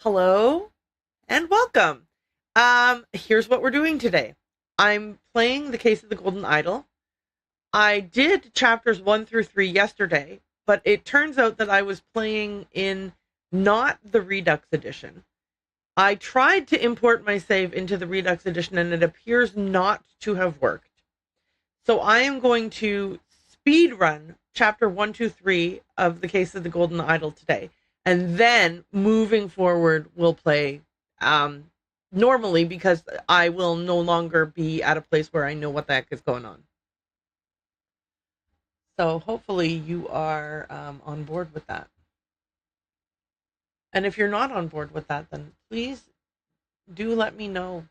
Hello and welcome. Here's what we're doing today. I'm playing The Case of the Golden Idol. I did chapters 1 through 3 yesterday, but it turns out that I was playing in not the Redux edition. I tried to import my save into the Redux edition and it appears not to have worked. So I am going to speed run chapter 1, 2, 3 of The Case of the Golden Idol today. And then moving forward, we'll play normally because I will no longer be at a place where I know what the heck is going on. So hopefully you are on board with that. And if you're not on board with that, then please do let me know.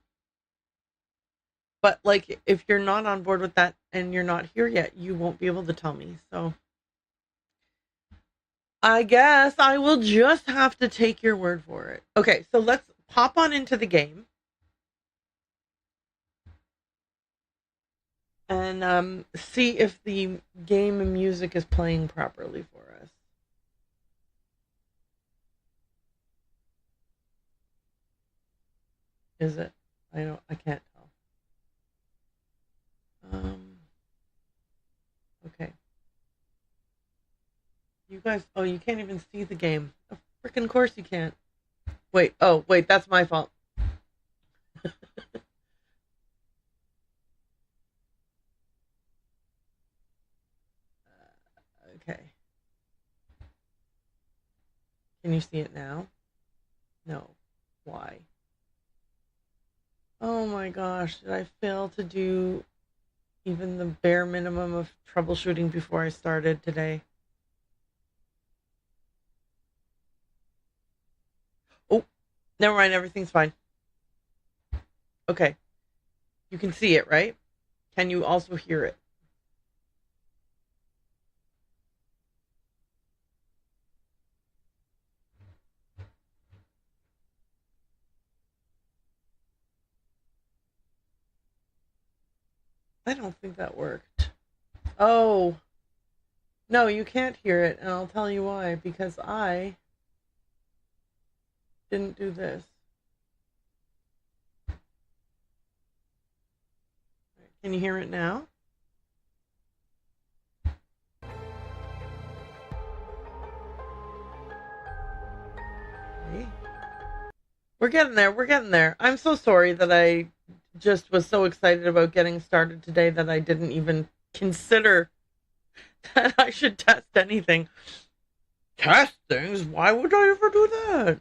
But like, if you're not on board with that and you're not here yet, you won't be able to tell me. So I guess I will just have to take your word for it. Okay, so let's pop on into the game. And see if the game music is playing properly for us. Is it? I can't tell. Okay. You guys, oh, you can't even see the game. Of frickin' course you can't. Wait, that's my fault. Okay. Can you see it now? No. Why? Oh my gosh, did I fail to do even the bare minimum of troubleshooting before I started today? Oh, never mind, everything's fine. Okay. You can see it, right? Can you also hear it? I don't think that worked. Oh. No, you can't hear it, and I'll tell you why. Because I didn't do this. Can you hear it now? Okay. We're getting there. I'm so sorry that I just was so excited about getting started today that I didn't even consider that I should test anything. Test things? Why would I ever do that?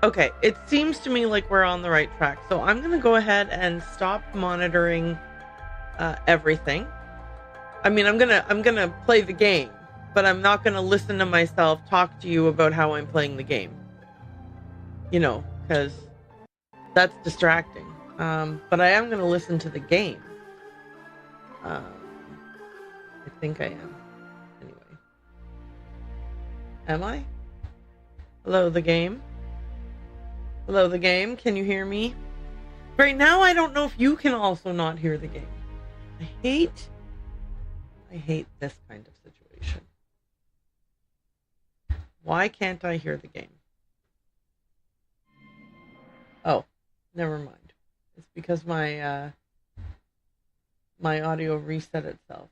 Okay, it seems to me like we're on the right track. So I'm going to go ahead and stop monitoring everything. I mean, I'm gonna play the game, but I'm not going to listen to myself talk to you about how I'm playing the game. You know, because that's distracting. But I am going to listen to the game. I think I am. Anyway. Am I? Hello, the game? Hello, the game? Can you hear me? Right now, I don't know if you can also not hear the game. I hate this kind of situation. Why can't I hear the game? Oh, never mind. It's because my my audio reset itself.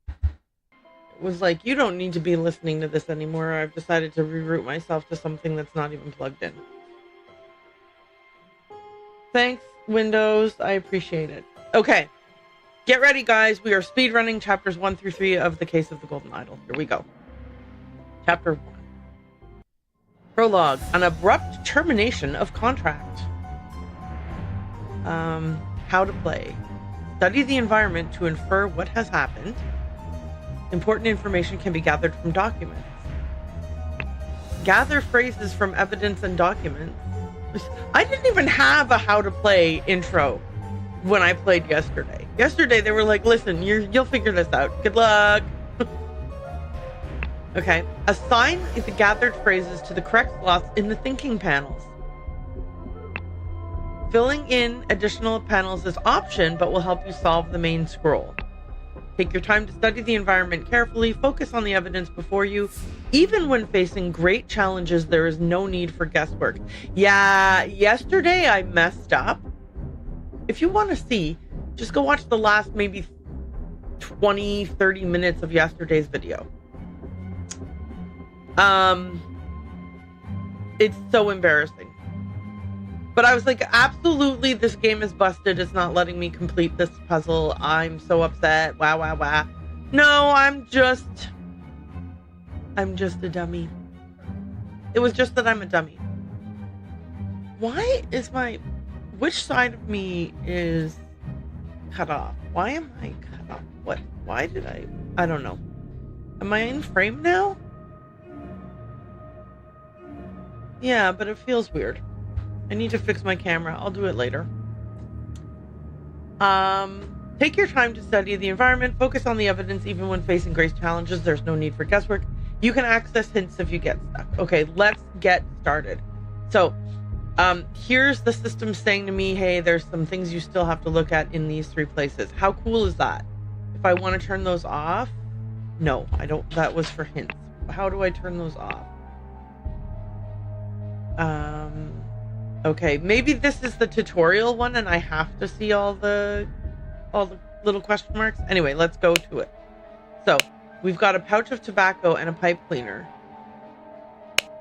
It was like, you don't need to be listening to this anymore. I've decided to reroute myself to something that's not even plugged in. Thanks, Windows. I appreciate it. Okay. Get ready, guys. We are speedrunning chapters 1 through 3 of The Case of the Golden Idol. Here we go. Chapter 1. Prologue. An abrupt termination of contract. How to play. Study the environment to infer what has happened. Important information can be gathered from documents. Gather phrases from evidence and documents. I didn't even have a how to play intro when I played yesterday. Yesterday they were like, listen, you'll figure this out. Good luck. Okay. Assign the gathered phrases to the correct slots in the thinking panels. Filling in additional panels is option, but will help you solve the main scroll. Take your time to study the environment carefully. Focus on the evidence before you. Even when facing great challenges, there is no need for guesswork. Yeah, yesterday I messed up. If you want to see, just go watch the last maybe 20, 30 minutes of yesterday's video. It's so embarrassing. But I was like, absolutely, this game is busted. It's not letting me complete this puzzle. I'm so upset. Wow, wow, wow. No, I'm just a dummy. It was just that I'm a dummy. Why is which side of me is cut off? Why am I cut off? What? Why did I don't know. Am I in frame now? Yeah, but it feels weird. I need to fix my camera. I'll do it later. Take your time to study the environment. Focus on the evidence even when facing great challenges. There's no need for guesswork. You can access hints if you get stuck. Okay, let's get started. So, here's the system saying to me, hey, there's some things you still have to look at in these 3 places. How cool is that? If I want to turn those off? No, I don't. That was for hints. How do I turn those off? Okay, maybe this is the tutorial one and I have to see all the little question marks. Anyway, let's go to it. So, we've got a pouch of tobacco and a pipe cleaner.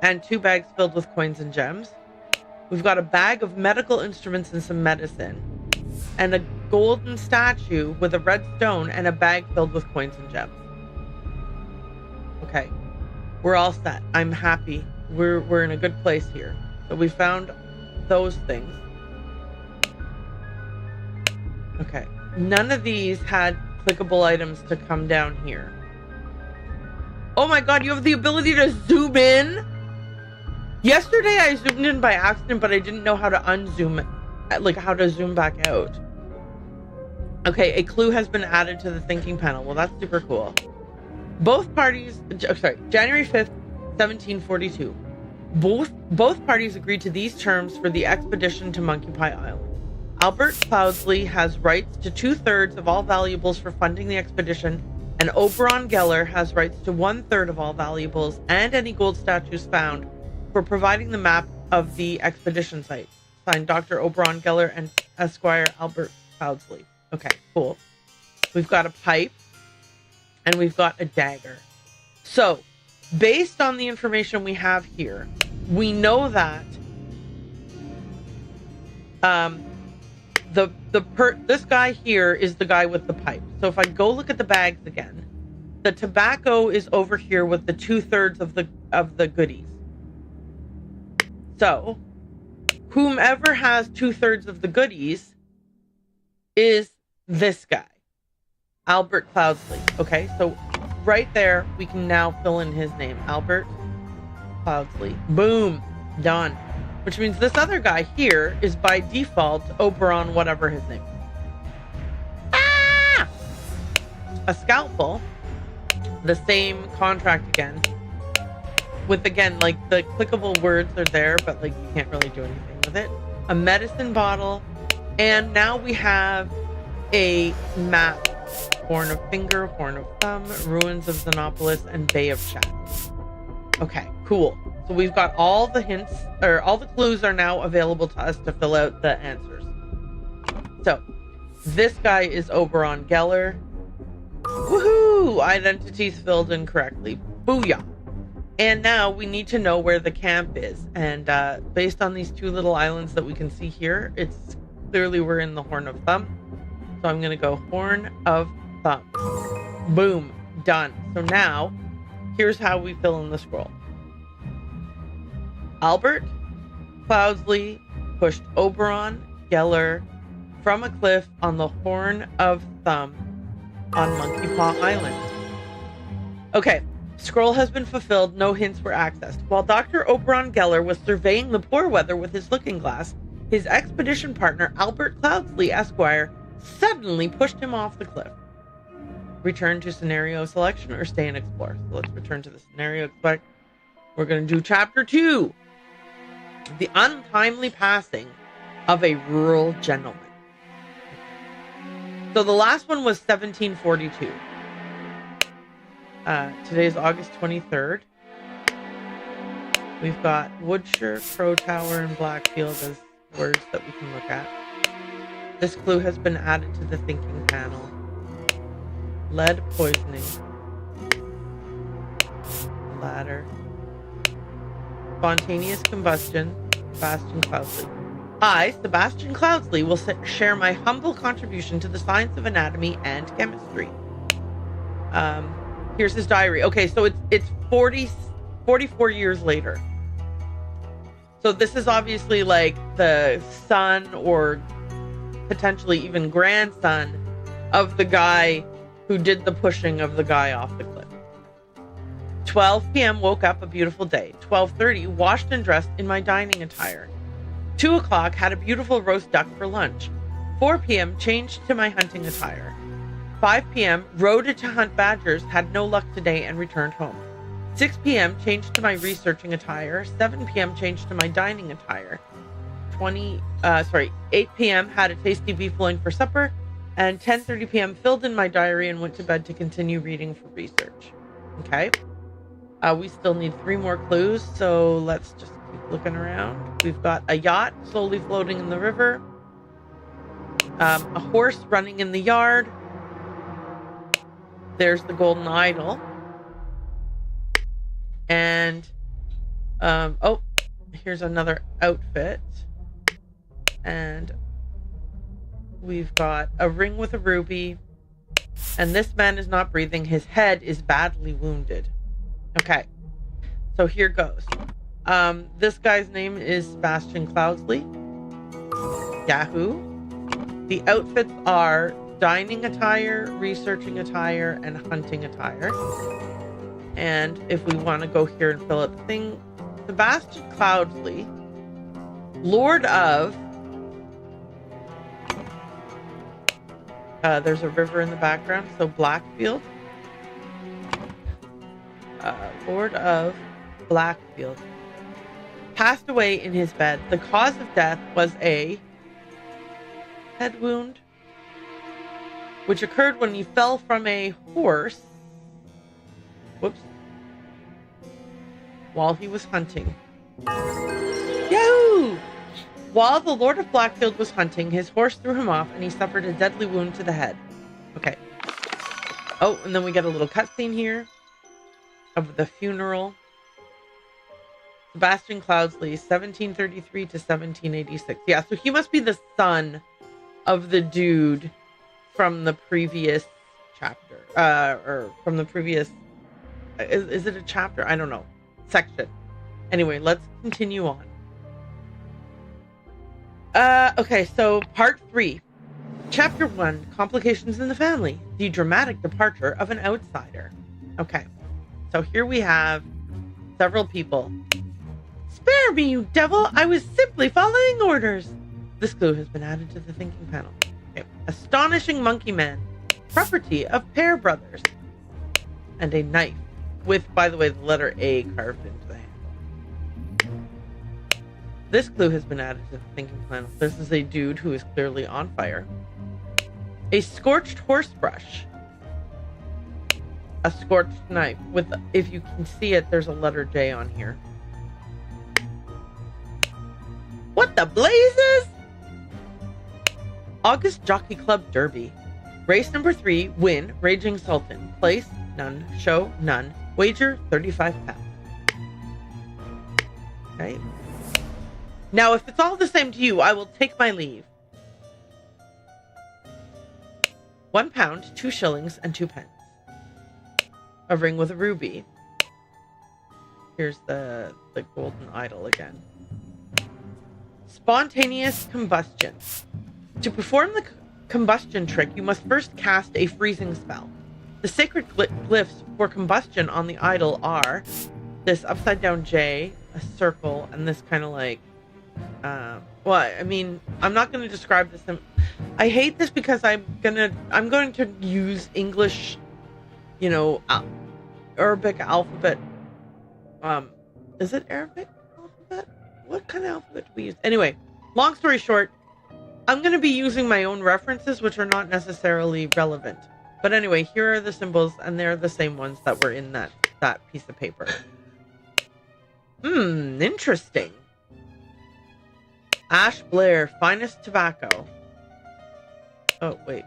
And 2 bags filled with coins and gems. We've got a bag of medical instruments and some medicine. And a golden statue with a red stone and a bag filled with coins and gems. Okay, we're all set. I'm happy. We're in a good place here. So we found those things. Okay, none of these had clickable items to come down here. Oh my god, you have the ability to zoom in? Yesterday I zoomed in by accident, but I didn't know how to unzoom it, like how to zoom back out. Okay, a clue has been added to the thinking panel. Well, that's super cool. Both parties, January 5th, 1742. Both parties agreed to these terms for the expedition to Monkey Pie Island. Albert Cloudsley has rights to 2/3 of all valuables for funding the expedition, and Oberon Geller has rights to 1/3 of all valuables and any gold statues found for providing the map of the expedition site. Signed, Dr. Oberon Geller and Esquire Albert Cloudsley. Okay, cool. We've got a pipe and we've got a dagger. So, based on the information we have here, we know that this guy here is the guy with the pipe. So if I go look at the bags again, the tobacco is over here with the 2/3 of the goodies. So whomever has 2/3 of the goodies is this guy, Albert Cloudsley. Okay, so right there, we can now fill in his name. Albert Cloudsley. Boom. Done. Which means this other guy here is by default Oberon, whatever his name is. Ah! A scalpel. The same contract again. With, again, like, the clickable words are there, but, like, you can't really do anything with it. A medicine bottle. And now we have a map. Horn of Finger, Horn of Thumb, Ruins of Xenopolis, and Bay of Shadows. Okay, cool. So we've got all the hints, or all the clues are now available to us to fill out the answers. So, this guy is Oberon Geller. Woohoo! Identities filled in correctly. Booyah! And now we need to know where the camp is. And based on these 2 little islands that we can see here, it's clearly we're in the Horn of Thumb. So I'm going to go Horn of Thumb. Boom. Done. So now, here's how we fill in the scroll. Albert Cloudsley pushed Oberon Geller from a cliff on the Horn of Thumb on Monkey Paw Island. Okay, scroll has been fulfilled. No hints were accessed. While Dr. Oberon Geller was surveying the poor weather with his looking glass, his expedition partner, Albert Cloudsley, Esquire, suddenly pushed him off the cliff. Return to scenario selection or stay and explore. So let's return to the scenario select. We're going to do chapter 2. The untimely passing of a rural gentleman. So the last one was 1742. Today's August 23rd. We've got Woodshire, Crow Tower, and Blackfield as words that we can look at. This clue has been added to the thinking panel. Lead poisoning. Ladder. Spontaneous combustion. Sebastian Cloudsley. I, Sebastian Cloudsley, will share my humble contribution to the science of anatomy and chemistry. Here's his diary. Okay, so it's 44 years later. So this is obviously like the son or potentially even grandson of the guy who did the pushing of the guy off the cliff. 12 p.m. woke up a beautiful day. 12:30 washed and dressed in my dining attire. 2 o'clock had a beautiful roast duck for lunch. 4 p.m. changed to my hunting attire. 5 p.m. rode to hunt badgers, had no luck today and returned home. 6 p.m. changed to my researching attire. 7 p.m. changed to my dining attire. 8 p.m. had a tasty beef loin for supper. And 10:30 p.m. filled in my diary and went to bed to continue reading for research. Okay. We still need 3 more clues, so let's just keep looking around. We've got a yacht slowly floating in the river. A horse running in the yard. There's the golden idol. And, here's another outfit. And we've got a ring with a ruby. And this man is not breathing. His head is badly wounded. Okay. So here goes. This guy's name is Sebastian Cloudsley. Yahoo. The outfits are dining attire, researching attire, and hunting attire. And if we want to go here and fill out the thing, Sebastian Cloudsley, Lord of... there's a river in the background, so Blackfield. Lord of Blackfield. Passed away in his bed. The cause of death was a head wound, which occurred when he fell from a horse. Whoops. While he was hunting. Yahoo! While the Lord of Blackfield was hunting, his horse threw him off and he suffered a deadly wound to the head. Okay. Oh, and then we get a little cutscene here of the funeral. Sebastian Cloudsley, 1733 to 1786. Yeah, so he must be the son of the dude from the previous chapter. Or from the previous... Is it a chapter? I don't know. Section. Anyway, let's continue on. Okay, so part 3. Chapter 1, Complications in the Family. The dramatic departure of an outsider. Okay, so here we have several people. Spare me, you devil! I was simply following orders. This clue has been added to the thinking panel. Okay. Astonishing monkey man. Property of Pear Brothers. And a knife. With, by the way, the letter A carved into the handle. This clue has been added to the thinking panel. This is a dude who is clearly on fire. A scorched horse brush. A scorched knife. With, if you can see it, there's a letter J on here. What the blazes? August Jockey Club Derby. Race number 3, win, Raging Sultan. Place, none. Show, none. Wager, £35. Okay. Now, if it's all the same to you, I will take my leave. £1, 2 shillings, and 2 pence. A ring with a ruby. Here's the golden idol again. Spontaneous combustion. To perform the combustion trick, you must first cast a freezing spell. The sacred glyphs for combustion on the idol are this upside down J, a circle, and this kind of like, well, I mean, I'm not going to describe this. I hate this because I'm going to use English, you know, Arabic alphabet. Is it Arabic alphabet? What kind of alphabet do we use? Anyway, long story short, I'm going to be using my own references, which are not necessarily relevant. But anyway, here are the symbols, and they're the same ones that were in that piece of paper. Interesting. Ash Blair, finest tobacco. Oh, wait.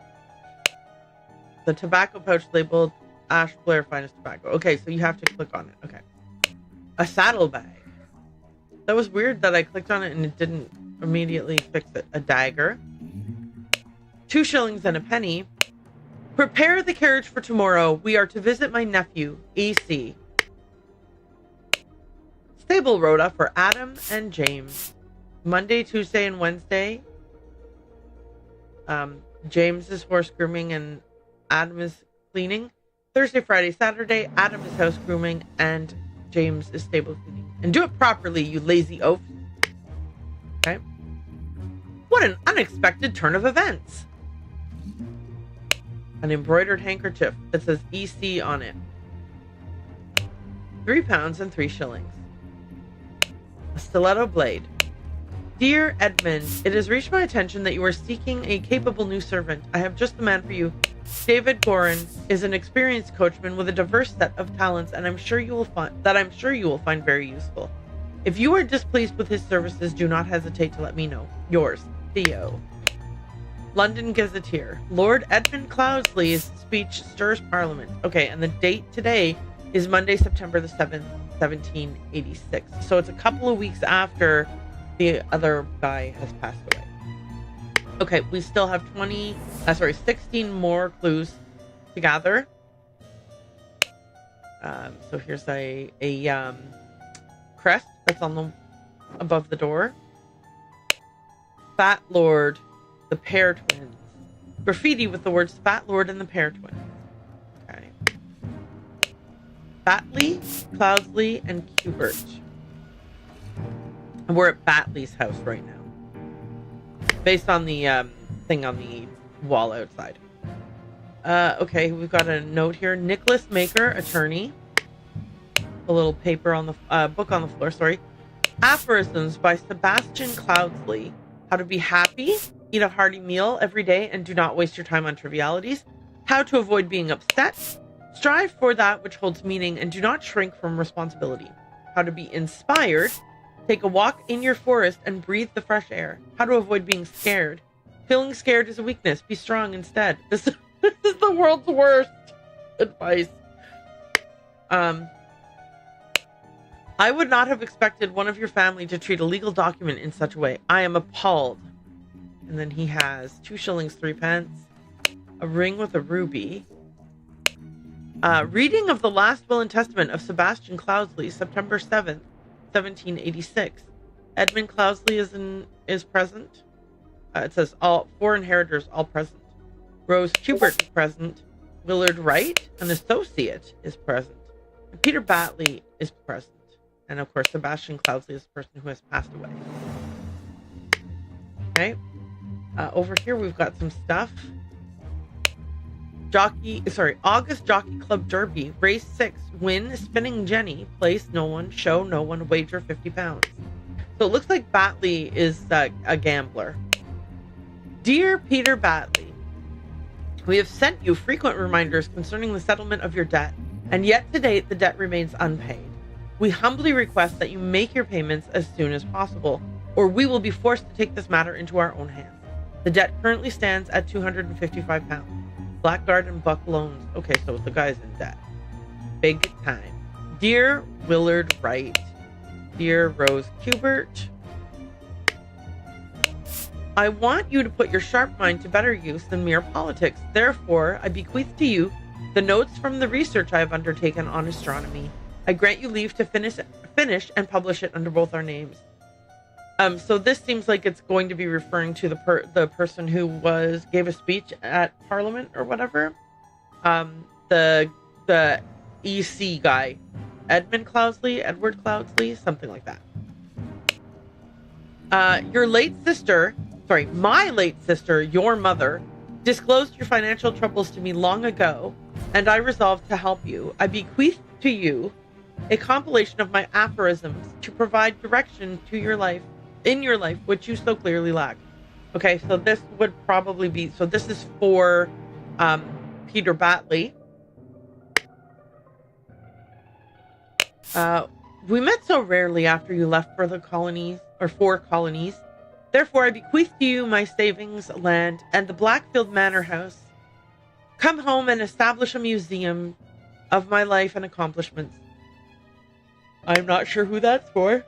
The tobacco pouch labeled Ash Blair, finest tobacco. Okay, so you have to click on it. Okay. A saddlebag. That was weird that I clicked on it and it didn't immediately fix it. A dagger. 2 shillings and a penny. Prepare the carriage for tomorrow. We are to visit my nephew, EC. Stable rota for Adam and James. Monday, Tuesday, and Wednesday. James is horse grooming and Adam is cleaning. Thursday, Friday, Saturday, Adam is house grooming and James is stable cleaning. And do it properly, you lazy oaf. Okay. What an unexpected turn of events. An embroidered handkerchief that says EC on it. £3 and 3 shillings. A stiletto blade. Dear Edmund, it has reached my attention that you are seeking a capable new servant. I have just the man for you. David Gorin is an experienced coachman with a diverse set of talents, and I'm sure you will find very useful. If you are displeased with his services, do not hesitate to let me know. Yours, Theo. London Gazetteer. Lord Edmund Cloudsley's speech stirs Parliament. Okay, and the date today is Monday, September the 7th, 1786. So it's a couple of weeks after the other guy has passed away. Okay, we still have 16 more clues to gather. So here's a crest that's on above the door. Fat Lord, the Pear Twins. Graffiti with the words Fat Lord and the Pear Twins. Okay. Batley, Cloudsley, and Cubert. And we're at Batley's house right now. Based on the thing on the wall outside. Okay, we've got a note here. Nicholas Maker, attorney. A little paper on the book on the floor, sorry. Aphorisms by Sebastian Cloudsley. How to be happy, eat a hearty meal every day, and do not waste your time on trivialities. How to avoid being upset. Strive for that which holds meaning, and do not shrink from responsibility. How to be inspired. Take a walk in your forest and breathe the fresh air. How to avoid being scared. Feeling scared is a weakness. Be strong instead. This is the world's worst advice. I would not have expected one of your family to treat a legal document in such a way. I am appalled. And then he has 2 shillings, 3 pence. A ring with a ruby. Reading of the last will and testament of Sebastian Cloudsley, September 7th, 1786. Edmund Cloudsley is present. It says all 4 inheritors all present. Rose Cubert is present. Willard Wright, an associate, is present. And Peter Batley is present. And of course, Sebastian Cloudsley is the person who has passed away. Okay. Over here, we've got some stuff. August Jockey Club Derby. Race 6. Win, Spinning Jenny. Place no one. Show no one. Wager £50. So it looks like Batley is a gambler. Dear Peter Batley, we have sent you frequent reminders concerning the settlement of your debt, and yet to date the debt remains unpaid. We humbly request that you make your payments as soon as possible, or we will be forced to take this matter into our own hands. The debt currently stands at £255. Blackguard and Buck loans. Okay, so the guy's in debt. Big time. Dear Willard Wright. Dear Rose Cubert. I want you to put your sharp mind to better use than mere politics. Therefore, I bequeath to you the notes from the research I have undertaken on astronomy. I grant you leave to finish and publish it under both our names. So this seems like it's going to be referring to the person who gave a speech at Parliament or whatever. The EC guy, Edward Cloudsley, something like that. My late sister, your mother, disclosed your financial troubles to me long ago, and I resolved to help you. I bequeath to you a compilation of my aphorisms to provide direction to your life, which you so clearly lack. Okay, so this would probably be, so this is for Peter Batley. We met so rarely after you left for the colonies, or for colonies. Therefore, I bequeath to you my savings, land, and the Blackfield Manor House. Come home and establish a museum of my life and accomplishments. I'm not sure who that's for.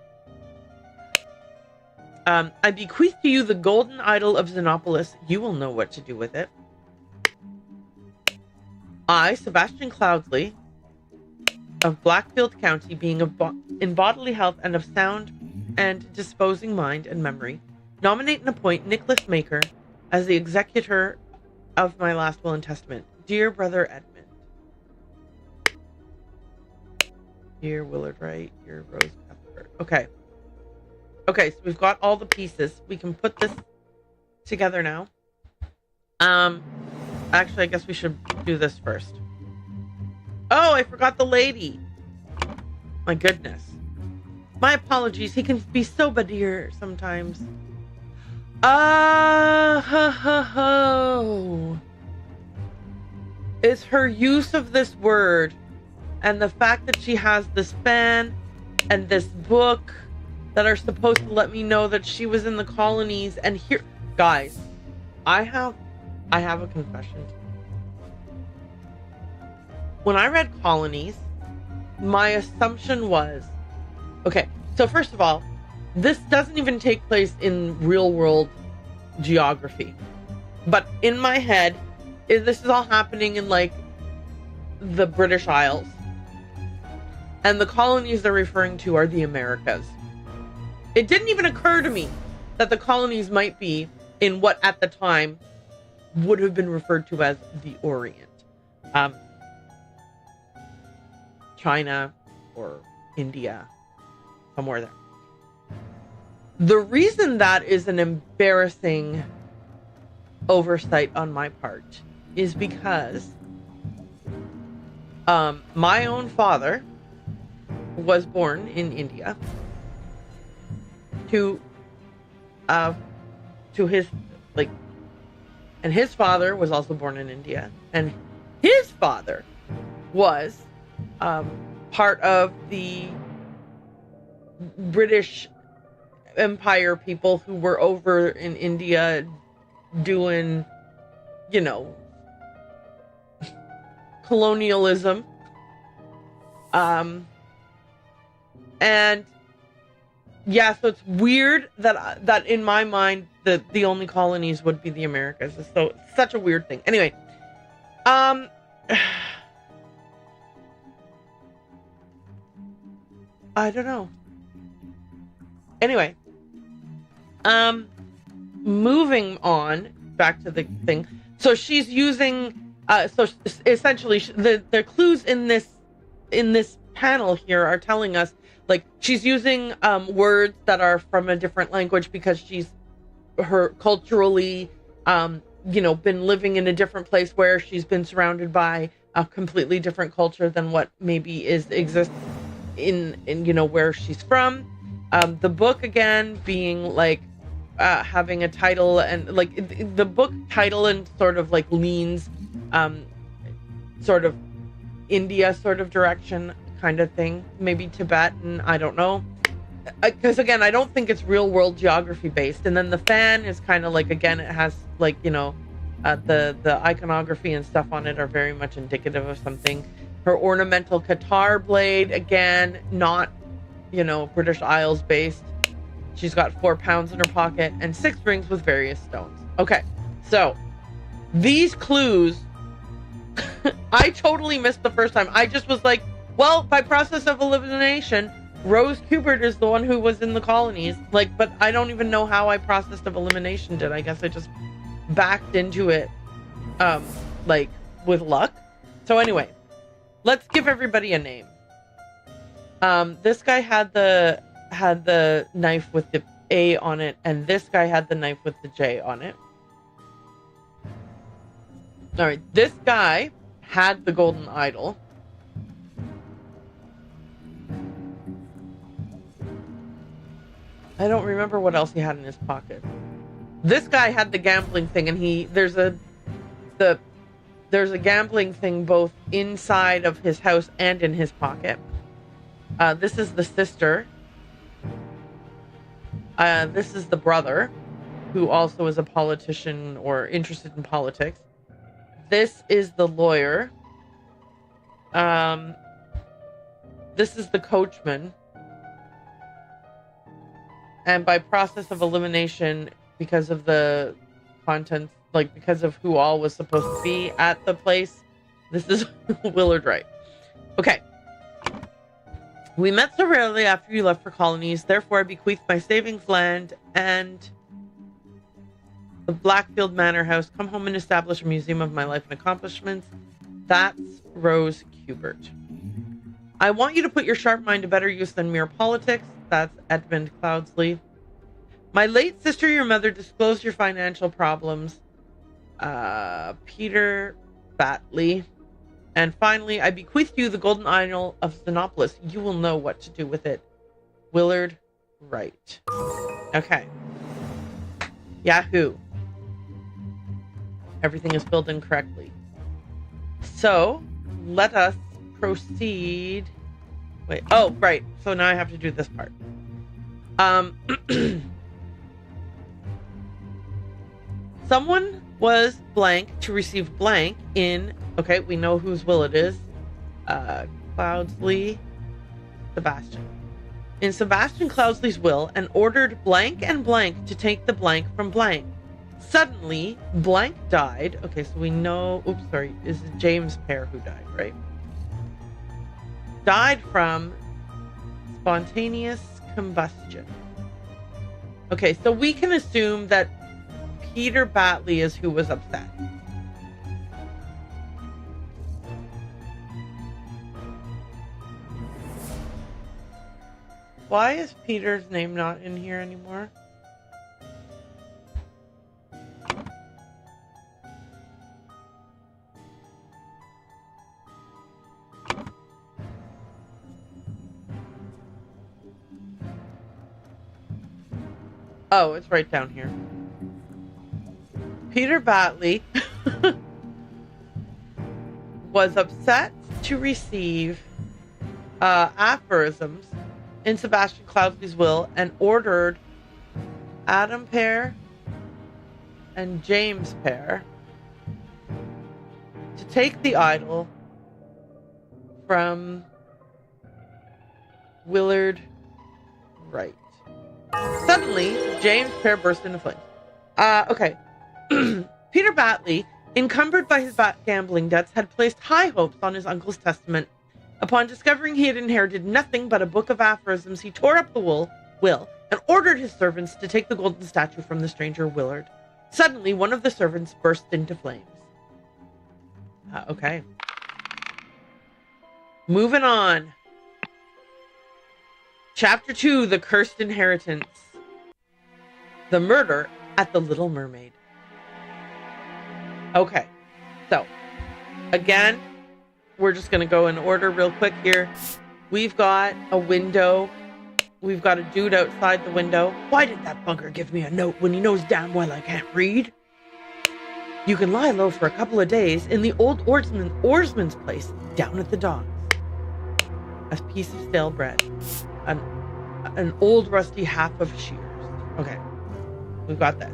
I bequeath to you the golden idol of Xenopolis. You will know what to do with it. I, Sebastian Cloudsley, of Blackfield County, being in bodily health and of sound and disposing mind and memory, nominate and appoint Nicholas Maker as the executor of my last will and testament. Dear Brother Edmund. Dear Willard Wright, dear Rose Cuthbert. Okay. Okay, so we've got all the pieces. We can put this together now. Actually, I guess we should do this first. Oh, I forgot the lady. My goodness. My apologies. He can be so badir sometimes. It's her use of this word and the fact that she has this fan and this book that are supposed to let me know that she was in the colonies. And here, guys, I have a confession. When I read colonies, my assumption was, okay, so first of all, this doesn't even take place in real world geography. But in my head, this is all happening in like the British Isles. And the colonies they're referring to are the Americas. It didn't even occur to me that the colonies might be in what at the time would have been referred to as the Orient. China or India, somewhere there. The reason that is an embarrassing oversight on my part is because my own father was born in India to his, like, and his father was also born in India, and his father was part of the British Empire people who were over in India doing, you know, colonialism. And yeah, so it's weird that in my mind the only colonies would be the Americas. So it's such a weird thing. Anyway, I don't know. Anyway, moving on back to the thing. So she's using so essentially the clues in this panel here are telling us, like, she's using words that are from a different language because she's culturally been living in a different place where she's been surrounded by a completely different culture than what maybe exists in where she's from. The book again being like having a title, and like the book title and sort of like leans sort of India sort of direction kind of thing, maybe Tibetan, I don't know, because again I don't think it's real world geography based. And then the fan is kind of like, again, it has like the iconography and stuff on it are very much indicative of something. Her ornamental guitar blade, again, not British Isles based. She's got 4 pounds in her pocket and 6 rings with various stones. Okay, so these clues I totally missed the first time. I just was like, well, by process of elimination, Rose Kubert is the one who was in the colonies. Like, but I don't even know how I processed of elimination did. I guess I just backed into it, like, with luck. So anyway, let's give everybody a name. This guy had the knife with the A on it, and this guy had the knife with the J on it. All right, this guy had the golden idol. I don't remember what else he had in his pocket. This guy had the gambling thing, and there's a gambling thing both inside of his house and in his pocket. This is the sister. This is the brother, who also is a politician or interested in politics. This is the lawyer. This is the coachman. And by process of elimination, because of the content, like because of who all was supposed to be at the place, this is Willard Wright. Okay. We met so rarely after you left for colonies, therefore I bequeath my savings land and the Blackfield Manor House. Come home and establish a museum of my life and accomplishments. That's Rose Kubert. I want you to put your sharp mind to better use than mere politics. That's Edmund Cloudsley. My late sister, your mother, disclosed your financial problems. Peter Batley. And finally, I bequeath you the golden idol of Xenopolis. You will know what to do with it. Willard Wright. Okay. Yahoo. Everything is filled in correctly. So, let us proceed. Wait. Oh, right. So now I have to do this part. Someone was blank to receive blank in... Okay, we know whose will it is. Cloudsley. Sebastian. In Sebastian Cloudsley's will, and ordered blank and blank to take the blank from blank. Suddenly, blank died. Okay, so we know... Oops, sorry. Is it James Pear who died, right? Died from spontaneous combustion. Okay, so we can assume that Peter Batley is who was upset. Why is Peter's name not in here anymore? Oh, it's right down here. Peter Batley was upset to receive aphorisms in Sebastian Cloudsley's will and ordered Adam Pear and James Pear to take the idol from Willard Wright. Suddenly, James Pear burst into flames. Okay. Peter Batley, encumbered by his gambling debts, had placed high hopes on his uncle's testament. Upon discovering he had inherited nothing but a book of aphorisms, he tore up the will and ordered his servants to take the golden statue from the stranger Willard. Suddenly, one of the servants burst into flames. Okay. Moving on. Chapter 2, The Cursed Inheritance. The Murder at the Little Mermaid. Okay. So, again, we're just going to go in order real quick here. We've got a window. We've got a dude outside the window. Why did that bunker give me a note when he knows damn well I can't read? You can lie low for a couple of days in the old oarsman's place down at the docks. A piece of stale bread. An old rusty half of shears. Okay. We've got this.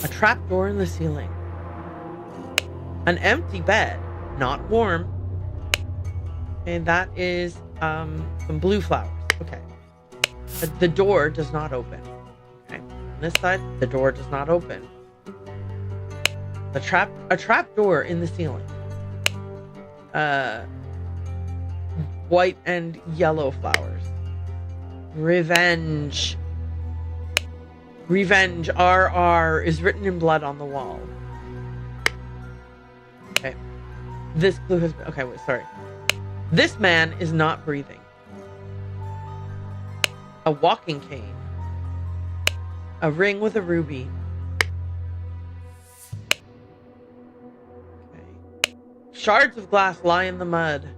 A trapdoor in the ceiling. An empty bed. Not warm. And that is some blue flowers. Okay. The door does not open. Okay. On this side, the door does not open. A trap door in the ceiling. White and yellow flowers. Revenge. Revenge. RR is written in blood on the wall. Okay. This clue has been... Okay, wait, sorry. This man is not breathing. A walking cane. A ring with a ruby. Okay. Shards of glass lie in the mud.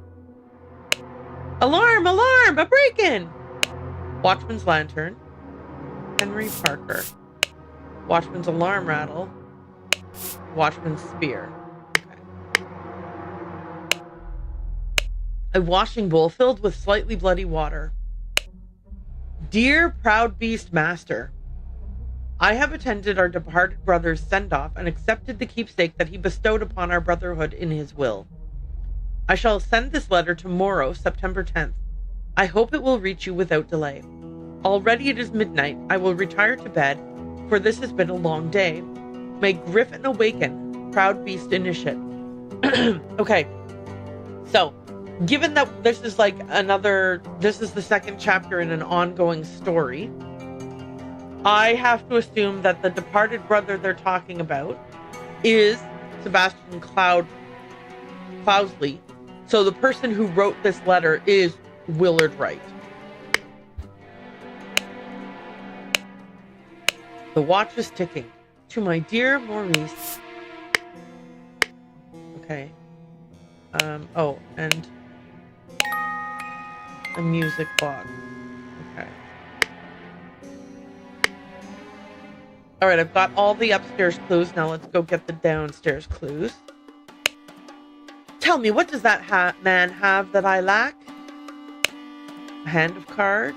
Alarm! Alarm! A break-in! Watchman's lantern. Henry Parker. Watchman's alarm rattle. Watchman's spear. Okay. A washing bowl filled with slightly bloody water. Dear proud beast master, I have attended our departed brother's send-off and accepted the keepsake that he bestowed upon our brotherhood in his will. I shall send this letter tomorrow, September 10th. I hope it will reach you without delay. Already it is midnight. I will retire to bed, for this has been a long day. May Griffin awaken, proud beast initiate. Okay, so given that this is the second chapter in an ongoing story, I have to assume that the departed brother they're talking about is Sebastian Cloudesley. So the person who wrote this letter is Willard Wright. The watch is ticking. To my dear Maurice. Okay. Oh, and a music box. Okay. All right, I've got all the upstairs clues. Now let's go get the downstairs clues. Tell me, what does that man have that I lack? A hand of cards,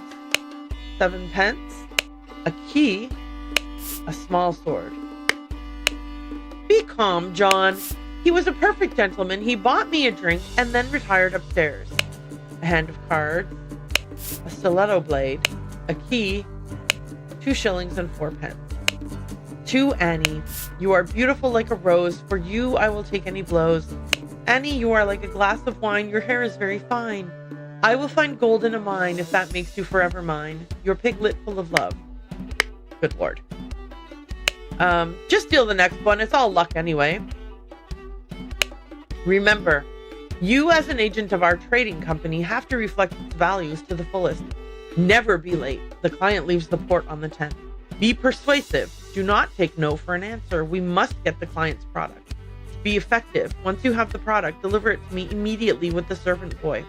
7 pence, a key, a small sword. Be calm, John. He was a perfect gentleman. He bought me a drink and then retired upstairs. A hand of cards, a stiletto blade, a key, 2 shillings and 4 pence. To Annie, you are beautiful like a rose. For you, I will take any blows. Annie, you are like a glass of wine. Your hair is very fine. I will find gold in a mine if that makes you forever mine. Your piglet full of love. Good Lord. Just deal the next one. It's all luck anyway. Remember, you as an agent of our trading company have to reflect its values to the fullest. Never be late. The client leaves the port on the 10th. Be persuasive. Do not take no for an answer. We must get the client's product. Be effective. Once you have the product, deliver it to me immediately with the servant boy.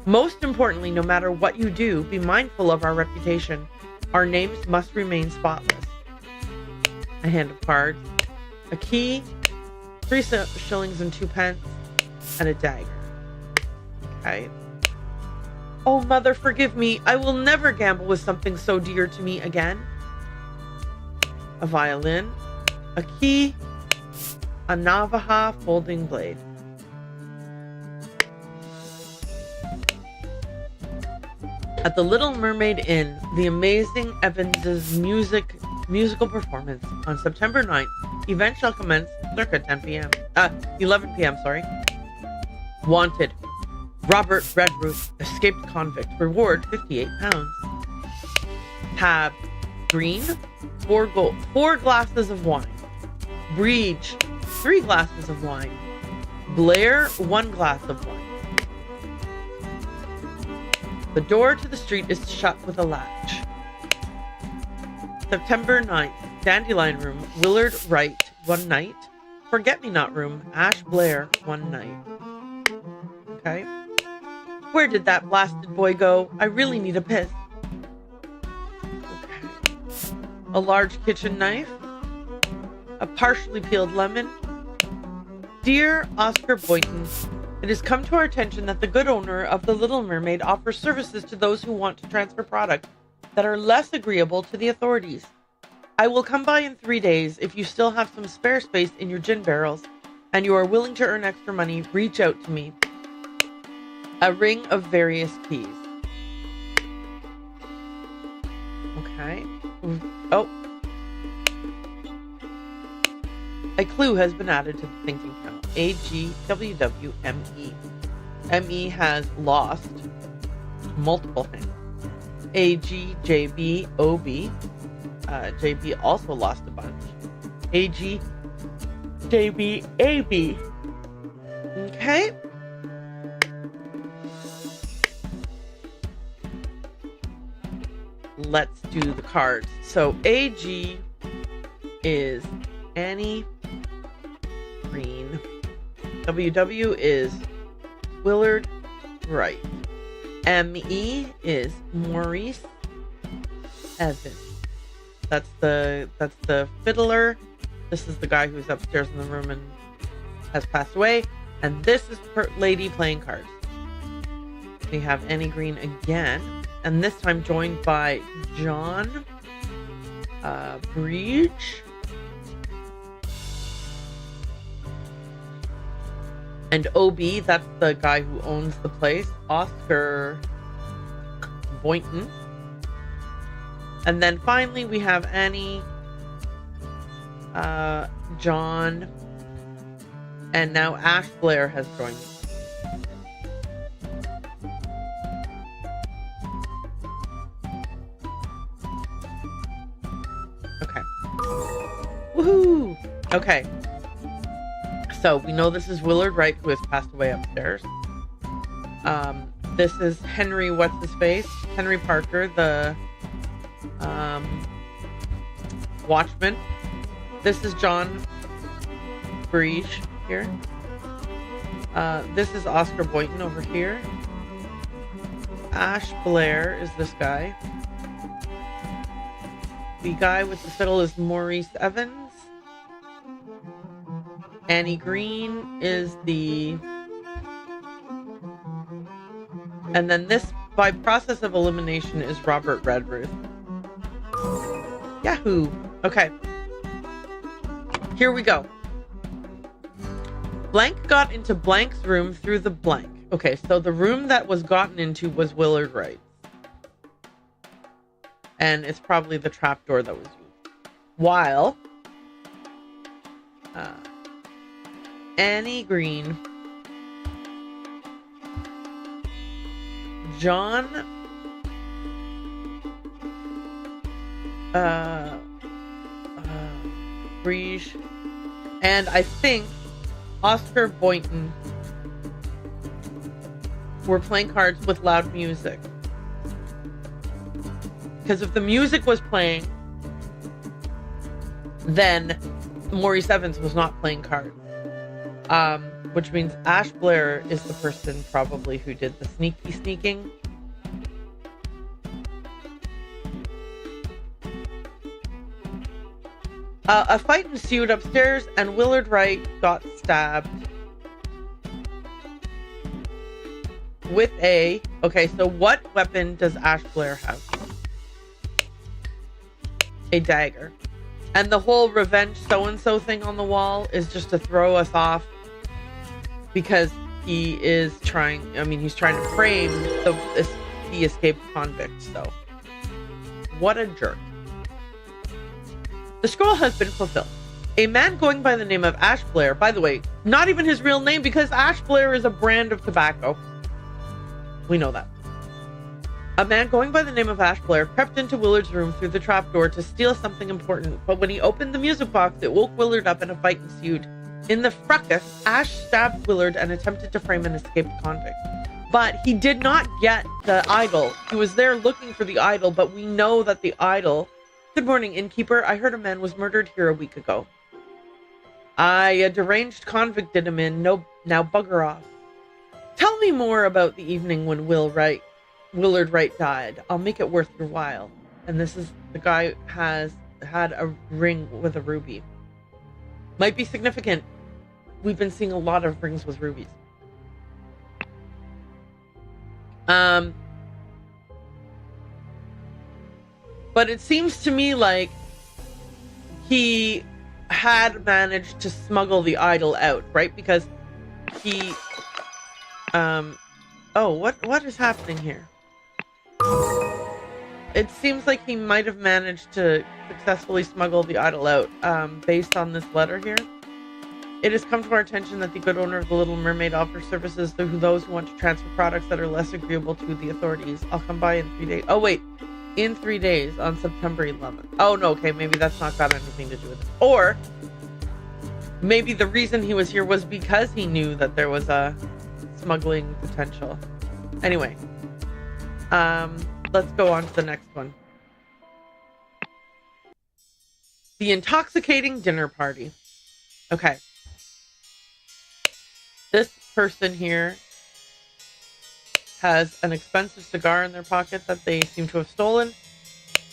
Most importantly, no matter what you do, be mindful of our reputation. Our names must remain spotless. A hand of cards, a key, 3 shillings and 2 pence, and a dagger. Okay. Oh, mother, forgive me. I will never gamble with something so dear to me again. A violin, a key, a Navajo folding blade. At the Little Mermaid Inn, the amazing Evans's musical performance on September 9th. Event shall commence circa 11 p.m. Wanted. Robert Redruth, escaped convict. Reward £58. Tab. Green. 4 gold. 4 glasses of wine. Breach. 3 glasses of wine. Blair. 1 glass of wine. The door to the street is shut with a latch. September 9th. Dandelion Room. Willard Wright. 1 night. Forget-me-not Room. Ash Blair. 1 night. Okay. Where did that blasted boy go? I really need a piss. Okay. A large kitchen knife. A partially peeled lemon. Dear Oscar Boynton, it has come to our attention that the good owner of the Little Mermaid offers services to those who want to transfer products that are less agreeable to the authorities. I will come by in 3 days. If you still have some spare space in your gin barrels and you are willing to earn extra money, reach out to me. A ring of various keys. Okay. Oh. A clue has been added to the thinking panel. AGWWME. ME has lost multiple things. AGJBOB. JB also lost a bunch. AGJBAB. Okay. Let's do the cards. So AG is Annie Green. WW is Willard Wright. ME is Maurice Evans. That's the fiddler. This is the guy who's upstairs in the room and has passed away. And this is lady playing cards. We have Annie Green again, and this time joined by John Breach and OB. That's the guy who owns the place, Oscar Boynton. And then finally we have Annie, John, and now Ash Blair has joined me. Okay. Woohoo! Okay. So we know this is Willard Wright, who has passed away upstairs. This is Henry, what's his face? Henry Parker, the watchman. This is John Breach here. This is Oscar Boynton over here. Ash Blair is this guy. The guy with the fiddle is Maurice Evans. Annie Green is the... And then this, by process of elimination, is Robert Redruth. Yahoo! Okay. Here we go. Blank got into Blank's room through the blank. Okay, so the room that was gotten into was Willard Wright's. And it's probably the trapdoor that was used. While Annie Green, John Breach, and I think Oscar Boynton were playing cards with loud music. Because if the music was playing, then Maurice Evans was not playing cards. Which means Ash Blair is the person probably who did the sneaking. A fight ensued upstairs and Willard Wright got stabbed with a... Okay, so what weapon does Ash Blair have? A dagger. And the whole revenge so-and-so thing on the wall is just to throw us off because he is trying... I mean, he's trying to frame the escaped convict, so... What a jerk. The scroll has been fulfilled. A man going by the name of Ash Blair, by the way, not even his real name because Ash Blair is a brand of tobacco. We know that. A man going by the name of Ash Blair crept into Willard's room through the trapdoor to steal something important, but when he opened the music box, it woke Willard up and a fight ensued. In the fracas, Ash stabbed Willard and attempted to frame an escaped convict. But he did not get the idol. He was there looking for the idol, but we know that the idol... Good morning, innkeeper. I heard a man was murdered here a week ago. A deranged convict did him in. No, now bugger off. Tell me more about the evening when Willard Wright died. I'll make it worth your while. And this is the guy has had a ring with a ruby. Might be significant. We've been seeing a lot of rings with rubies. But it seems to me like he had managed to smuggle the idol out, right? Because he... Oh, what is happening here? It seems like he might have managed to successfully smuggle the idol out, based on this letter here. It has come to our attention that the good owner of the Little Mermaid offers services to those who want to transfer products that are less agreeable to the authorities. I'll come by in 3 days. Oh, wait. In 3 days on September 11th. Oh, no, okay, maybe that's not got anything to do with it. Or maybe the reason he was here was because he knew that there was a smuggling potential. Anyway, let's go on to the next one. The intoxicating dinner party. Okay. This person here has an expensive cigar in their pocket that they seem to have stolen.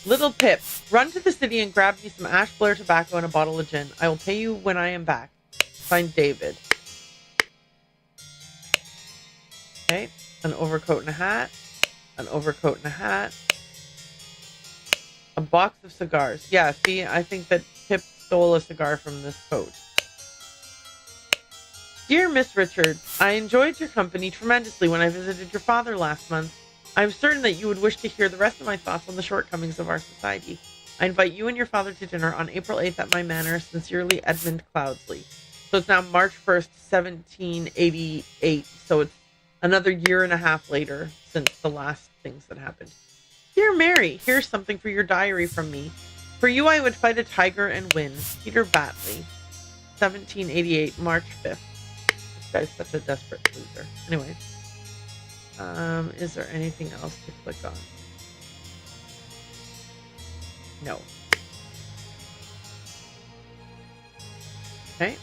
Little Pip, run to the city and grab me some Ash Blair tobacco and a bottle of gin. I will pay you when I am back. Signed, David. Okay, an overcoat and a hat. An overcoat and a hat. A box of cigars. Yeah, see, I think that Pip stole a cigar from this coat. Dear Miss Richards, I enjoyed your company tremendously when I visited your father last month. I am certain that you would wish to hear the rest of my thoughts on the shortcomings of our society. I invite you and your father to dinner on April 8th at my manor. Sincerely, Edmund Cloudsley. So it's now March 1st, 1788. So it's another year and a half later since the last things that happened. Dear Mary, here's something for your diary from me. For you, I would fight a tiger and win. Peter Batley, 1788, March 5th. This guy's such a desperate loser. Anyway. Is there anything else to click on? No. Okay.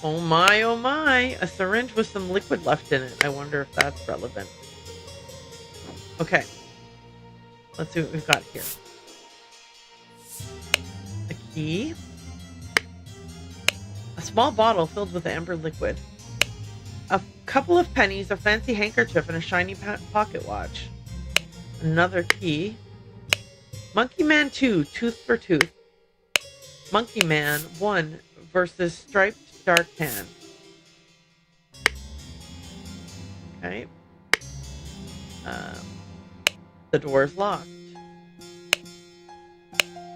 Oh my, a syringe with some liquid left in it. I wonder if that's relevant. Okay. Let's see what we've got here. A key. A small bottle filled with amber liquid. A couple of pennies, a fancy handkerchief, and a shiny pocket watch. Another key. Monkey Man 2, Tooth for Tooth. Monkey Man 1 versus Striped Dark Tan. Okay. The door is locked.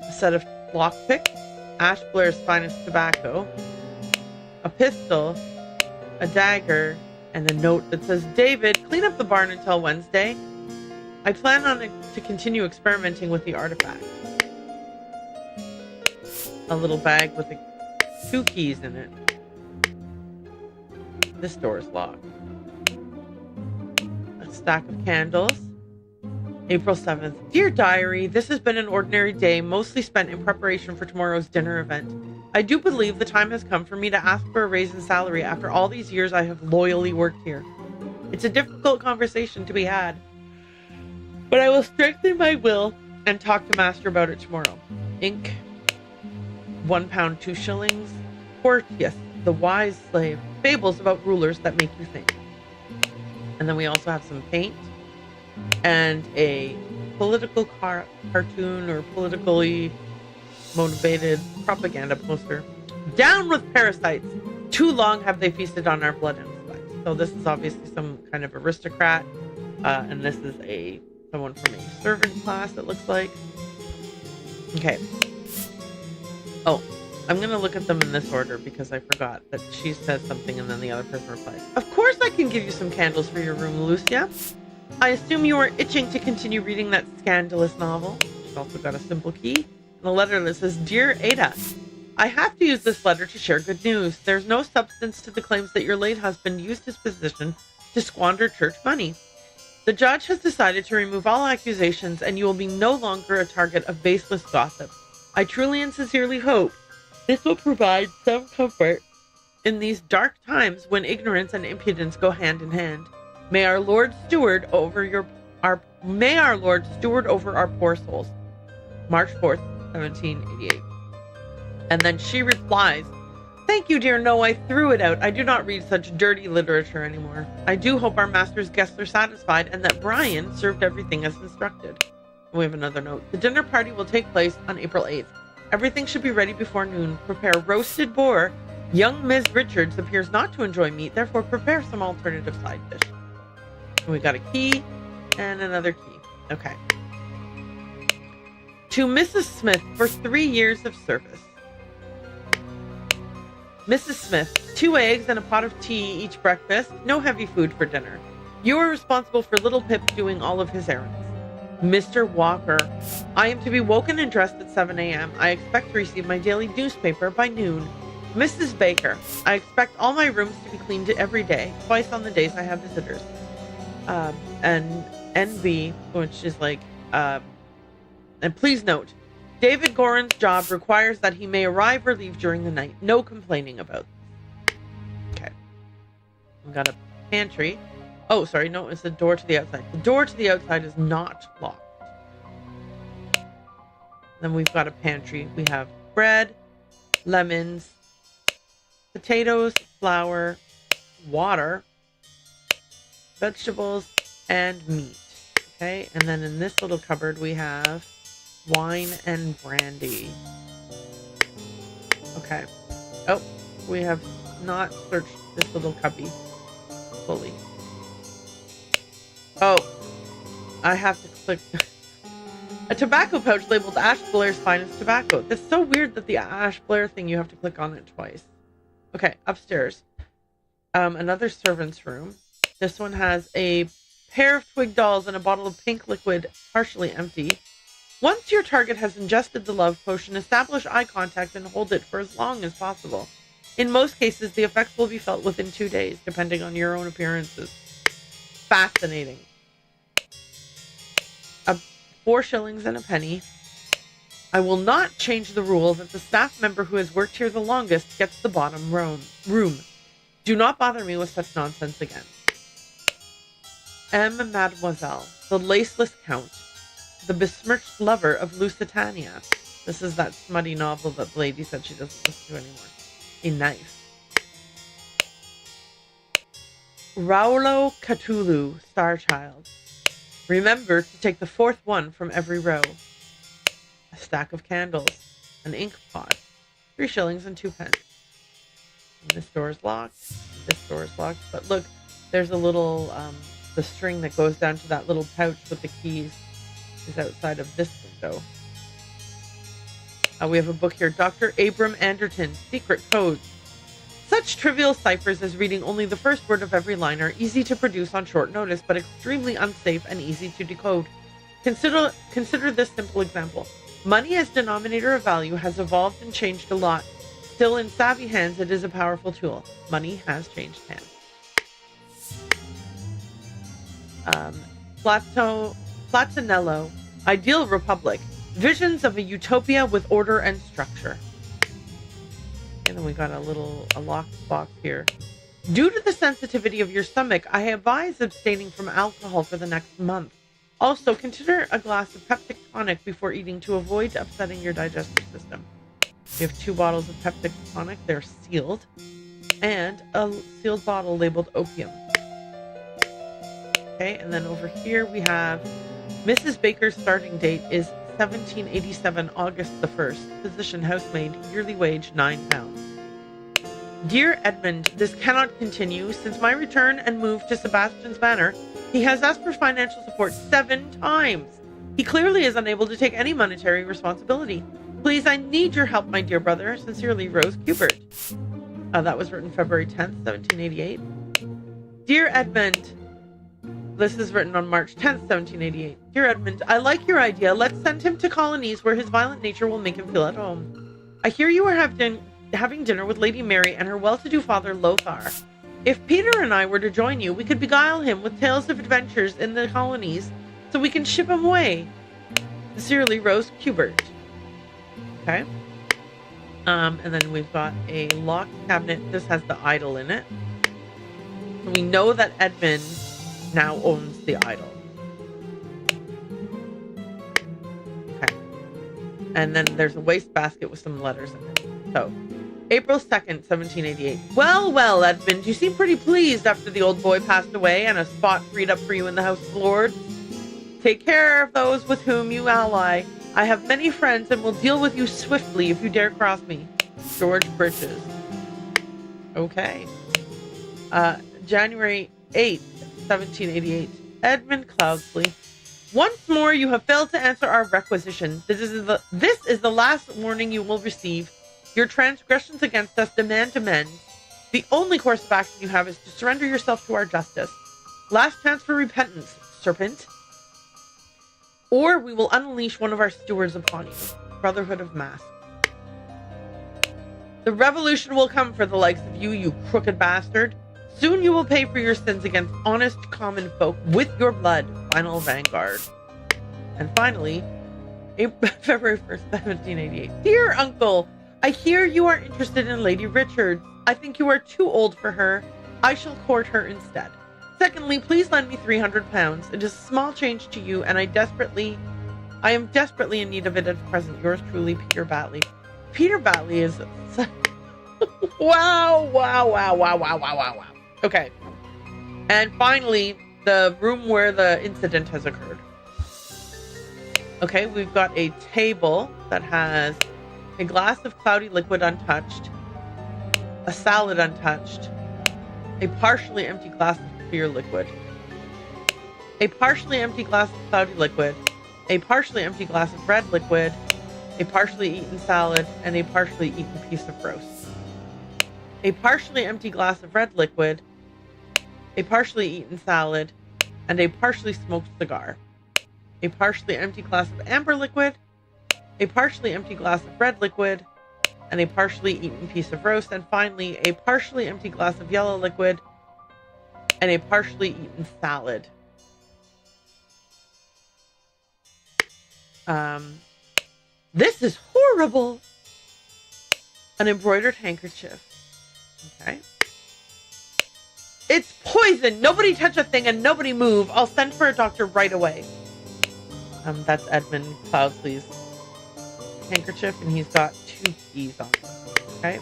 A set of lockpicks. Ash Blair's finest tobacco. A pistol. A dagger. And a note that says, David, clean up the barn until Wednesday. I plan on to continue experimenting with the artifact. A little bag with 2 keys in it. This door is locked. A stack of candles. April 7th. Dear Diary, this has been an ordinary day, mostly spent in preparation for tomorrow's dinner event. I do believe the time has come for me to ask for a raise in salary after all these years I have loyally worked here. It's a difficult conversation to be had, but I will strengthen my will and talk to Master about it tomorrow. Ink. £1, 2 shillings. Porteous, the wise slave. Fables about rulers that make you think. And then we also have some paint and a political cartoon or politically motivated propaganda poster. Down with parasites! Too long have they feasted on our blood and sweat. So this is obviously some kind of aristocrat, and this is someone from a servant class, it looks like. Okay. Oh, I'm gonna look at them in this order because I forgot that she says something and then the other person replies. Of course I can give you some candles for your room, Lucia. I assume you are itching to continue reading that scandalous novel. She's also got a simple key and a letter that says, Dear Ada, I have to use this letter to share good news. There's no substance to the claims that your late husband used his position to squander church money. The judge has decided to remove all accusations and you will be no longer a target of baseless gossip. I truly and sincerely hope this will provide some comfort in these dark times when ignorance and impudence go hand in hand. May our Lord steward over our poor souls. March 4th, 1788. And then she replies, Thank you, dear. No, I threw it out. I do not read such dirty literature anymore. I do hope our master's guests are satisfied and that Brian served everything as instructed. And we have another note. The dinner party will take place on April 8th. Everything should be ready before noon. Prepare roasted boar. Young Ms. Richards appears not to enjoy meat, therefore prepare some alternative side dish. And we got a key and another key. Okay. To Mrs. Smith for 3 years of service. Mrs. Smith, 2 eggs and a pot of tea each breakfast. No heavy food for dinner. You are responsible for little Pip doing all of his errands. Mr. Walker, I am to be woken and dressed at 7 a.m. I expect to receive my daily newspaper by noon. Mrs. Baker, I expect all my rooms to be cleaned every day, twice on the days I have visitors. And NB, which is like, and please note, David Goran's job requires that he may arrive or leave during the night. No complaining about this. Okay. We've got a pantry. Oh, sorry, no, it's the door to the outside. The door to the outside is not locked. Then we've got a pantry. We have bread, lemons, potatoes, flour, water, vegetables, and meat. Okay, and then in this little cupboard we have wine and brandy. Okay. Oh, we have not searched this little cubby fully. Oh, I have to click. A tobacco pouch labeled Ash Blair's Finest Tobacco. That's so weird that the Ash Blair thing, you have to click on it twice. Okay, upstairs. Another servant's room. This one has a pair of twig dolls and a bottle of pink liquid, partially empty. Once your target has ingested the love potion, establish eye contact and hold it for as long as possible. In most cases, the effects will be felt within 2 days, depending on your own appearances. Fascinating. 4 shillings and a penny. I will not change the rule that the staff member who has worked here the longest gets the bottom room. Do not bother me with such nonsense again. M. Mademoiselle, the laceless count, the besmirched lover of Lusitania. This is that smutty novel that the lady said she doesn't listen to anymore. A knife. Raulo Cthulhu, Star Child. Remember to take the 4th one from every row. A stack of candles. An ink pot. 3 shillings and 2 pence. And this door is locked. This door is locked. But look, there's a little, the string that goes down to that little pouch with the keys is outside of this window. We have a book here. Dr. Abram Anderton, Secret Codes. Such trivial ciphers as reading only the first word of every line are easy to produce on short notice, but extremely unsafe and easy to decode. Consider this simple example. Money as denominator of value has evolved and changed a lot. Still, in savvy hands, it is a powerful tool. Money has changed hands. Platinello, Ideal Republic. Visions of a utopia with order and structure. And then we got a locked box here. Due to the sensitivity of your stomach, I advise abstaining from alcohol for the next month. Also, consider a glass of Peptic tonic before eating to avoid upsetting your digestive system. We have 2 bottles of Peptic tonic. They're sealed. And a sealed bottle labeled opium. Okay, and then over here we have Mrs. Baker's starting date is 1787, August the 1st. Position housemaid, yearly wage £9. Dear Edmund, this cannot continue. Since my return and move to Sebastian's Manor, he has asked for financial support 7 times. He clearly is unable to take any monetary responsibility. Please, I need your help, my dear brother. Sincerely, Rose Kubert. That was written February 10th, 1788. Dear Edmund, this is written on March 10th, 1788. Dear Edmund, I like your idea. Let's send him to colonies where his violent nature will make him feel at home. I hear you are having dinner with Lady Mary and her well-to-do father, Lothar. If Peter and I were to join you, we could beguile him with tales of adventures in the colonies so we can ship him away. Sincerely, Rose Kubert. Okay. And then we've got a locked cabinet. This has the idol in it. So we know that Edmund now owns the idol. Okay. And then there's a wastebasket with some letters in it. So, April 2nd, 1788. Well, well, Edmund, you seem pretty pleased after the old boy passed away and a spot freed up for you in the House of Lords. Take care of those with whom you ally. I have many friends and will deal with you swiftly if you dare cross me. George Bridges. Okay. January 8th, 1788. Edmund Cloudsley. Once more, you have failed to answer our requisition. This is the last warning you will receive. Your transgressions against us demand amends. The only course of action you have is to surrender yourself to our justice. Last chance for repentance, serpent. Or we will unleash one of our stewards upon you. Brotherhood of Masks. The revolution will come for the likes of you, you crooked bastard. Soon you will pay for your sins against honest common folk with your blood. Final Vanguard. And finally, February 1st, 1788. Dear Uncle, I hear you are interested in Lady Richards. I think you are too old for her. I shall court her instead. Secondly, please lend me 300 pounds. It is a small change to you, and I am desperately in need of it at present. Yours truly, Peter Batley. Peter Batley is... Wow. Okay. And finally, the room where the incident has occurred. Okay, we've got a table that has a glass of cloudy liquid untouched, a salad untouched, a partially empty glass of clear liquid, a partially empty glass of cloudy liquid, a partially empty glass of red liquid, a partially eaten salad, and a partially eaten piece of roast. A partially empty glass of red liquid, a partially eaten salad, and a partially smoked cigar. A partially empty glass of amber liquid, a partially empty glass of red liquid, and a partially eaten piece of roast, and finally a partially empty glass of yellow liquid and a partially eaten salad. This is horrible. An embroidered handkerchief. Okay. It's poison. Nobody touch a thing and nobody move. I'll send for a doctor right away. That's Edmund Cloudsley's handkerchief, and he's got 2 keys on it. Okay.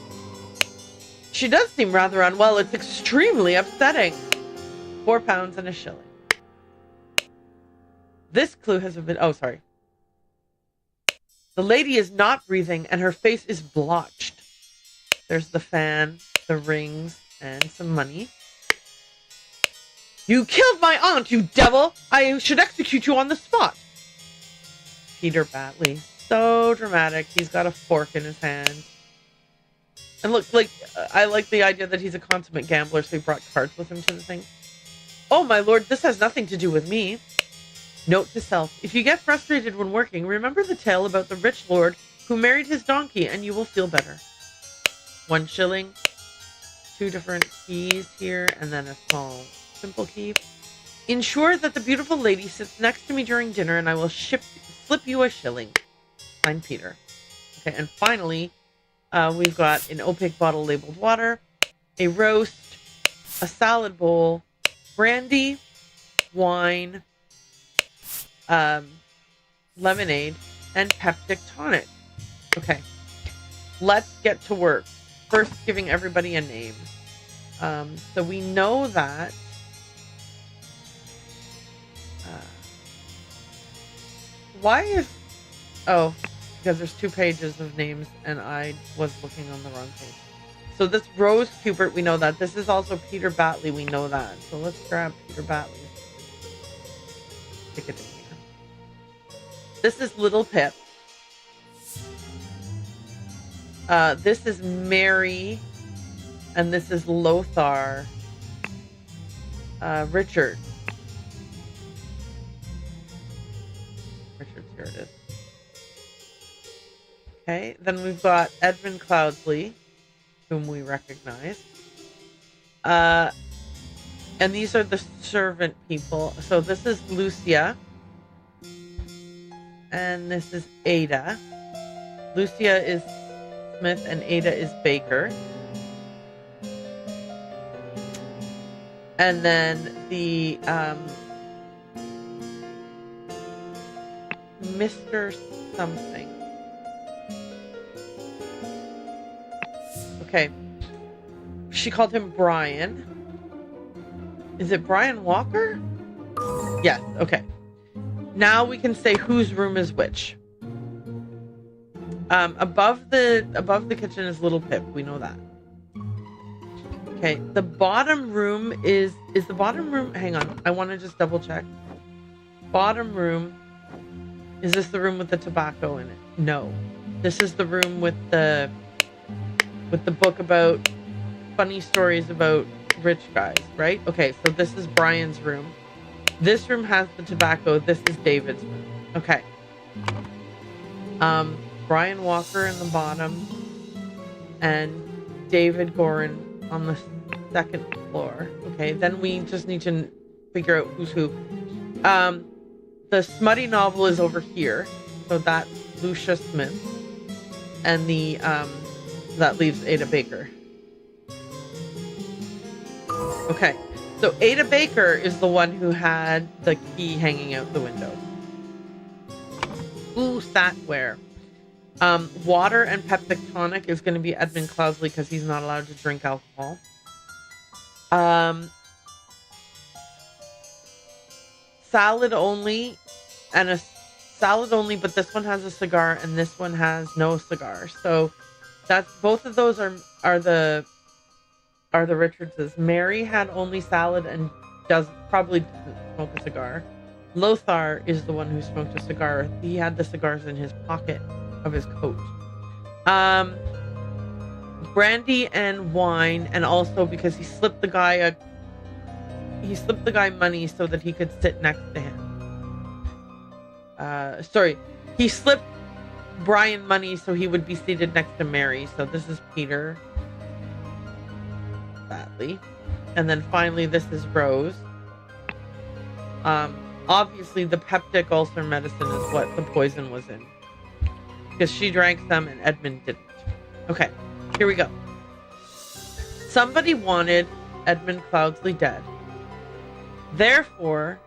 She does seem rather unwell. It's extremely upsetting. 4 pounds and a shilling. This clue has been... Oh, sorry. The lady is not breathing, and her face is blotched. There's the fan, the rings, and some money. You killed my aunt, you devil! I should execute you on the spot. Peter Batley. So dramatic. He's got a fork in his hand. And look, I like the idea that he's a consummate gambler, so he brought cards with him to the thing. Oh, my lord, this has nothing to do with me. Note to self. If you get frustrated when working, remember the tale about the rich lord who married his donkey, and you will feel better. 1 shilling. 2 different keys here, and then a small simple key. Ensure that the beautiful lady sits next to me during dinner, and I will slip you a shilling. Signed, Peter. Okay, and finally, we've got an opaque bottle labeled water, a roast, a salad bowl, brandy, wine, lemonade, and peptic tonic. Okay, let's get to work. First, giving everybody a name. So we know that why is... Oh, because there's 2 pages of names and I was looking on the wrong page. So this Rose Cubert, we know that. This is also Peter Batley, we know that. So let's grab Peter Batley's ticket in here. This is Little Pip. This is Mary. And this is Lothar. Richard. Richard's, here it is. Okay, then we've got Edmund Cloudsley, whom we recognize. And these are the servant people. So this is Lucia. And this is Ada. Lucia is Smith and Ada is Baker. And then the Mr. something. Okay. She called him Brian. Is it Brian Walker? Yes, okay. Now we can say whose room is which. Above the kitchen is Little Pip. We know that. Okay, the bottom room is the bottom room... Hang on, I want to just double check. Bottom room, is this the room with the tobacco in it? No. This is the room with the book about funny stories about rich guys, right? Okay, so this is Brian's room. This room has the tobacco. This is David's room. Okay. Brian Walker in the bottom and David Gorin on the 2nd floor. Okay, then we just need to figure out who's who. The smutty novel is over here, so that's Lucia Smith, and the that leaves Ada Baker. Okay, So Ada Baker is the one who had the key hanging out the window. Ooh, satware. Water and peptic tonic is going to be Edmund Cloudesley because he's not allowed to drink alcohol. Salad only, and a salad only, but this one has a cigar and this one has no cigar. So that's both of those are the Richardses. Mary had only salad and probably doesn't smoke a cigar. Lothar is the one who smoked a cigar. He had the cigars in his pocket of his coat. Brandy and wine, and also because he slipped the guy money so that he could sit next to him. He slipped Brian money so he would be seated next to Mary. So this is Peter. Badly. And then finally this is Rose. Obviously the peptic ulcer medicine is what the poison was in, because she drank some and Edmund didn't. Okay, here we go. Somebody wanted Edmund Cloudesley dead. Therefore,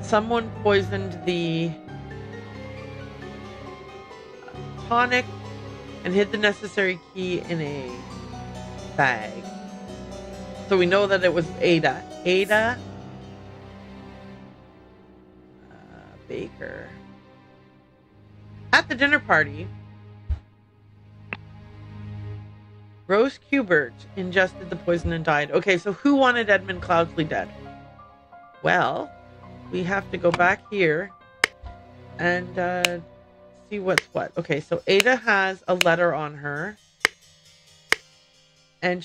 someone poisoned the tonic and hid the necessary key in a bag. So we know that it was Ada. Ada Baker. At the dinner party, Rose Kubert ingested the poison and died. Okay, so who wanted Edmund Cloudesley dead? Well, we have to go back here and see what's what. Okay, so Ada has a letter on her, and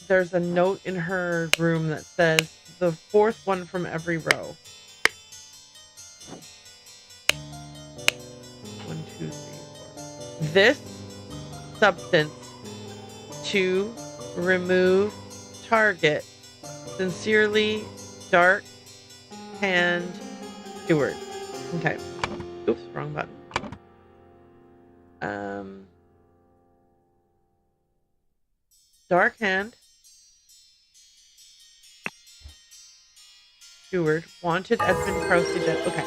there's a note in her room that says the fourth one from every row. 1, 2, 3, 4. This substance to remove target. Sincerely, Dark Hand Stewart. Okay. Oops, wrong button. Dark Hand Stewart wanted Edmund Cloudesley dead. Okay.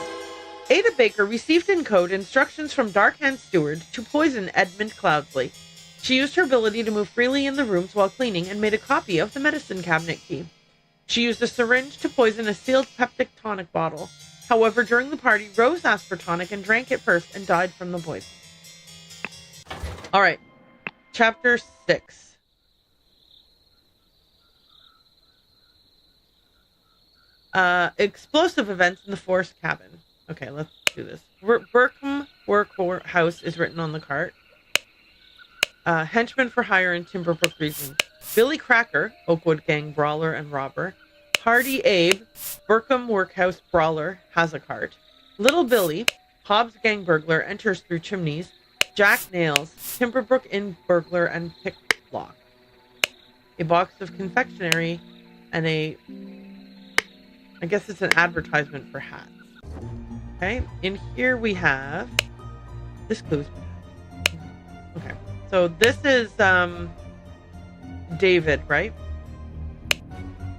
Ada Baker received in code instructions from Dark Hand Stewart to poison Edmund Cloudesley. She used her ability to move freely in the rooms while cleaning and made a copy of the medicine cabinet key. She used a syringe to poison a sealed peptic tonic bottle. However, during the party, Rose asked for tonic and drank it first and died from the poison. All right. Chapter 6. Explosive events in the forest cabin. Okay, let's do this. Burkham Workhouse is written on the cart. Henchman for hire in Timberbrook region. Billy Cracker, Oakwood gang brawler and robber. Hardy Abe, Burkham Workhouse brawler, has a cart. Little Billy, Hobbs gang burglar, enters through chimneys. Jack Nails, Timberbrook inn burglar and picklock. A box of confectionery and I guess it's an advertisement for hats. Okay, in here we have this clue's bad. Okay, so this is David, right?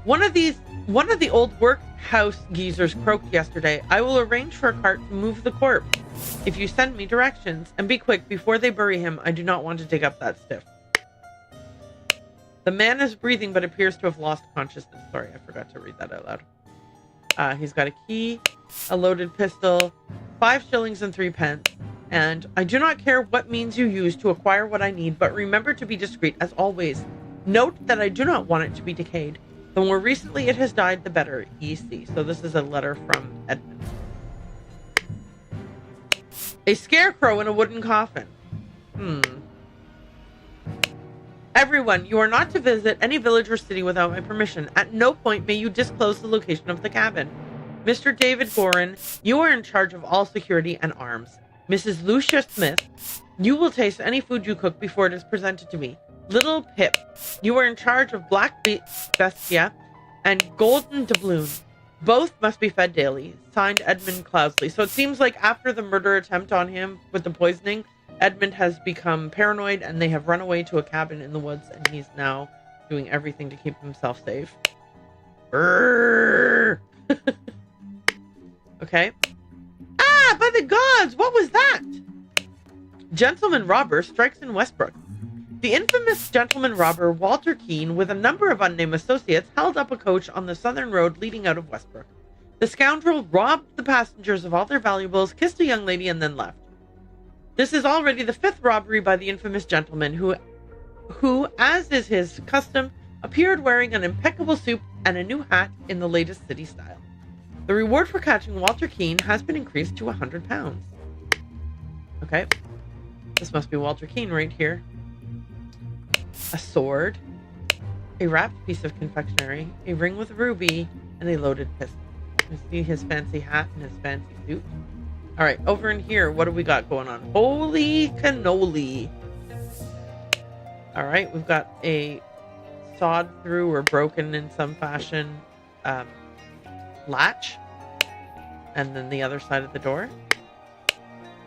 One of the old workhouse geezers croaked yesterday. I will arrange for a cart to move the corpse if you send me directions, and be quick before they bury him. I do not want to dig up that stiff. The man is breathing but appears to have lost consciousness. Sorry, I forgot to read that out loud. He's got a key, a loaded pistol, 5 shillings and 3 pence, and I do not care what means you use to acquire what I need, but remember to be discreet as always. Note that I do not want it to be decayed. The more recently it has died, the better, E.C. So this is a letter from Edmund. A scarecrow in a wooden coffin. Everyone, you are not to visit any village or city without my permission. At no point may you disclose the location of the cabin. Mr. David Gorin, you are in charge of all security and arms. Mrs. Lucia Smith, you will taste any food you cook before it is presented to me. Little Pip, you are in charge of Black Bestia and Golden Doubloon. Both must be fed daily. Signed, Edmund Cloudesley. So it seems like after the murder attempt on him with the poisoning, Edmund has become paranoid and they have run away to a cabin in the woods and he's now doing everything to keep himself safe. Brrr. Okay. Ah, by the gods, what was that? Gentleman robber strikes in Westbrook. The infamous gentleman robber Walter Keane, with a number of unnamed associates, held up a coach on the southern road leading out of Westbrook. The scoundrel robbed the passengers of all their valuables, kissed a young lady, and then left. This is already the 5th robbery by the infamous gentleman who, as is his custom, appeared wearing an impeccable suit and a new hat in the latest city style. The reward for catching Walter Keane has been increased to £100. Okay. This must be Walter Keane right here. A sword, a wrapped piece of confectionery, a ring with a ruby, and a loaded pistol. You see his fancy hat and his fancy suit. All right, over in here, what do we got going on? Holy cannoli. All right, we've got a sawed through or broken in some fashion latch. And then the other side of the door.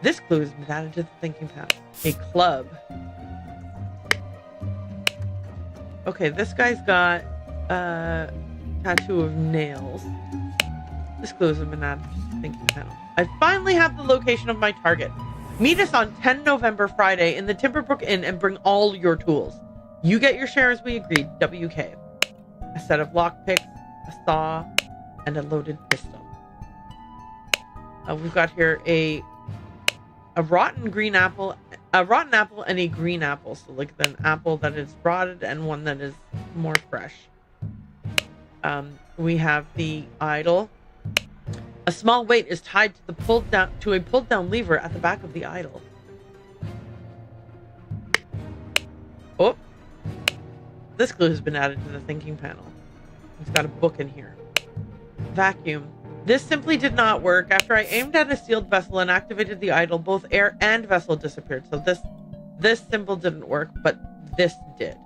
This clue has been added to the thinking panel. A club. Okay, this guy's got a tattoo of nails. This clue has been added to the thinking panel. I finally have the location of my target. Meet us on 10 November Friday in the Timberbrook Inn and bring all your tools. You get your share as we agreed. WK. A set of lockpicks, a saw, and a loaded pistol. We've got here a rotten apple and a green apple. So like an apple that is rotted and one that is more fresh. We have the idol. A small weight is tied to a pulled down lever at the back of the idol. Oh, this clue has been added to the thinking panel. It's got a book in here. Vacuum. This simply did not work. After I aimed at a sealed vessel and activated the idol, both air and vessel disappeared. So this symbol didn't work, but this did.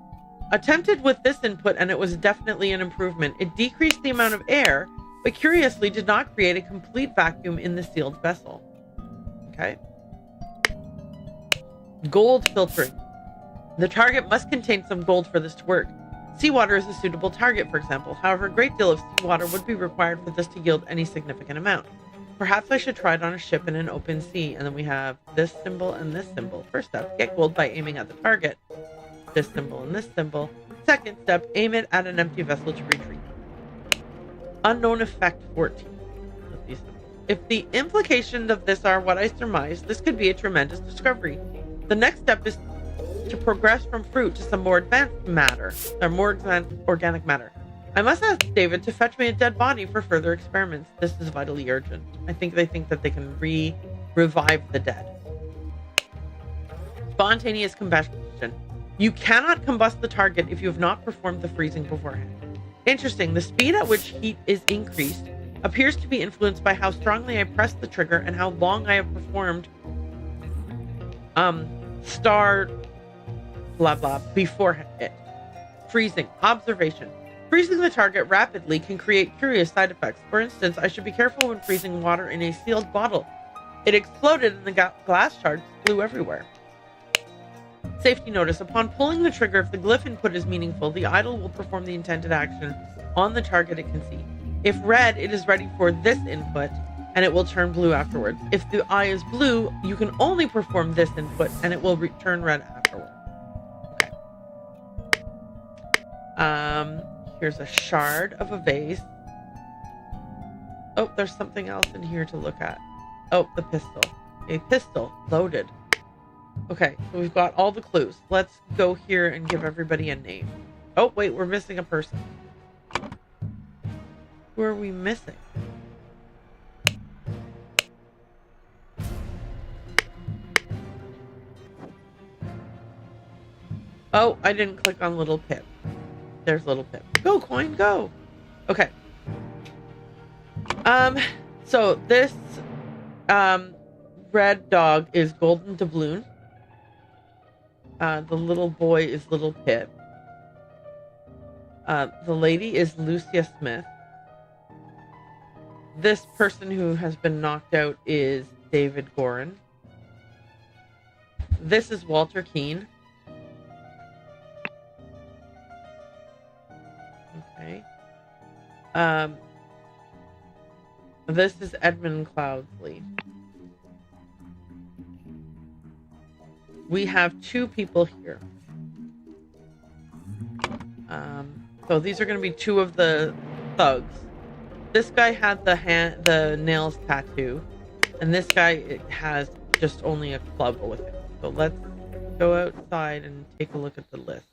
Attempted with this input, and it was definitely an improvement. It decreased the amount of air, but curiously did not create a complete vacuum in the sealed vessel. Okay. Gold filtering. The target must contain some gold for this to work. Seawater is a suitable target, for example. However, a great deal of seawater would be required for this to yield any significant amount. Perhaps I should try it on a ship in an open sea. And then we have this symbol and this symbol. First step, get gold by aiming at the target. This symbol and this symbol. Second step, aim it at an empty vessel to retreat. Unknown effect 14. With these symbols. If the implications of this are what I surmise, this could be a tremendous discovery. The next step is to progress from fruit to some more advanced matter, or more advanced organic matter. I must ask David to fetch me a dead body for further experiments. This is vitally urgent. I think they think that they can revive the dead. Spontaneous combustion. You cannot combust the target if you have not performed the freezing beforehand. Interesting. The speed at which heat is increased appears to be influenced by how strongly I press the trigger and how long I have performed star blah blah before it. Freezing. Observation. Freezing the target rapidly can create curious side effects. For instance, I should be careful when freezing water in a sealed bottle. It exploded and the glass shards flew everywhere. Safety notice. Upon pulling the trigger, if the glyph input is meaningful, the idol will perform the intended action on the target it can see. If red, it is ready for this input, and it will turn blue afterwards. If the eye is blue, you can only perform this input, and it will turn red afterwards. Okay. Here's a shard of a vase. Oh, there's something else in here to look at. Oh, the pistol. A pistol loaded. Okay, so we've got all the clues. Let's go here and give everybody a name. Oh, wait, we're missing a person. Who are we missing? Oh, I didn't click on Little Pip. There's Little Pip. Go, coin, go! Okay. So this, red dog is Golden Doubloon. The little boy is Little Pip. The lady is Lucia Smith. This person who has been knocked out is David Gorin. This is Walter Keane. Okay. This is Edmund Cloudsley. We have 2 people here. So these are going to be 2 of the thugs. This guy had the nails tattoo, and this guy has just only a club with him. So let's go outside and take a look at the list.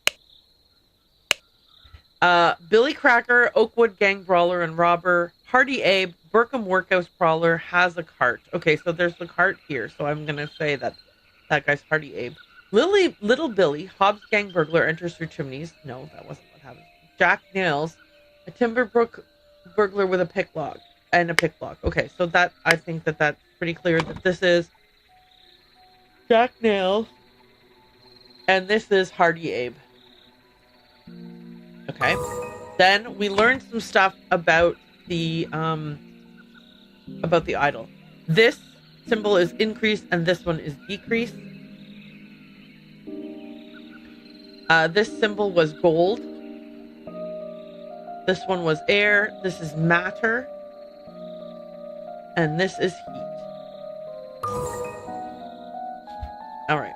Billy Cracker, Oakwood gang brawler and robber, Hardy Abe, Burkham workhouse brawler, has a cart. Okay, so there's the cart here. So I'm gonna say that guy's Hardy Abe. Little Billy, Hobbs gang burglar, enters through chimneys. No, that wasn't what happened. Jack Nails, a Timberbrook burglar with a picklock. Okay, so that, I think that's pretty clear that this is Jack Nails and this is Hardy Abe. Okay. Then we learned some stuff about the idol. This symbol is increase and this one is decrease. This symbol was gold. This one was air. This is matter. And this is heat. All right.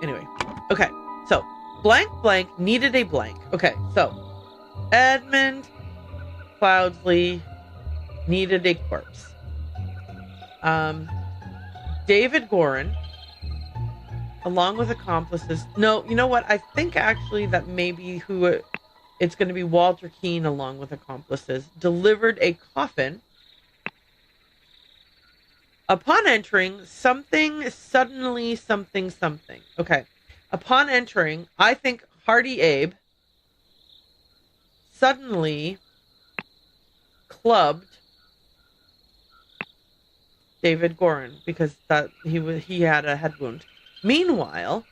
Anyway. Okay. So, blank blank needed a blank. Okay. So, Edmund Cloudsley needed a corpse. David Gorin, along with accomplices. No, you know what? I think actually that maybe it's going to be Walter Keane along with accomplices, delivered a coffin. Upon entering, something. Okay. Upon entering, I think Hardy Abe suddenly clubbed David Gorin because he had a head wound. Meanwhile,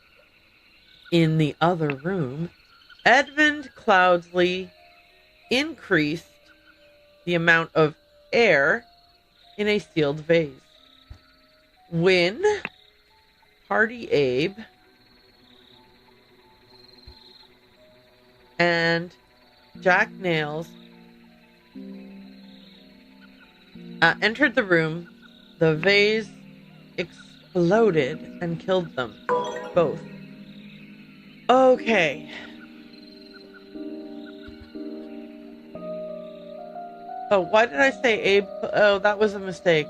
in the other room, Edmund Cloudsley increased the amount of air in a sealed vase. When Hardy Abe and Jack Nails entered the room, the vase exploded and killed them both. Okay. Oh, why did I say Abe? Oh, that was a mistake.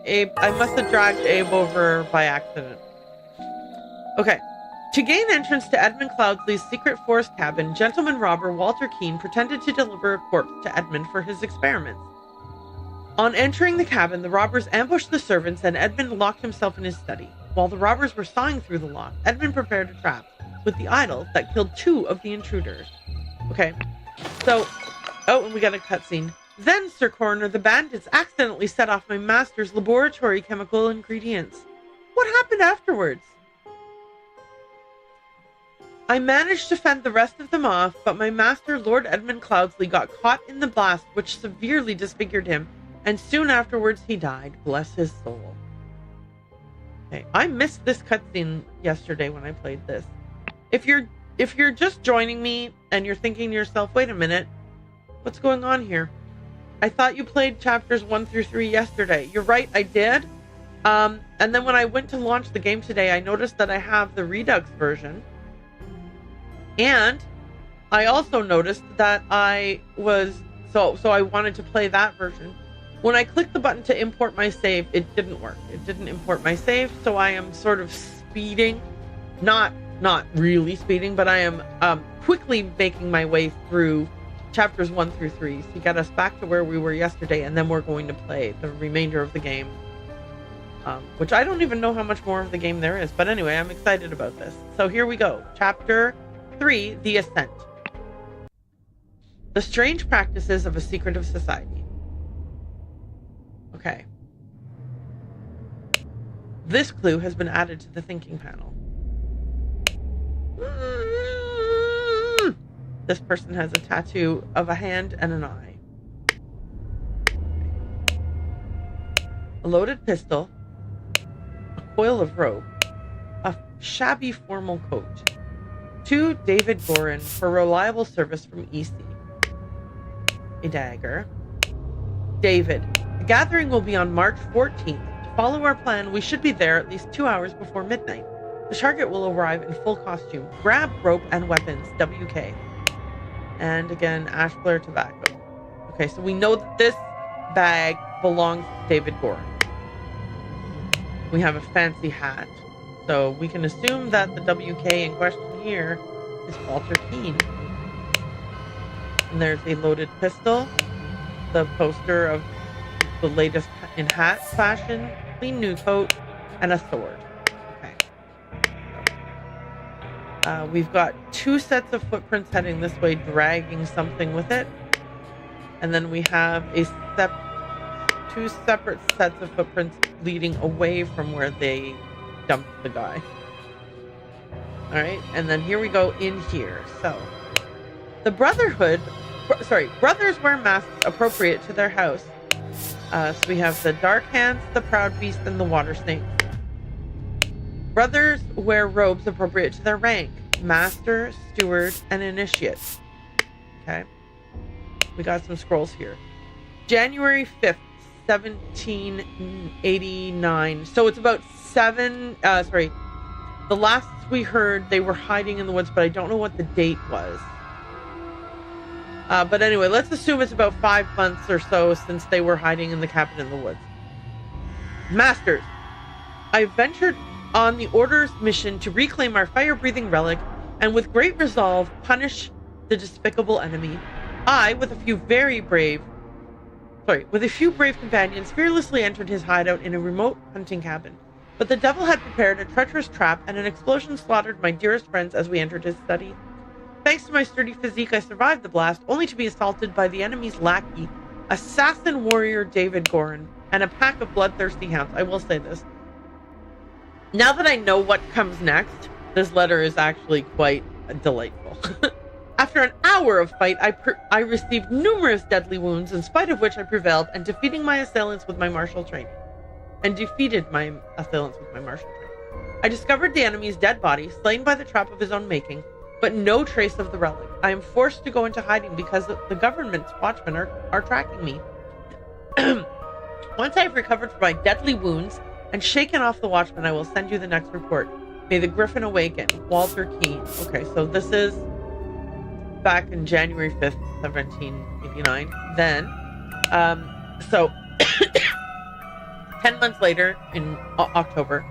Abe, I must have dragged Abe over by accident. Okay. To gain entrance to Edmund Cloudsley's secret forest cabin, gentleman robber Walter Keane pretended to deliver a corpse to Edmund for his experiments. On entering the cabin, the robbers ambushed the servants and Edmund locked himself in his study. While the robbers were sawing through the lock, Edmund prepared a trap with the idol that killed 2 of the intruders. Okay, so... Oh, and we got a cutscene. Then, Sir Coroner, the bandits accidentally set off my master's laboratory chemical ingredients. What happened afterwards? I managed to fend the rest of them off, but my master, Lord Edmund Cloudsley, got caught in the blast, which severely disfigured him, and soon afterwards he died. Bless his soul. Okay, I missed this cutscene yesterday when I played this. If you're just joining me and you're thinking to yourself, wait a minute, what's going on here? I thought you played chapters 1 through 3 yesterday. You're right, I did. And then when I went to launch the game today, I noticed that I have the Redux version. And I also noticed that I wanted to play that version. When I clicked the button to import my save, it didn't work. It didn't import my save, so I am sort of speeding. Not really speeding, but I am quickly making my way through chapters 1 through 3 to get us back to where we were yesterday, and then we're going to play the remainder of the game. Which I don't even know how much more of the game there is, but anyway, I'm excited about this. So here we go. Chapter 3, The Ascent. The strange practices of a secretive society. Okay. This clue has been added to the thinking panel. This person has a tattoo of a hand and an eye. A loaded pistol, a coil of rope, a shabby formal coat, To David Gorin for reliable service from EC. A dagger. David, the gathering will be on March 14th. To follow our plan, we should be there at least 2 hours before midnight. The target will arrive in full costume. Grab rope and weapons. WK. And again, Ashblair tobacco. Okay, so we know that this bag belongs to David Gorin. We have a fancy hat. So we can assume that the WK in question here is Walter Keane. And there's a loaded pistol, the poster of the latest in hat fashion, clean new coat, and a sword. Okay. So, we've got 2 sets of footprints heading this way, dragging something with it. And then we have 2 separate sets of footprints leading away from where they dumped the guy. All right, and then here we go in here. So the brothers wear masks appropriate to their house. So we have the Dark Hands, the Proud Beast, and the Water Snake. Brothers wear robes appropriate to their rank: Master, Steward, and Initiate. Okay, we got some scrolls here. January 5th, 1789. So it's about the last we heard they were hiding in the woods, but I don't know what the date was. But anyway, let's assume it's about 5 months or so since they were hiding in the cabin in the woods. Masters, I ventured on the Order's mission to reclaim our fire-breathing relic and with great resolve punish the despicable enemy. I, with a few brave companions, fearlessly entered his hideout in a remote hunting cabin. But the devil had prepared a treacherous trap, and an explosion slaughtered my dearest friends as we entered his study. Thanks to my sturdy physique, I survived the blast, only to be assaulted by the enemy's lackey, assassin warrior David Gorin, and a pack of bloodthirsty hounds. I will say this. Now that I know what comes next, this letter is actually quite delightful. After an hour of fight, I received numerous deadly wounds, in spite of which I prevailed, and defeated my assailants with my martial training. I discovered the enemy's dead body, slain by the trap of his own making, but no trace of the relic. I am forced to go into hiding because the government's watchmen are tracking me. Once I have recovered from my deadly wounds and shaken off the watchmen, I will send you the next report. May the Griffin awaken. Walter Keane. Okay, so this is back in January 5th, 1789. Then, so 10 months later, in October,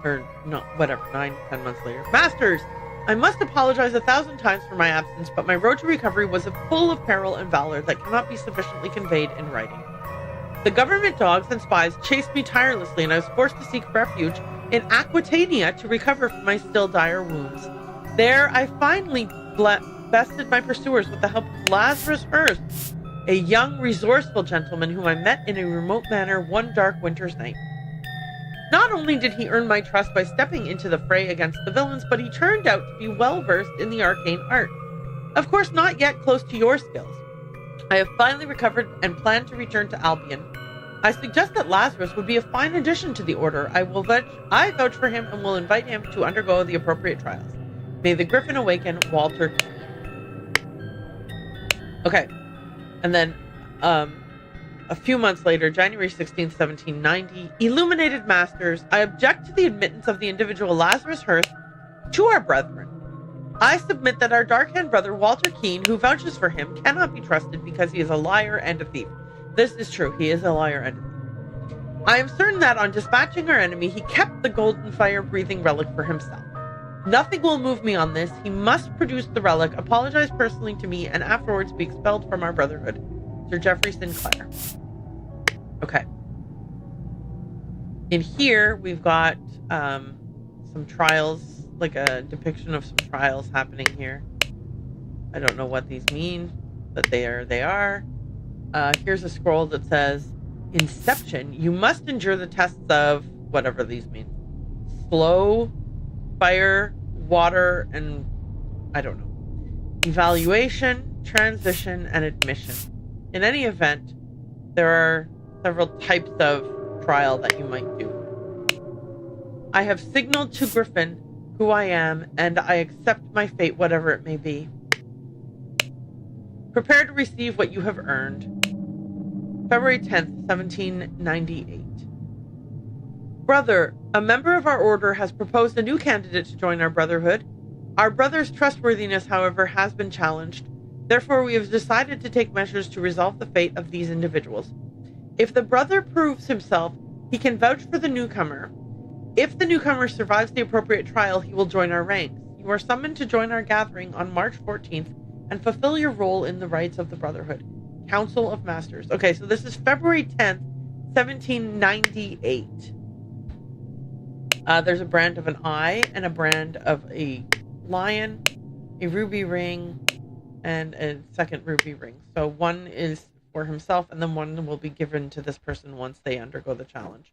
or no, whatever, 10 months later. Masters, I must apologize 1,000 times for my absence, but my road to recovery was full of peril and valor that cannot be sufficiently conveyed in writing. The government dogs and spies chased me tirelessly, and I was forced to seek refuge in Aquitania to recover from my still dire wounds. There, I finally bested my pursuers with the help of Lazarus Hurst, a young, resourceful gentleman whom I met in a remote manor one dark winter's night. Not only did he earn my trust by stepping into the fray against the villains, but he turned out to be well-versed in the arcane art. Of course, not yet close to your skills. I have finally recovered and plan to return to Albion. I suggest that Lazarus would be a fine addition to the Order. I vouch for him and will invite him to undergo the appropriate trials. May the Griffin awaken. Walter Keane. Okay. And then, a few months later, January 16th, 1790, Illuminated Masters, I object to the admittance of the individual Lazarus Hurst to our brethren. I submit that our dark-haired brother, Walter Keane, who vouches for him, cannot be trusted because he is a liar and a thief. This is true. He is a liar and a thief. I am certain that on dispatching our enemy, he kept the golden fire-breathing relic for himself. Nothing will move me on this. He must produce the relic, apologize personally to me, and afterwards be expelled from our brotherhood. Sir Geoffrey Sinclair. Okay. In here, we've got some trials, like a depiction of some trials happening here. I don't know what these mean, but they are. Here's a scroll that says, Inception, you must endure the tests of whatever these mean. Slow, fire, water, and I don't know. Evaluation, transition, and admission. In any event, there are several types of trial that you might do. I have signaled to Griffin, who I am, and I accept my fate, whatever it may be. Prepare to receive what you have earned. February 10th, 1798. Brother, a member of our order has proposed a new candidate to join our brotherhood. Our brother's trustworthiness, however, has been challenged. Therefore, we have decided to take measures to resolve the fate of these individuals. If the brother proves himself, he can vouch for the newcomer. If the newcomer survives the appropriate trial, he will join our ranks. You are summoned to join our gathering on March 14th and fulfill your role in the rites of the Brotherhood. Council of Masters. Okay, so this is February 10th, 1798. There's a brand of an eye and a brand of a lion, a ruby ring, and a second ruby ring. So one is for himself, and then one will be given to this person once they undergo the challenge.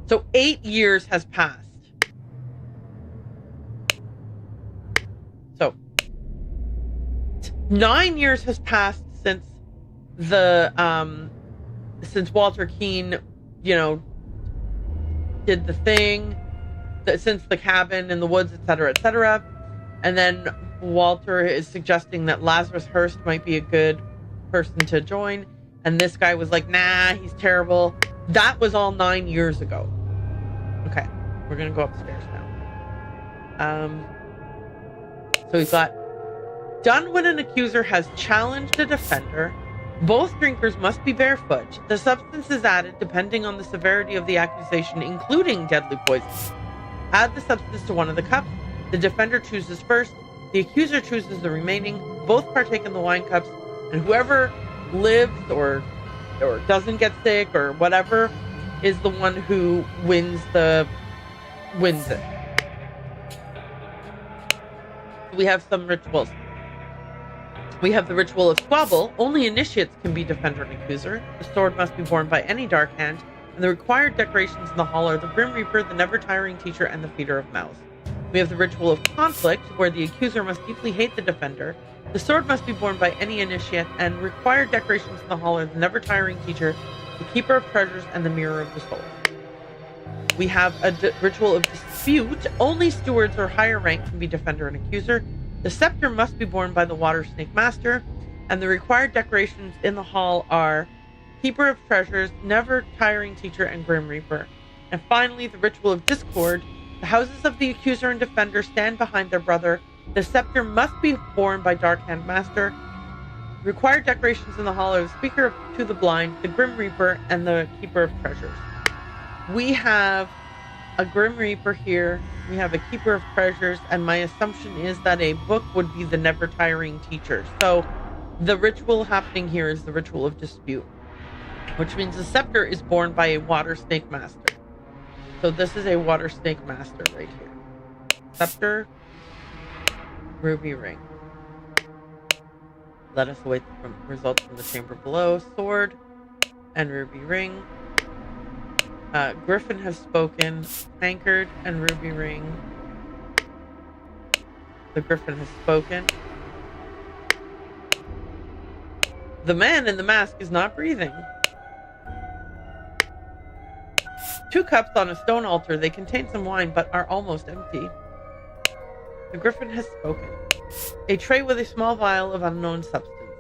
So 8 years has passed. So 9 years has passed since since Walter Keane, did the thing, since the cabin in the woods, etc., etc. And then Walter is suggesting that Lazarus Hearst might be a good person to join. And this guy was like, nah, he's terrible. That was all 9 years ago. Okay, we're going to go upstairs now. So we've got, done when an accuser has challenged a defender. Both drinkers must be barefoot. The substance is added depending on the severity of the accusation, including deadly poison. Add the substance to one of the cups. The defender chooses first. The accuser chooses the remaining. Both partake in the wine cups, and whoever lives or doesn't get sick or whatever is the one who wins it. We have some rituals. We have the ritual of squabble. Only initiates can be defender and accuser. The sword must be borne by any dark hand, and the required decorations in the hall are the Grim Reaper, the never-tiring teacher, and the feeder of mouths. We have the ritual of conflict, where the accuser must deeply hate the defender. The sword must be borne by any initiate, and required decorations in the hall are the never-tiring teacher, the keeper of treasures, and the mirror of the soul. We have a ritual of dispute. Only stewards or higher rank can be defender and accuser. The scepter must be borne by the water snake master, and the required decorations in the hall are keeper of treasures, never-tiring teacher, and grim reaper. And finally, the ritual of discord. The houses of the accuser and defender stand behind their brother. The scepter must be borne by dark hand master. Required decorations in the hall are the speaker to the blind, the grim reaper, and the keeper of treasures. We have a grim reaper here. We have a keeper of treasures, and my assumption is that a book would be the never-tiring teacher. So the ritual happening here is the ritual of dispute, which means the scepter is borne by a water snake master. So this is a water snake master right here. Scepter, ruby ring. Let us await the results from the chamber below. Sword and ruby ring. Griffin has spoken. Tankard and ruby ring. The griffin has spoken. The man in the mask is not breathing. 2 cups on a stone altar. They contain some wine, but are almost empty. The griffin has spoken. A tray with a small vial of unknown substance.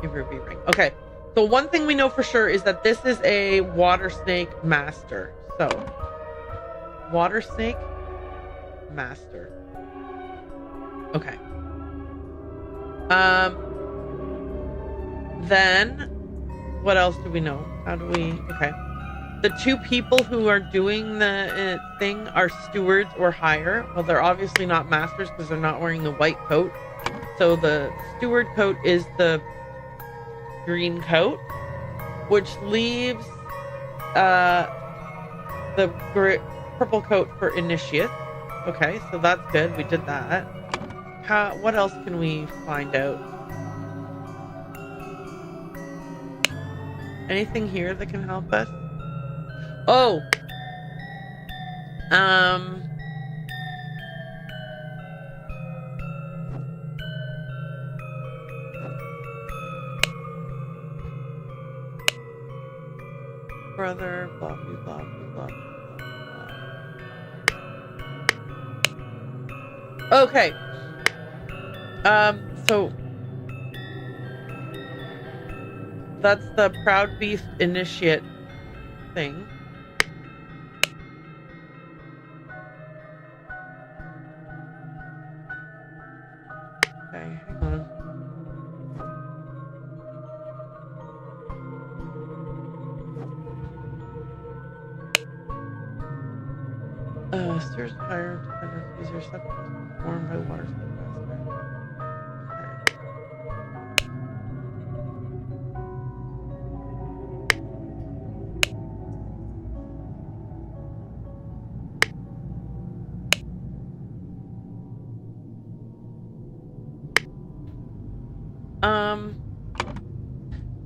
A ruby ring. Okay. So one thing we know for sure is that this is a water snake master. So, water snake master. Okay. Then, what else do we know? How do we... Okay. The 2 people who are doing the thing are stewards or higher. Well, they're obviously not masters because they're not wearing the white coat. So the steward coat is the green coat, which leaves the purple coat for initiate. Okay, so that's good. We did that. What else can we find out? Anything here that can help us? Oh! brother, blah, blah, blah, blah, blah, blah. Okay. So that's the Proud Beast Initiate thing. Okay, hang on. Steers higher to easier subjects formed by water snake master.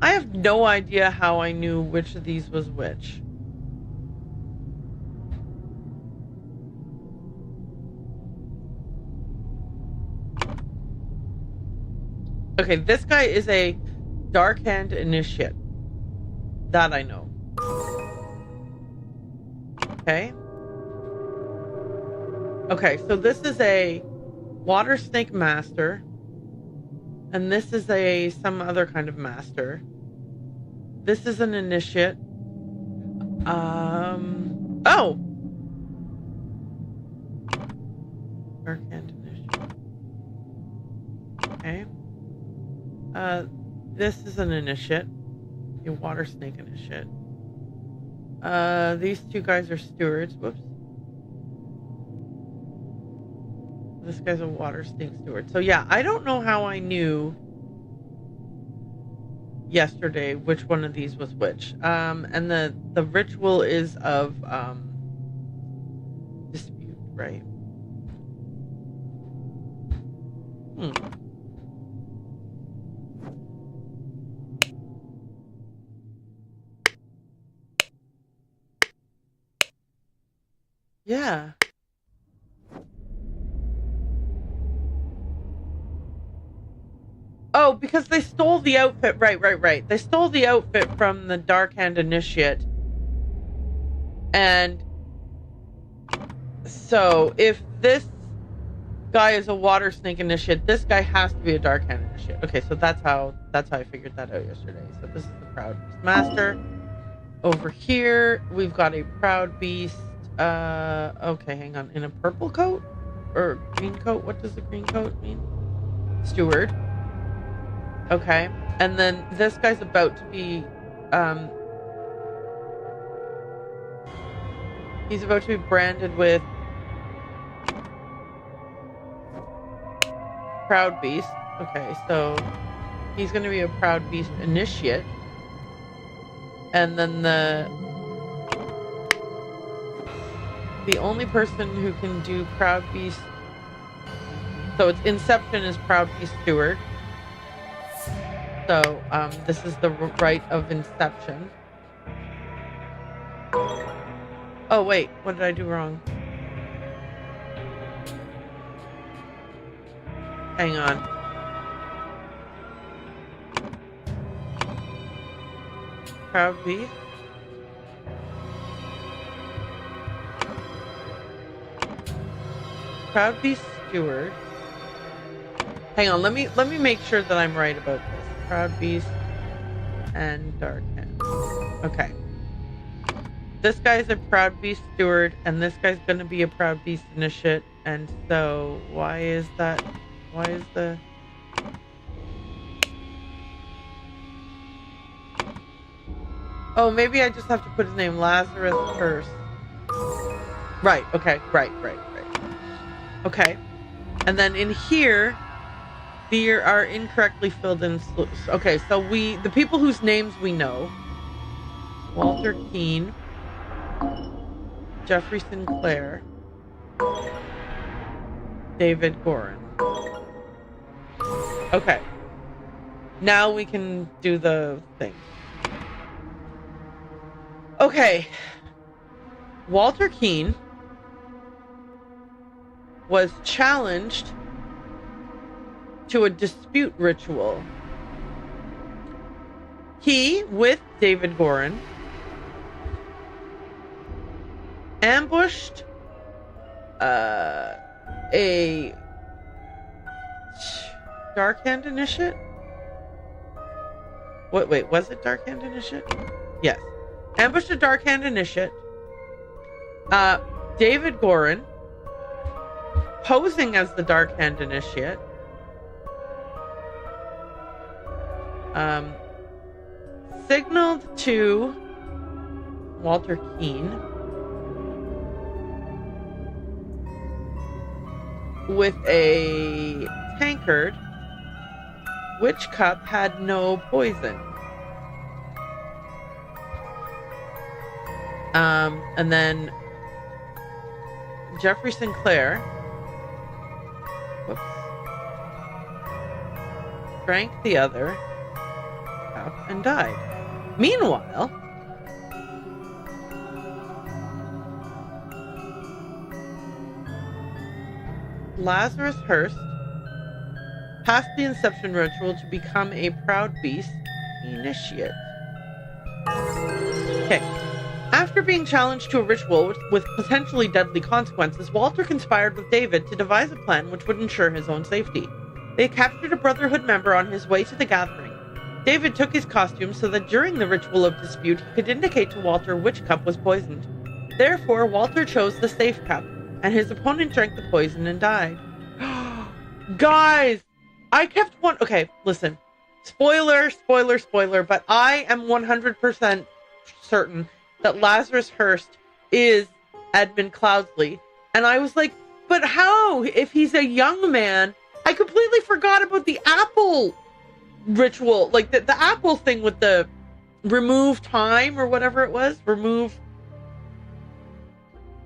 I have no idea how I knew which of these was which. Okay, this guy is a Dark Hand Initiate. That I know. Okay. Okay, so this is a Water Snake Master. And this is some other kind of master. This is an initiate. Oh! Dark Hand Initiate. Okay. This is an initiate. A Water Snake Initiate. These two guys are stewards. Whoops. This guy's a Water Snake Steward. So yeah, I don't know how I knew yesterday which one of these was which. And the ritual is of dispute, right? Yeah. Oh, because they stole the outfit. Right. They stole the outfit from the Dark Hand Initiate. And so if this guy is a Water Snake Initiate, this guy has to be a Dark Hand Initiate. Okay, so that's how I figured that out yesterday. So this is the Proud Beast Master. Over here, we've got a Proud Beast. Okay, hang on. In a purple coat? Or green coat? What does the green coat mean? Steward. Okay, and then this guy's about to be, he's about to be branded with Proud Beast. Okay, so he's going to be a Proud Beast Initiate. And then the only person who can do Proud Beast, so it's Inception is Proud Beast Steward. So, this is the rite of Inception. Oh, wait. What did I do wrong? Hang on. Proud Beast. Proud Beast Steward. Hang on, let me make sure that I'm right about this. Proud Beast and Dark Hand. Okay. This guy's a Proud Beast Steward, and this guy's gonna be a Proud Beast Initiate, and so why is that? Why is the... Oh, maybe I just have to put his name Lazarus first. Right, okay, right. Okay. And then in here, there are incorrectly filled in... Okay, so the people whose names we know. Walter Keane. Jeffrey Sinclair. David Gorin. Okay. Now we can do the thing. Okay. Walter Keane was challenged to a dispute ritual. He, with David Gorin, ambushed a Dark Hand Initiate? Wait, was it Dark Hand Initiate? Yes. Ambushed a Dark Hand Initiate. David Gorin, posing as the Dark Hand Initiate. Signaled to Walter Keene with a tankard, which cup had no poison. And then Jeffrey Sinclair, whoops, drank the other cup and died. Meanwhile, Lazarus Hearst passed the Inception ritual to become a Proud Beast initiate. Okay. After being challenged to a ritual with potentially deadly consequences, Walter conspired with David to devise a plan which would ensure his own safety. They captured a Brotherhood member on his way to the gathering. David took his costume so that during the ritual of dispute, he could indicate to Walter which cup was poisoned. Therefore, Walter chose the safe cup, and his opponent drank the poison and died. Guys, I kept one. Okay, listen. Spoiler, but I am 100% certain that Lazarus Hearst is Edmund Cloudsley. And I was like, but how? If he's a young man, I completely forgot about the apple ritual. Like the apple thing with the remove time or whatever it was.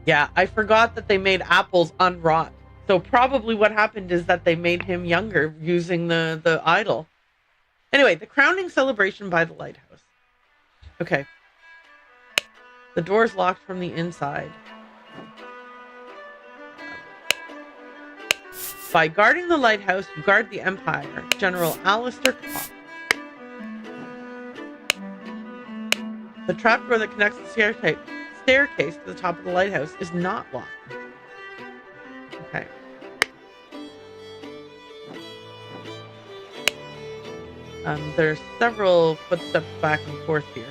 Yeah, I forgot that they made apples unrot. So probably what happened is that they made him younger using the idol. Anyway, the crowning celebration by the lighthouse. Okay. The door's locked from the inside. By guarding the lighthouse, you guard the Empire. General Alistair Cox. The trapdoor that connects the staircase to the top of the lighthouse is not locked. Okay. There's several footsteps back and forth here.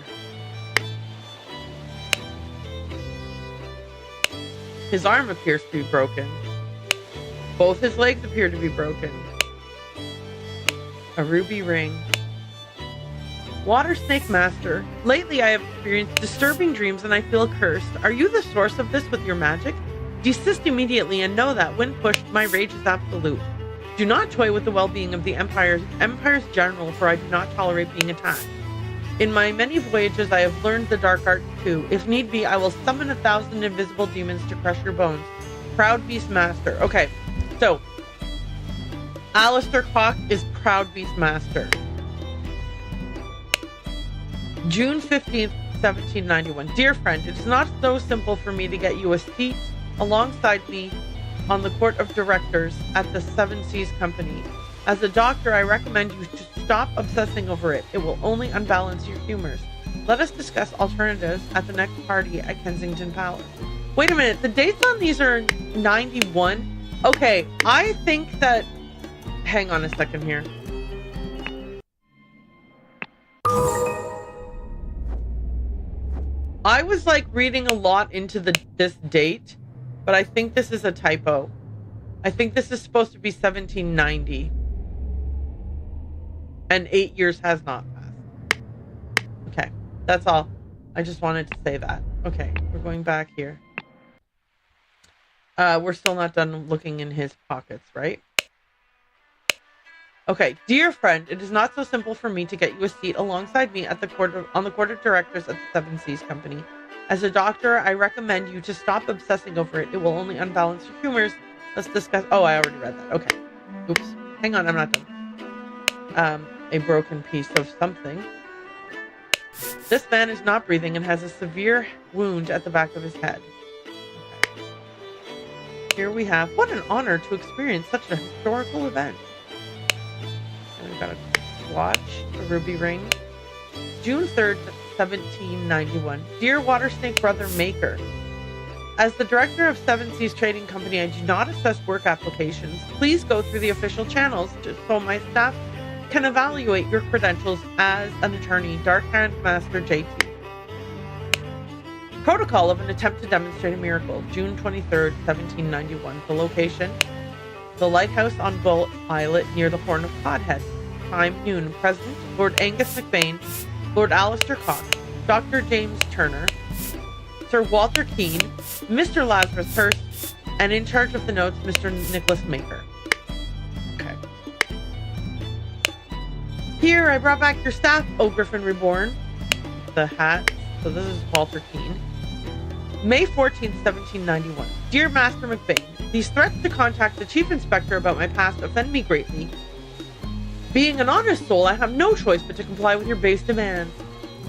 His arm appears to be broken. Both his legs appear to be broken. A ruby ring. Water Snake Master, lately I have experienced disturbing dreams and I feel cursed. Are you the source of this with your magic? Desist immediately and know that, when pushed, my rage is absolute. Do not toy with the well-being of the Empire's general, for I do not tolerate being attacked. In my many voyages, I have learned the dark art too. If need be, I will summon 1,000 invisible demons to crush your bones. Proud Beast Master. Okay, so Alistair Cox is Proud Beast Master. June 15th, 1791. Dear friend, it is not so simple for me to get you a seat alongside me on the court of directors at the Seven Seas Company. As a doctor, I recommend you to stop obsessing over it. It will only unbalance your humors. Let us discuss alternatives at the next party at Kensington Palace. Wait a minute, the dates on these are 91? Okay, I think that... Hang on a second here. I was like reading a lot into this date, but I think this is a typo. I think this is supposed to be 1790. And 8 years has not passed. Okay, that's all. I just wanted to say that. Okay, we're going back here. We're still not done looking in his pockets, right? Okay, dear friend, it is not so simple for me to get you a seat alongside me at on the court of directors at the Seven Seas Company. As a doctor, I recommend you to stop obsessing over it. It will only unbalance your humors. Let's discuss... Oh, I already read that. Okay. Oops. Hang on, I'm not done. A broken piece of something. This man is not breathing and has a severe wound at the back of his head. Okay. Here we have... What an honor to experience such a historical event. And we've got a watch, a ruby ring. June 3rd, 1791. Dear Water Snake Brother Maker, As the director of Seven Seas Trading Company, I do not assess work applications. Please go through the official channels so my staff can evaluate your credentials as an attorney. Dark Hand Master JT. Protocol of an attempt to demonstrate a miracle. June 23rd, 1791. The location: the lighthouse on Gull Islet near the Horn of Codhead. Time: noon. President: Lord Angus McBain, Lord Alistair Cox, Dr. James Turner, Sir Walter Keane, Mr. Lazarus Hurst, and in charge of the notes, Mr. Nicholas Maker. Okay. Here, I brought back your staff, O Griffin Reborn. The hat. So this is Walter Keane. May 14th, 1791. Dear Master McBain, these threats to contact the Chief Inspector about my past offend me greatly. Being an honest soul, I have no choice but to comply with your base demands.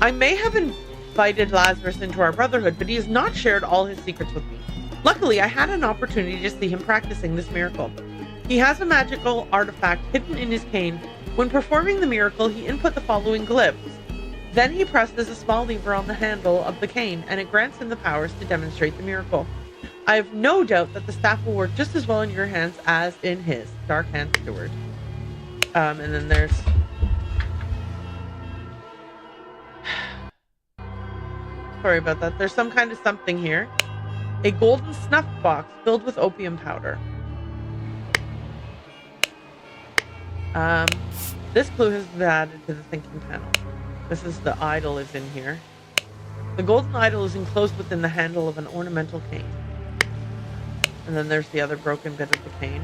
I may have invited Lazarus into our brotherhood, but he has not shared all his secrets with me. Luckily, I had an opportunity to see him practicing this miracle. He has a magical artifact hidden in his cane. When performing the miracle, he input the following glyphs. Then he presses a small lever on the handle of the cane, and it grants him the powers to demonstrate the miracle. I have no doubt that the staff will work just as well in your hands as in his. Dark Hand Steward. And then there's... Sorry about that. There's some kind of something here. A golden snuff box filled with opium powder. This clue has been added to the thinking panel. This is the idol is in here. The golden idol is enclosed within the handle of an ornamental cane. And then there's the other broken bit of the cane.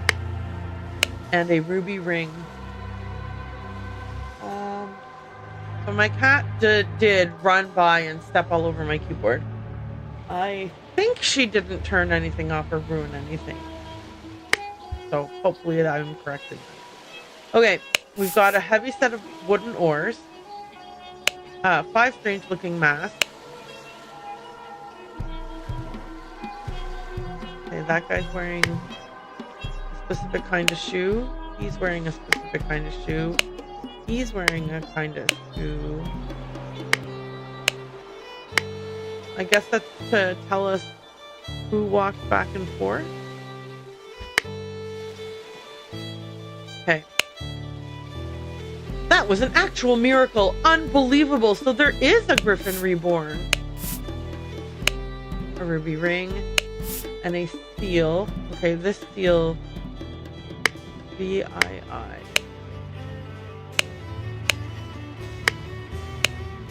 And a ruby ring. So my cat did run by and step all over my keyboard. I think she didn't turn anything off or ruin anything. So hopefully I'm corrected. Okay, we've got a heavy set of wooden oars. 5 strange looking masks. Okay, that guy's wearing a specific kind of shoe. He's wearing a specific kind of shoe. He's wearing a kind of shoe. I guess that's to tell us who walked back and forth. Okay. That was an actual miracle. Unbelievable. So there is a Griffin Reborn. A ruby ring. And a seal. Okay, this seal. VII.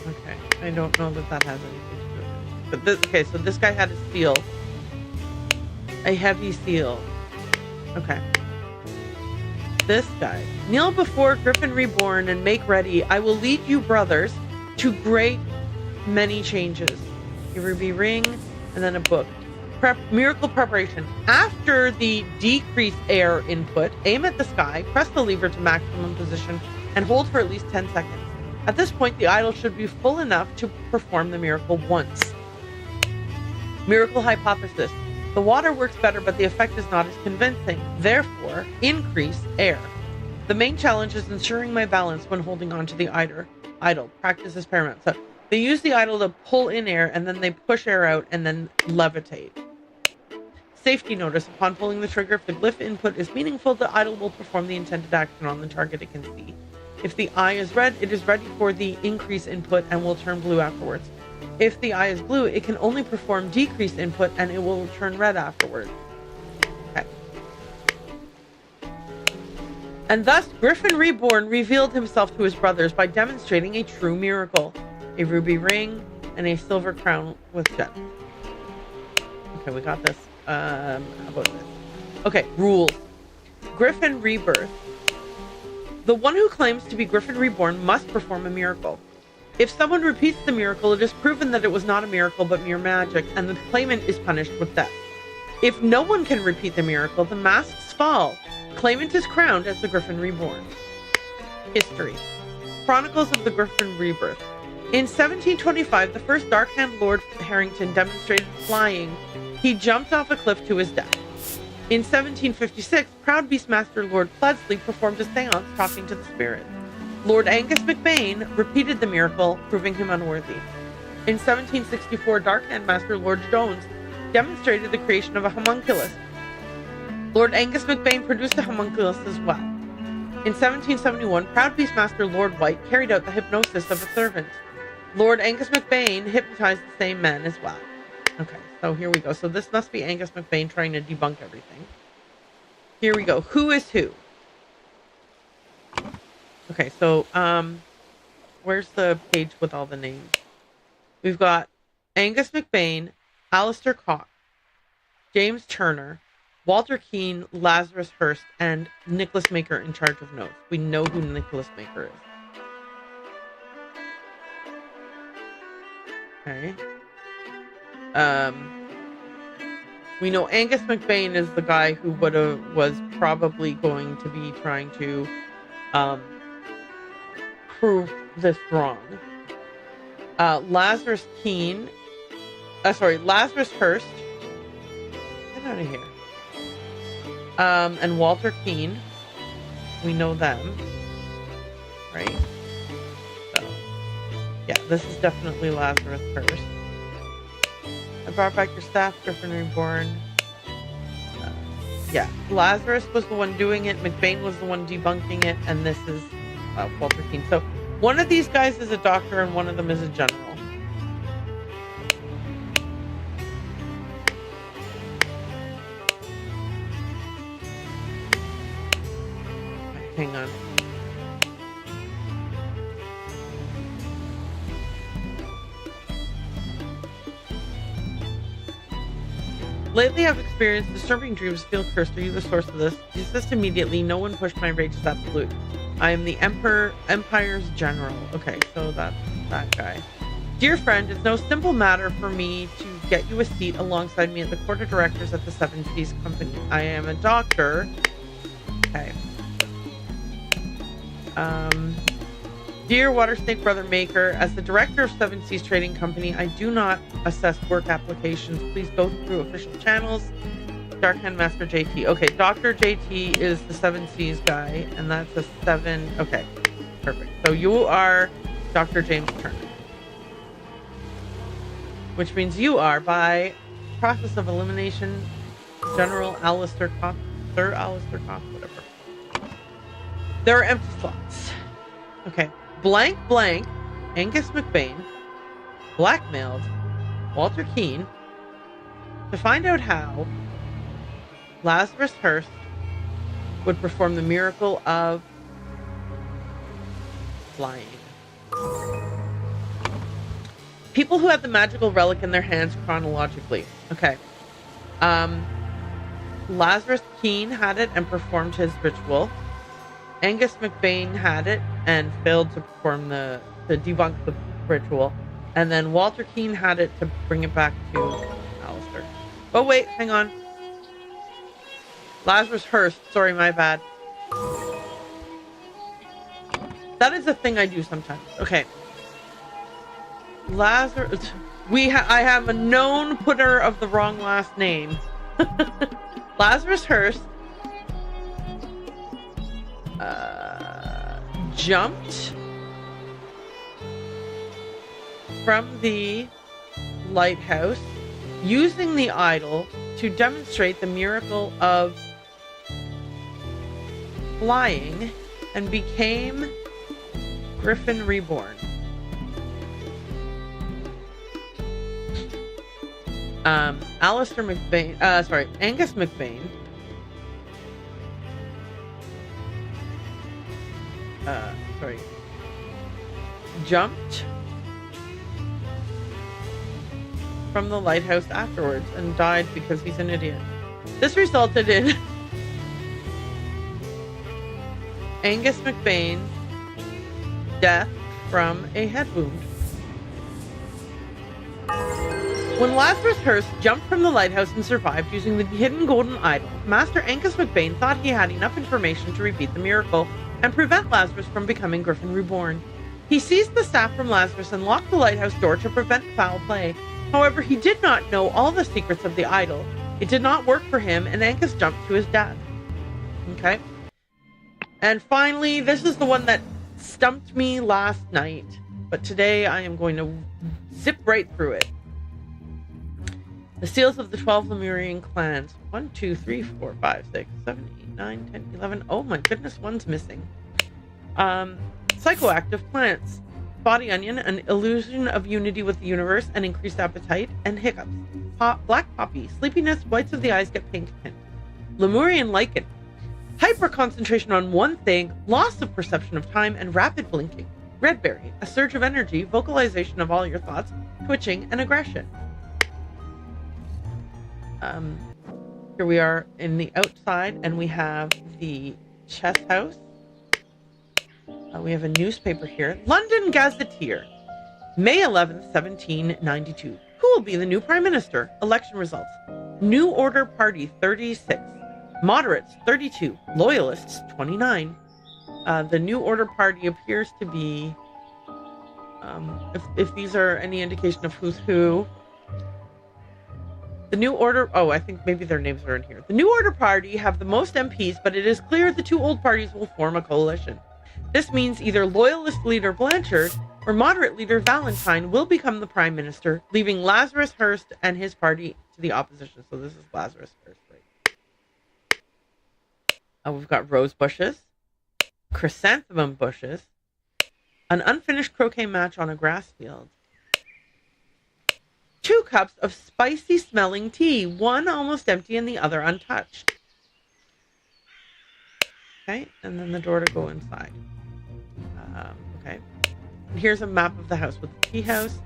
Okay, I don't know that has anything to do with it. But this, okay, so this guy had a seal. A heavy seal. Okay. This guy. Kneel before Griffin Reborn and make ready. I will lead you, brothers, to great many changes. A ruby ring, and then a book. Miracle preparation. After the decreased air input, aim at the sky, press the lever to maximum position, and hold for at least 10 seconds. At this point, the idol should be full enough to perform the miracle once. Miracle hypothesis. The water works better, but the effect is not as convincing. Therefore, increase air. The main challenge is ensuring my balance when holding on to the idol. Practice is paramount. So they use the idol to pull in air, and then they push air out, and then levitate. Safety notice. Upon pulling the trigger, if the glyph input is meaningful, the idol will perform the intended action on the target it can see. If the eye is red, it is ready for the increase input and will turn blue afterwards. If the eye is blue, it can only perform decreased input and it will turn red afterwards. Okay. And thus, Griffin Reborn revealed himself to his brothers by demonstrating a true miracle. A ruby ring and a silver crown with gems. Okay, we got this. How about this? Okay, rules. Griffin Rebirth. The one who claims to be Griffin Reborn must perform a miracle. If someone repeats the miracle, it is proven that it was not a miracle but mere magic, and the claimant is punished with death. If no one can repeat the miracle, the masks fall. Claimant is crowned as the Griffin Reborn. History. Chronicles of the Griffin Rebirth. In 1725, the first Dark Hand Lord Harrington demonstrated flying. He jumped off a cliff to his death. In 1756, Proud Beastmaster Lord Pledsley performed a seance talking to the spirits. Lord Angus McBain repeated the miracle, proving him unworthy. In 1764, Dark Hand Master Lord Jones demonstrated the creation of a homunculus. Lord Angus MacBain produced a homunculus as well. In 1771, proud Beastmaster Lord White carried out the hypnosis of a servant. Lord Angus MacBain hypnotized the same man as well. Okay, so here we go. So this must be Angus MacBain trying to debunk everything. Here we go. Who is who? Okay, so where's the page with all the names? We've got Angus MacBain, Alistair Cox, James Turner, Walter Keane, Lazarus Hurst, and Nicholas Maker in charge of notes. We know who Nicholas Maker is. Okay. We know Angus MacBain is the guy who was probably going to be trying to prove this wrong. Lazarus Hurst. Get out of here. And Walter Keane. We know them. Right? So, yeah, this is definitely Lazarus Hurst. I brought back your staff, Griffin Reborn. Yeah, Lazarus was the one doing it. MacBain was the one debunking it. And this is Walter Keane. So, one of these guys is a doctor and one of them is a general. Hang on. Lately I've experienced disturbing dreams, feel cursed. Are you the source of this? Desist immediately. No one pushed my rage is absolute. I am the Empire's general. Okay, so that's that guy. Dear friend, it's no simple matter for me to get you a seat alongside me at the court of directors at the Seven Seas Company. I am a doctor. Okay. Dear Water Snake Brother Maker, as the director of Seven Seas Trading Company, I do not assess work applications. Please go through official channels. Darkhand Master JT. Okay, Dr. JT is the Seven Seas guy, and that's a 7. Okay, perfect. So you are Dr. James Turner, which means you are, by process of elimination, General Alistair Cox, Sir Alistair Cox, whatever. There are empty slots. Okay. Blank, Angus MacBain blackmailed Walter Keane to find out how Lazarus Hurst would perform the miracle of flying. People who had the magical relic in their hands chronologically. Okay. Lazarus Keane had it and performed his ritual. Angus MacBain had it and failed to perform to debunk the ritual. And then Walter Keane had it to bring it back to Alistair. Oh wait, hang on. Lazarus Hurst, sorry, my bad. That is a thing I do sometimes. Okay. Lazarus, I have a known putter of the wrong last name. Lazarus Hurst jumped from the lighthouse using the idol to demonstrate the miracle of flying and became Griffin Reborn. Alistair MacBain, Angus MacBain jumped from the lighthouse afterwards and died because he's an idiot. This resulted in Angus MacBain's death from a head wound. When Lazarus Hurst jumped from the lighthouse and survived using the hidden golden idol, Master Angus MacBain thought he had enough information to repeat the miracle and prevent Lazarus from becoming Griffin Reborn. He seized the staff from Lazarus and locked the lighthouse door to prevent foul play. However, he did not know all the secrets of the idol. It did not work for him, and Angus jumped to his death. Okay. And finally, this is the one that stumped me last night, but today I am going to zip right through it. The seals of the 12 Lemurian clans. 1, 2, 3, 4, 5, 6, 7, 8, 9, 10, 11. Oh my goodness, one's missing. Psychoactive plants. Body onion, an illusion of unity with the universe and increased appetite, and hiccups. Black poppy. Sleepiness, whites of the eyes get pink tint. Lemurian lichen. Hyper-concentration on one thing, loss of perception of time, and rapid blinking. Red berry. A surge of energy, vocalization of all your thoughts, twitching, and aggression. Here we are in the outside, and we have the chess house. We have a newspaper here. London Gazetteer. May 11th, 1792. Who will be the new Prime Minister? Election results. New Order Party, 36. Moderates, 32. Loyalists, 29. The New Order Party appears to be... if these are any indication of who's who... The New Order... Oh, I think maybe their names are in here. The New Order Party have the most MPs, but it is clear the two old parties will form a coalition. This means either Loyalist leader Blanchard or moderate leader Valentine will become the Prime Minister, leaving Lazarus Hearst and his party to the opposition. So this is Lazarus Hearst, right? We've got rose bushes, chrysanthemum bushes, an unfinished croquet match on a grass field, 2 cups of spicy smelling tea, one almost empty and the other untouched. Okay, and then the door to go inside. Okay, and here's a map of the house with the tea house,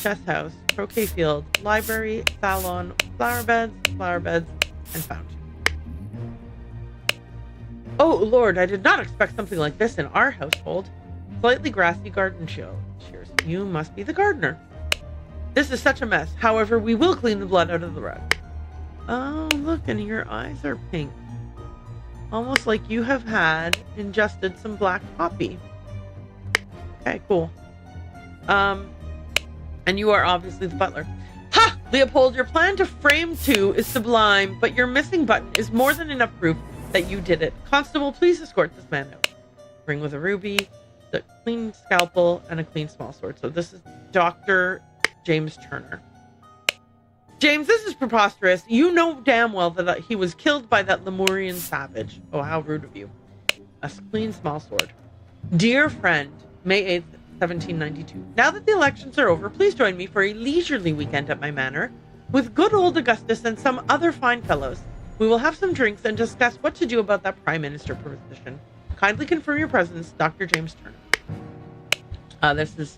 chess house, croquet field, library, salon, flower beds, and fountain. Oh Lord, I did not expect something like this in our household. Slightly grassy garden shears. You must be the gardener. This is such a mess. However, we will clean the blood out of the rug. Oh, look, and your eyes are pink. Almost like you have ingested some black poppy. Okay, cool. And you are obviously the butler. Ha! Leopold, your plan to frame 2 is sublime, but your missing button is more than enough proof that you did it. Constable, please escort this man out. Ring with a ruby, the clean scalpel, and a clean small sword. So this is Dr. James Turner. James, this is preposterous. You know damn well that he was killed by that Lemurian savage. Oh, how rude of you. A clean small sword. Dear friend, May 8th, 1792. Now that the elections are over, please join me for a leisurely weekend at my manor with good old Augustus and some other fine fellows. We will have some drinks and discuss what to do about that Prime Minister position. Kindly confirm your presence, Dr. James Turner. This is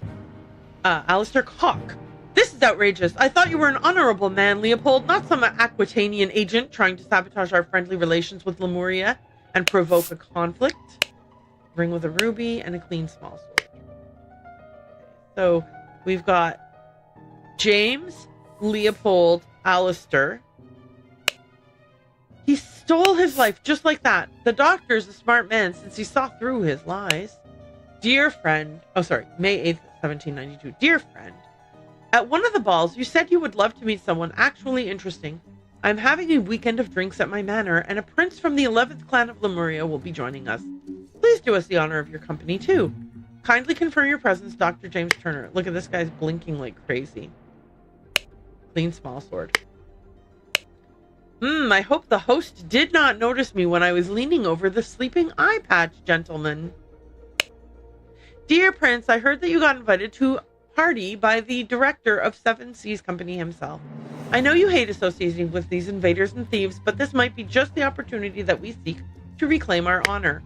Alistair Cock. This is outrageous. I thought you were an honorable man, Leopold, not some Aquitanian agent trying to sabotage our friendly relations with Lemuria and provoke a conflict. Ring with a ruby and a clean small sword. So we've got James, Leopold, Alistair. He stole his life just like that. The doctor's a smart man since he saw through his lies. Dear friend, May 8th, 1792. Dear friend, at one of the balls, you said you would love to meet someone actually interesting. I'm having a weekend of drinks at my manor, and a prince from the 11th clan of Lemuria will be joining us. Please do us the honor of your company, too. Kindly confirm your presence, Dr. James Turner. Look at this guy's blinking like crazy. Clean small sword. I hope the host did not notice me when I was leaning over the sleeping eye patch, gentleman. Dear Prince, I heard that you got invited to a party by the director of Seven Seas Company himself. I know you hate associating with these invaders and thieves, but this might be just the opportunity that we seek to reclaim our honor.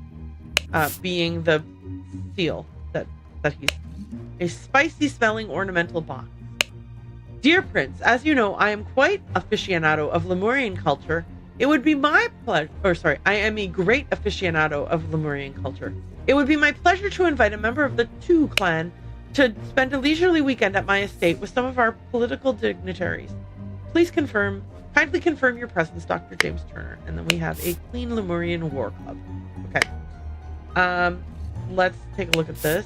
Being the seal that he's a spicy smelling ornamental box. Dear Prince, as you know, I am quite aficionado of Lemurian culture. It would be my pleasure, I am a great aficionado of Lemurian culture. It would be my pleasure to invite a member of the Tu clan to spend a leisurely weekend at my estate with some of our political dignitaries. Please kindly confirm your presence, Dr. James Turner. And then we have a clean Lemurian war club. Okay. Let's take a look at this.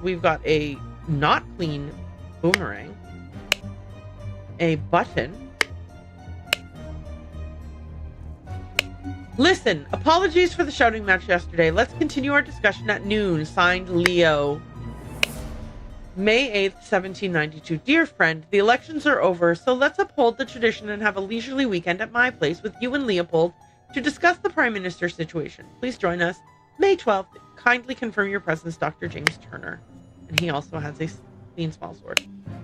We've got a not clean boomerang. A button. Listen, apologies for the shouting match yesterday. Let's continue our discussion at noon. Signed, Leo. May 8th, 1792. Dear friend, the elections are over, so let's uphold the tradition and have a leisurely weekend at my place with you and Leopold to discuss the Prime Minister's situation. Please join us. May 12th. Kindly confirm your presence, Dr. James Turner. And he also has a clean small sword.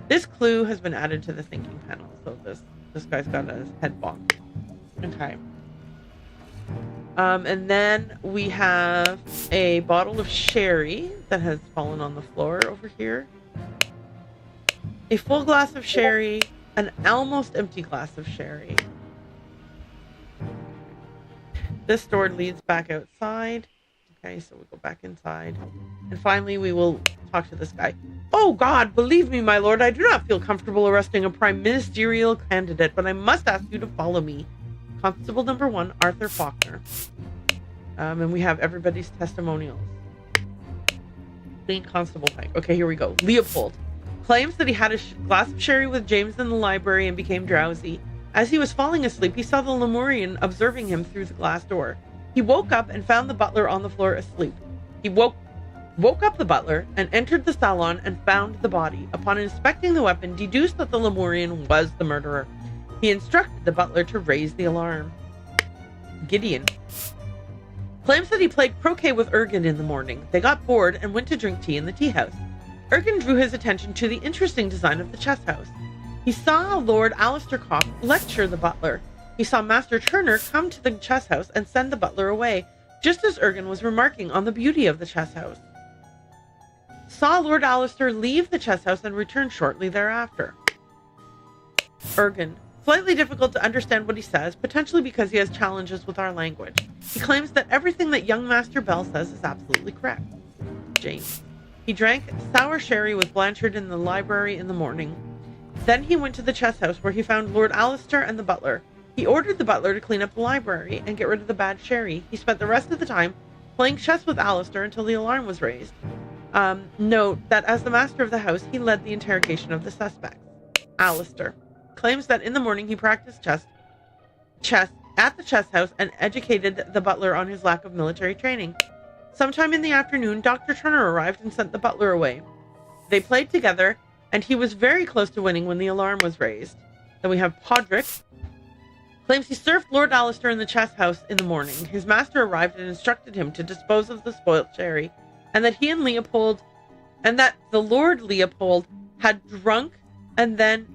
This clue has been added to the thinking panel, so this guy's got a head bonk. Okay. And then we have a bottle of sherry that has fallen on the floor over here. A full glass of sherry, an almost empty glass of sherry. This door leads back outside. Okay, so we go back inside. And finally, we will talk to this guy. Oh God, believe me, my lord, I do not feel comfortable arresting a prime ministerial candidate, but I must ask you to follow me. Constable number 1, Arthur Faulkner. And we have everybody's testimonials. Clean Constable Pike. Okay, here we go. Leopold claims that he had a glass of sherry with James in the library and became drowsy. As he was falling asleep, he saw the Lemurian observing him through the glass door. He woke up and found the butler on the floor asleep. He woke up the butler and entered the salon and found the body. Upon inspecting the weapon, deduced that the Lemurian was the murderer. He instructed the butler to raise the alarm. Gideon claims that he played croquet with Ergen in the morning. They got bored and went to drink tea in the tea house. Ergen drew his attention to the interesting design of the chess house. He saw Lord Alistair Cock lecture the butler. He saw Master Turner come to the chess house and send the butler away, just as Ergen was remarking on the beauty of the chess house. Saw Lord Alistair leave the chess house and return shortly thereafter. Ergen. Slightly difficult to understand what he says, potentially because he has challenges with our language. He claims that everything that young Master Bell says is absolutely correct. James. He drank sour sherry with Blanchard in the library in the morning. Then he went to the chess house where he found Lord Alistair and the butler. He ordered the butler to clean up the library and get rid of the bad sherry. He spent the rest of the time playing chess with Alistair until the alarm was raised. Note that as the master of the house, he led the interrogation of the suspects. Alistair claims that in the morning he practiced chess at the chess house and educated the butler on his lack of military training. Sometime in the afternoon, Dr. Turner arrived and sent the butler away. They played together, and he was very close to winning when the alarm was raised. Then we have Podrick. Claims he served Lord Alistair in the chess house in the morning. His master arrived and instructed him to dispose of the spoilt sherry, and that he and Leopold, and that the Lord Leopold had drunk and then,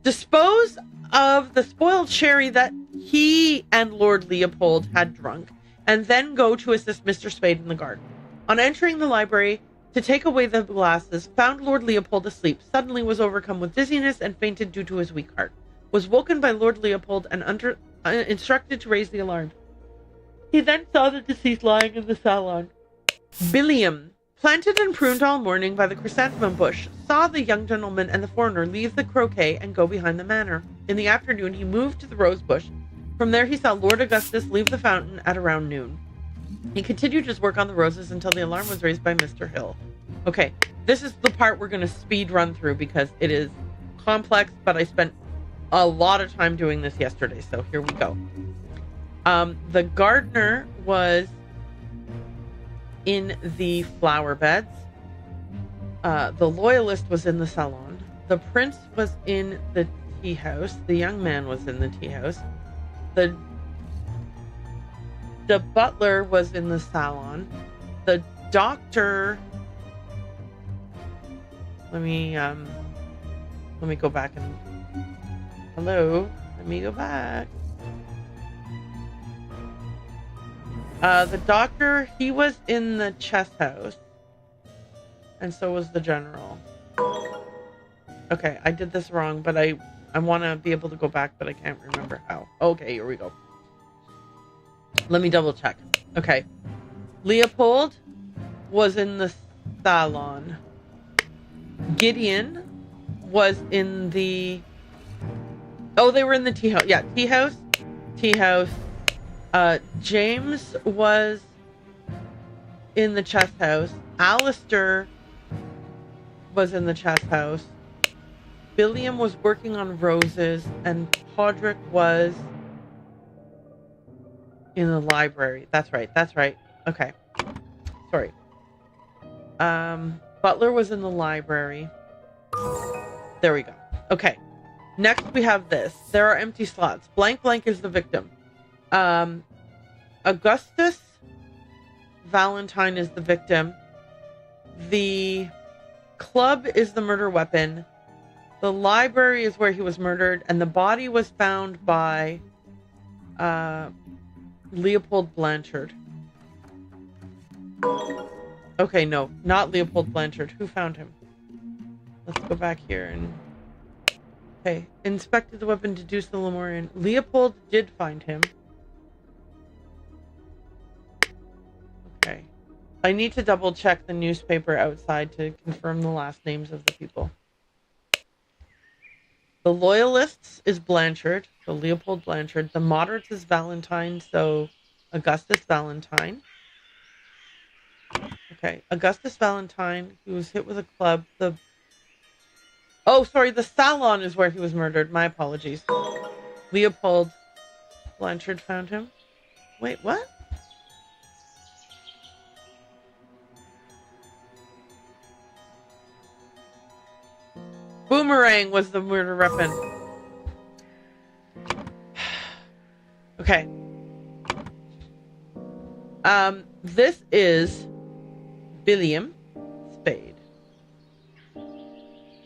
dispose of the spoiled sherry that he and Lord Leopold had drunk, and then go to assist Mr. Spade in the garden. On entering the library to take away the glasses, found Lord Leopold asleep, suddenly was overcome with dizziness and fainted due to his weak heart. Was woken by Lord Leopold and instructed to raise the alarm. He then saw the deceased lying in the salon. Billiam, planted and pruned all morning by the chrysanthemum bush, saw the young gentleman and the foreigner leave the croquet and go behind the manor. In the afternoon, he moved to the rose bush. From there, he saw Lord Augustus leave the fountain at around noon. He continued his work on the roses until the alarm was raised by Mr. Hill. Okay, this is the part we're going to speed run through because it is complex, but I spent a lot of time doing this yesterday, so here we go. The gardener was in the flower beds. The loyalist was in the salon. The prince was in the tea house. The young man was in the tea house. The butler was in the salon. The doctor. Let me go back and. Hello. Let me go back. The doctor, he was in the chess house. And so was the general. Okay, I did this wrong, but I want to be able to go back, but I can't remember how. Okay, here we go. Let me double check. Okay. Leopold was in the salon. Gideon was in the... Oh, they were in the tea house. Yeah, tea house. Tea house. James was in the chess house. Alistair was in the chess house. Billiam was working on roses, and Podrick was in the library. That's right. Okay. Sorry. Butler was in the library. There we go. Okay. Next we have this. There are empty slots. Blank blank is the victim. Augustus Valentine is the victim. The club is the murder weapon. The library is where he was murdered, and the body was found by Leopold Blanchard. Okay, no, not Leopold Blanchard. Who found him? Let's go back here and... Okay, inspected the weapon, deduced the Lemurian. Leopold did find him. Okay. I need to double check the newspaper outside to confirm the last names of the people. The Loyalists is Blanchard, so Leopold Blanchard. The Moderates is Valentine, so Augustus Valentine. Okay, Augustus Valentine, he was hit with a club. Oh, sorry, the salon is where he was murdered. My apologies. Leopold Blanchard found him. Wait, what? Boomerang was the murder weapon. Okay. This is William Spade.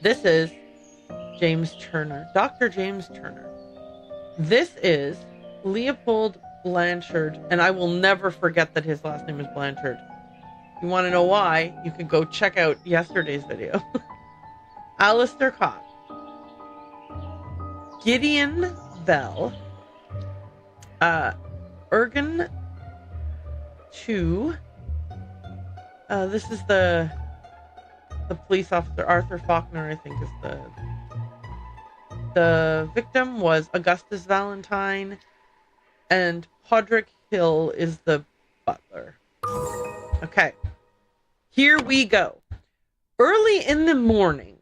This is James Turner. Dr. James Turner. This is Leopold Blanchard, and I will never forget that his last name is Blanchard. If you want to know why, you can go check out yesterday's video. Alistair Cobb. Gideon Bell. Ergen 2. This is the police officer, Arthur Faulkner, I think is the victim was Augustus Valentine, and Podrick Hill is the butler. Okay. Here we go. Early in the morning,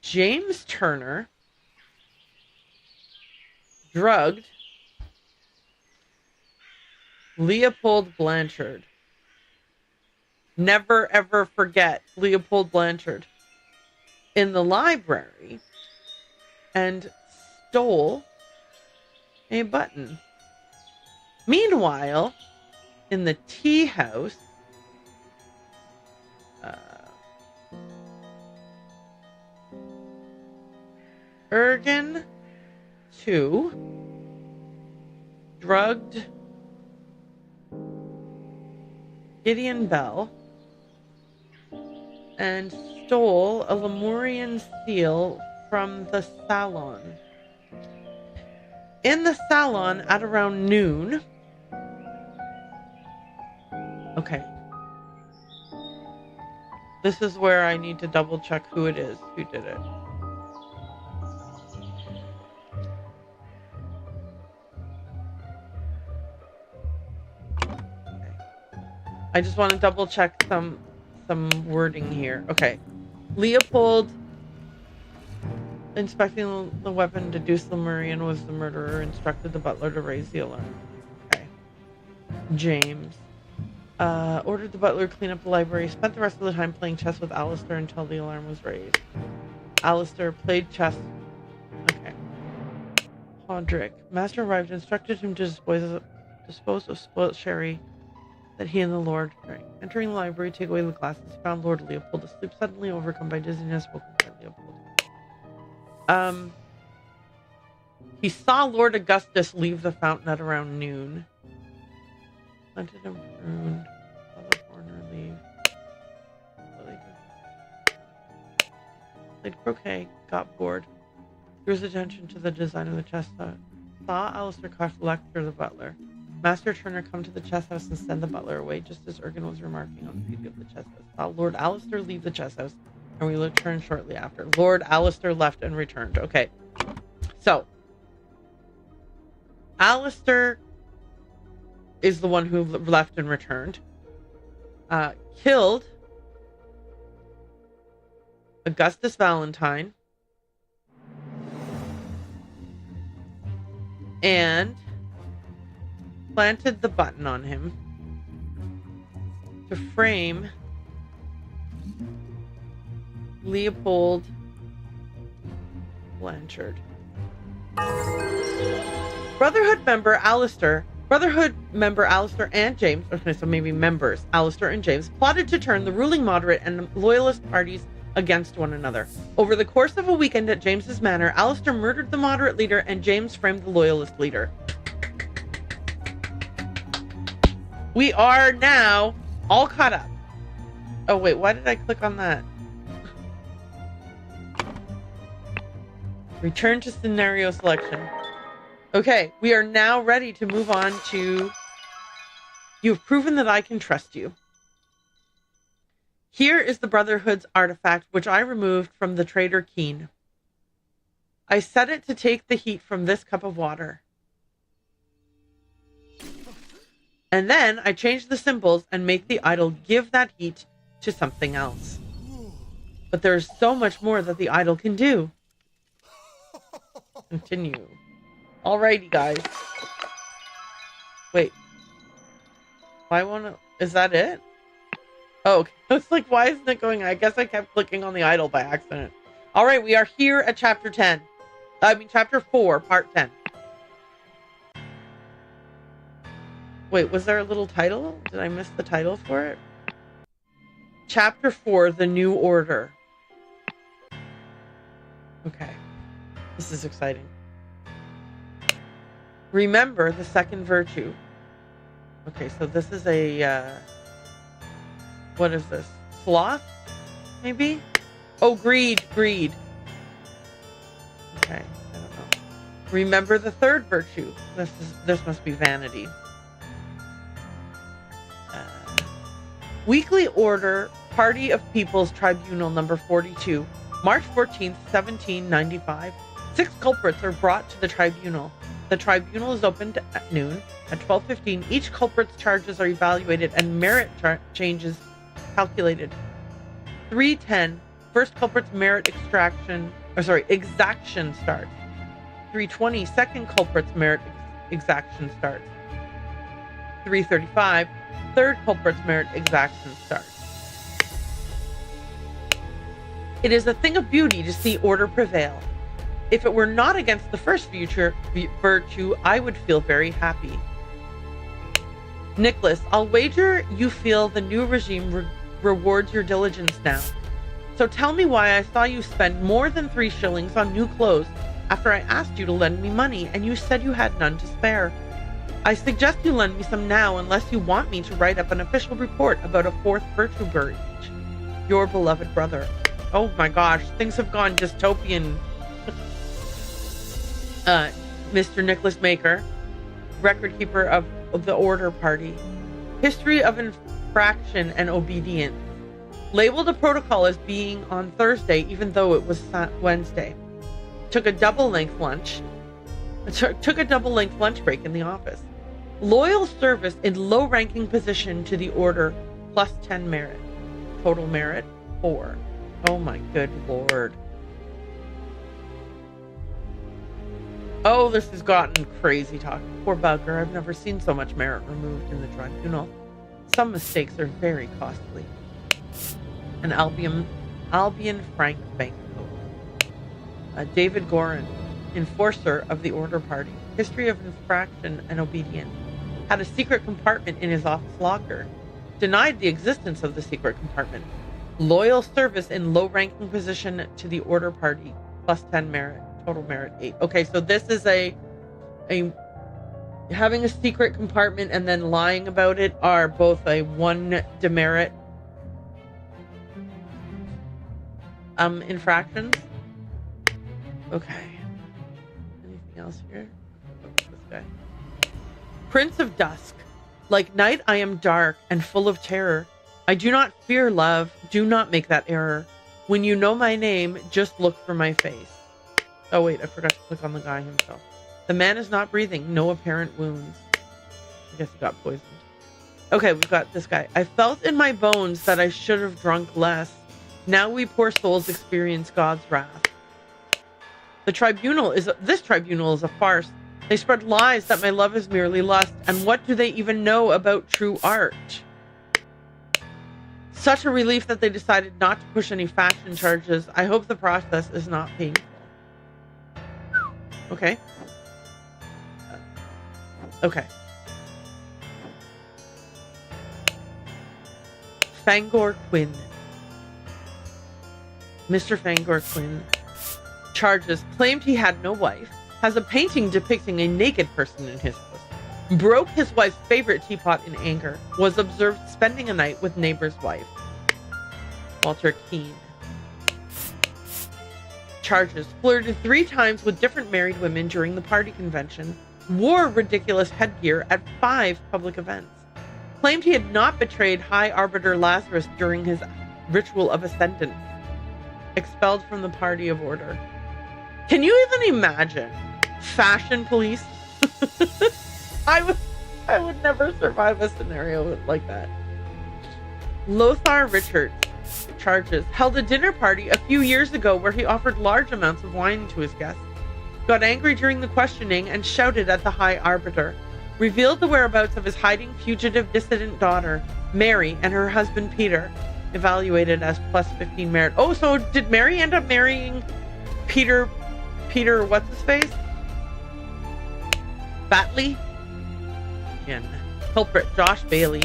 James Turner drugged Leopold Blanchard. Never ever forget Leopold Blanchard in the library and stole a button. Meanwhile, in the tea house, Ergen 2 drugged Gideon Bell and stole a Lemurian seal from the salon. In the salon at around noon. Okay. This is where I need to double check who it is who did it. I just want to double check some wording here. Okay. Leopold, inspecting the weapon, deduced Lemurian was the murderer, instructed the butler to raise the alarm. Okay. James. Ordered the butler to clean up the library, spent the rest of the time playing chess with Alistair until the alarm was raised. Alistair played chess. Okay. Podrick. Master arrived, instructed him to dispose of spoilt sherry that he and the Lord drank. Entering the library, take away the glasses, found Lord Leopold asleep, suddenly overcome by dizziness, woken by Leopold. He saw Lord Augustus leave the fountain at around noon. Planted him pruned, saw the foreigner leave. Played croquet, got bored. Drew his attention to the design of the chest. Saw Alistair lecture the butler. Master Turner come to the chess house and send the butler away, just as Ergen was remarking on the beauty of the chess house. Saw Lord Alistair leave the chess house, and we returned shortly after. Lord Alistair left and returned. Okay. So, Alistair is the one who left and returned. Killed Augustus Valentine. And planted the button on him. to frame Leopold Blanchard. Brotherhood member Alistair and James, okay, so maybe members, Alistair and James, plotted to turn the ruling moderate and loyalist parties against one another. Over the course of a weekend at James's manor, Alistair murdered the moderate leader and James framed the loyalist leader. We are now all caught up. Oh wait, why did I click on that? Return to scenario selection. Okay, we are now ready to move on to... You've proven that I can trust you. Here is the Brotherhood's artifact, which I removed from the Trader Keen. I set it to take the heat from this cup of water. And then I change the symbols and make the idol give that heat to something else. But there's so much more that the idol can do. Continue. Alrighty, guys. Wait. Why won't it... Is that it? Oh, okay. It's like, why isn't it going... I guess I kept clicking on the idol by accident. Alright, we are here at chapter 10. Chapter 4, part 10. Wait, was there a little title? Did I miss the title for it? Chapter 4, The New Order. Okay. This is exciting. Remember the second virtue. Okay, so this is a... what is this? Sloth? Maybe? Oh, greed. Greed. Okay, I don't know. Remember the third virtue. This must be vanity. Weekly Order, Party of People's Tribunal number 42, March 14th, 1795. 6 culprits are brought to the tribunal. The tribunal is opened at noon. At 12:15, each culprit's charges are evaluated and merit changes calculated. 3:10, first culprit's merit exaction starts. 3:20, second culprit's merit exaction starts. 3:35, third culprit's merit exaction starts. It is a thing of beauty to see order prevail. If it were not against the first virtue, I would feel very happy. Nicholas, I'll wager you feel the new regime rewards your diligence now. So tell me why I saw you spend more than 3 shillings on new clothes after I asked you to lend me money and you said you had none to spare. I suggest you lend me some now unless you want me to write up an official report about a 4th virtue breach. Your beloved brother. Oh my gosh, things have gone dystopian. Mr. Nicholas Maker, record keeper of the Order Party. History of infraction and obedience. Labeled a protocol as being on Thursday, even though it was Wednesday. Took a double-length lunch break in the office. Loyal service in low-ranking position to the Order, plus 10 merit. Total merit, 4. Oh my good lord. Oh, this has gotten crazy talk. Poor bugger, I've never seen so much merit removed in the tribunal. Some mistakes are very costly. An Albion Frank banknote. David Gorin, enforcer of the Order Party. History of infraction and obedience. Had a secret compartment in his office locker. Denied the existence of the secret compartment. Loyal service in low-ranking position to the Order Party. Plus 10 merit. Total merit 8. Okay, so this is a having a secret compartment and then lying about it are both a 1 demerit infractions. Okay. Anything else here? This guy. Prince of Dusk. Like night I am dark and full of terror. I do not fear love. Do not make that error. When you know my name, just look for my face. Oh wait, I forgot to click on the guy himself. The man is not breathing. No apparent wounds. I guess he got poisoned. Okay, we've got this guy. I felt in my bones that I should have drunk less. Now we poor souls experience God's wrath. This tribunal is a farce. They spread lies that my love is merely lust. And what do they even know about true art? Such a relief that they decided not to push any fashion charges. I hope the process is not painful. Okay. Okay. Fangor Quinn. Mr. Fangor Quinn charges, claimed he had no wife, has a painting depicting a naked person in his house, broke his wife's favorite teapot in anger, was observed spending a night with neighbor's wife. Walter Keane. Charges, flirted 3 times with different married women during the party convention, wore ridiculous headgear at 5 public events, claimed he had not betrayed High Arbiter Lazarus during his ritual of ascendance, expelled from the party of order. Can you even imagine? Fashion police? I would never survive a scenario like that. Lothar Richards charges, held a dinner party a few years ago where he offered large amounts of wine to his guests, got angry during the questioning and shouted at the High Arbiter, revealed the whereabouts of his hiding fugitive dissident daughter, Mary, and her husband Peter, evaluated as plus 15 merit. Oh, so did Mary end up marrying Peter, what's his face? Batley? Again. Culprit, Josh Bailey,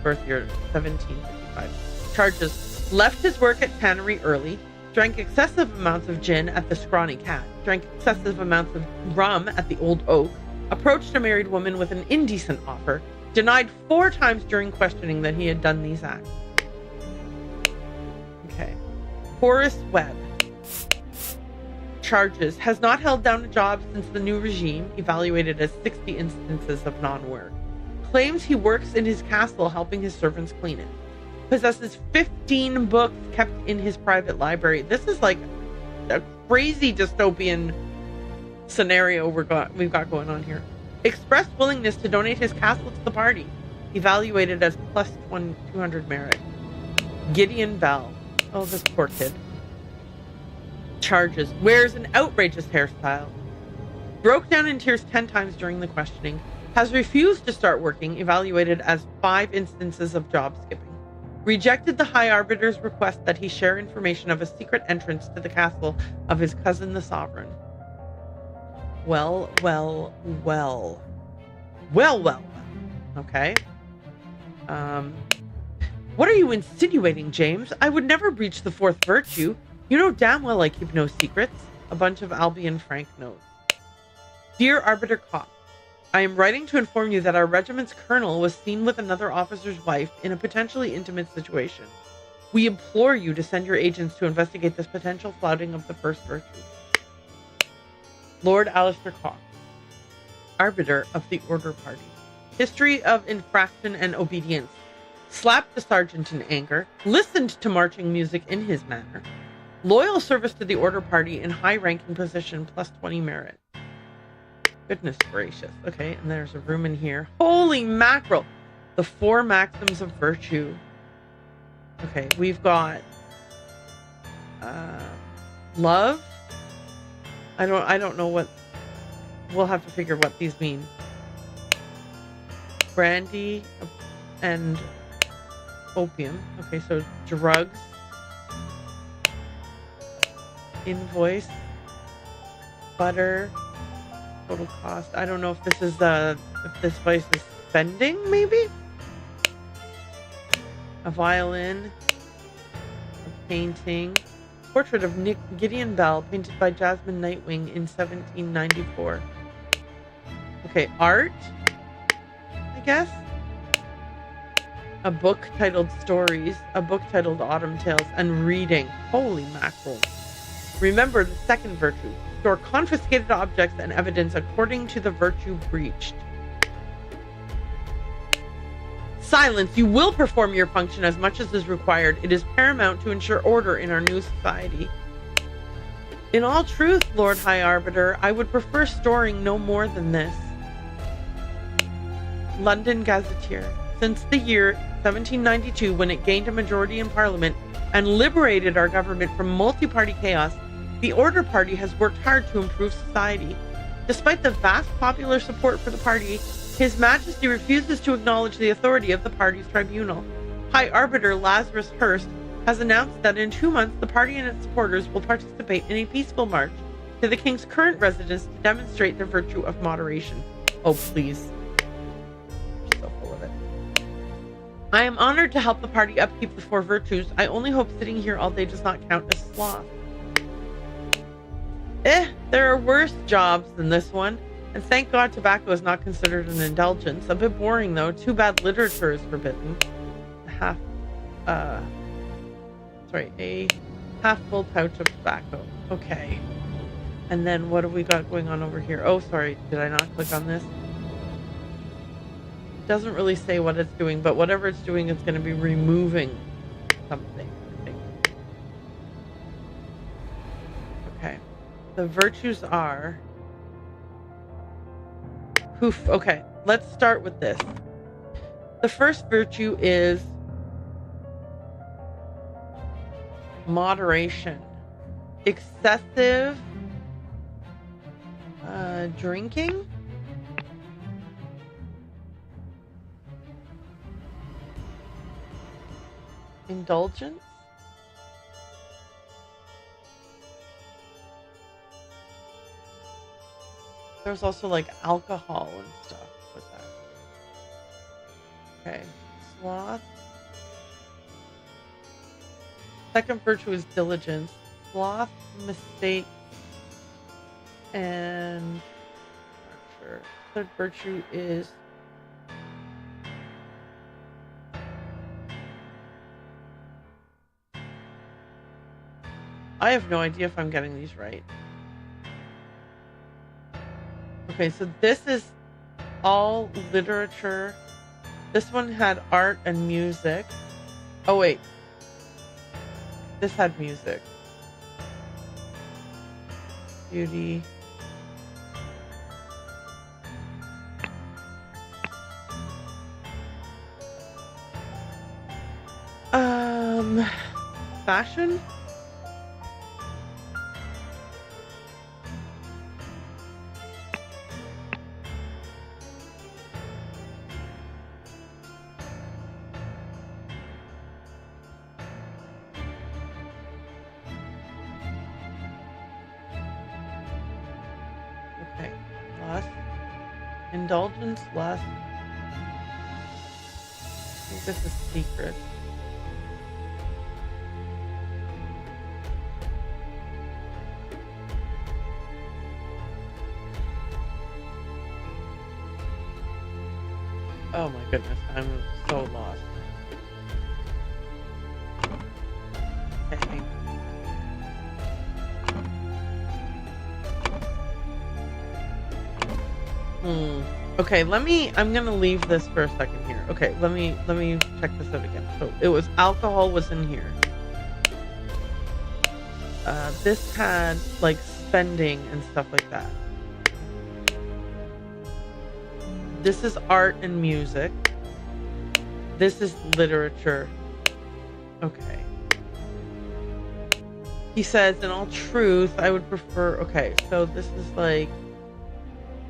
birth year 1755. Charges, left his work at tannery early, drank excessive amounts of gin at the Scrawny Cat, drank excessive amounts of rum at the Old Oak, approached a married woman with an indecent offer, denied 4 times during questioning that he had done these acts. Okay. Horace Webb. Charges, has not held down a job since the new regime, evaluated as 60 instances of non-work. Claims he works in his castle helping his servants clean it. Possesses 15 books kept in his private library. This is like a crazy dystopian scenario we've got going on here. Expressed willingness to donate his castle to the party. Evaluated as plus 200 merit. Gideon Bell. Oh, this poor kid. Charges, wears an outrageous hairstyle. Broke down in tears 10 times during the questioning. Has refused to start working. Evaluated as 5 instances of job skipping. Rejected the High Arbiter's request that he share information of a secret entrance to the castle of his cousin the Sovereign. Well. Okay. What are you insinuating, James? I would never breach the 4th virtue. You know damn well I keep no secrets. A bunch of Albion Frank notes. Dear Arbiter Kopp, I am writing to inform you that our regiment's colonel was seen with another officer's wife in a potentially intimate situation. We implore you to send your agents to investigate this potential flouting of the 1st virtue. Lord Alistair Cox, Arbiter of the Order Party. History of infraction and obedience. Slapped the sergeant in anger. Listened to marching music in his manner. Loyal service to the Order Party in high-ranking position, plus 20 merit. Goodness gracious. Okay, and there's a room in here. Holy mackerel! The 4 maxims of virtue. Okay, we've got love. I don't know what. We'll have to figure what these mean. Brandy and opium. Okay, so drugs. Invoice. Butter. Total cost. I don't know if this is if this vice is spending, maybe? A violin. A painting. Portrait of Gideon Bell, painted by Jasmine Nightwing in 1794. Okay, art, I guess. A book titled Stories, a book titled Autumn Tales, and reading. Holy mackerel. Remember the 2nd virtue. Store confiscated objects and evidence according to the virtue breached. Silence. You will perform your function as much as is required. It is paramount to ensure order in our new society. In all truth, Lord High Arbiter, I would prefer storing no more than this. London Gazetteer. Since the year 1792, when it gained a majority in Parliament and liberated our government from multi-party chaos, the Order Party has worked hard to improve society. Despite the vast popular support for the party, His Majesty refuses to acknowledge the authority of the party's tribunal. High Arbiter Lazarus Hurst has announced that in 2 months the party and its supporters will participate in a peaceful march to the king's current residence to demonstrate the virtue of moderation. Oh, please. You're so full of it. I am honored to help the party upkeep the 4 virtues. I only hope sitting here all day does not count as sloth. There are worse jobs than this one. And thank God tobacco is not considered an indulgence. A bit boring though. Too bad literature is forbidden. A half full pouch of tobacco. Okay. And then what have we got going on over here? Oh, sorry. Did I not click on this? It doesn't really say what it's doing, but whatever it's doing, it's going to be removing something, I think. Okay. The virtues are... Poof. Okay. Let's start with this. The first virtue is moderation. Excessive drinking. Indulgence. There's also like alcohol and stuff with that. Okay. Sloth. Second virtue is diligence. Sloth, mistake, and not sure. Third virtue is I have no idea if I'm getting these right. Okay, so this is all literature. This one had art and music. Oh wait. This had music. Beauty. Fashion? Okay. Lust. Indulgence, lust. I think this is secret. Oh my goodness, I'm so lost. Okay. Okay, I'm gonna leave this for a second here. Okay, let me check this out again. So it was alcohol was in here. This had like spending and stuff like that. This is art and music. This is literature. Okay. He says, in all truth, I would prefer... Okay, so this is like...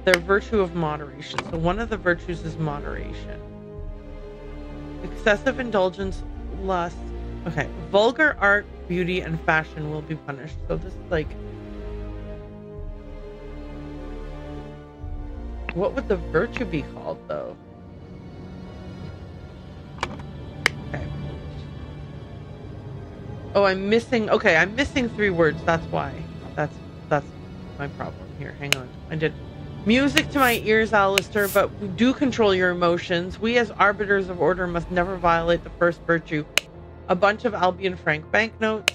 their virtue of moderation. So one of the virtues is moderation. Excessive indulgence, lust. Okay. Vulgar art, beauty, and fashion will be punished. So this is like... what would the virtue be called, though? Okay. Oh, I'm missing... okay, I'm missing 3 words. That's why. That's my problem here. Hang on. I did... music to my ears, Alistair, but do control your emotions. We as arbiters of order must never violate the first virtue. A bunch of Albion Frank banknotes.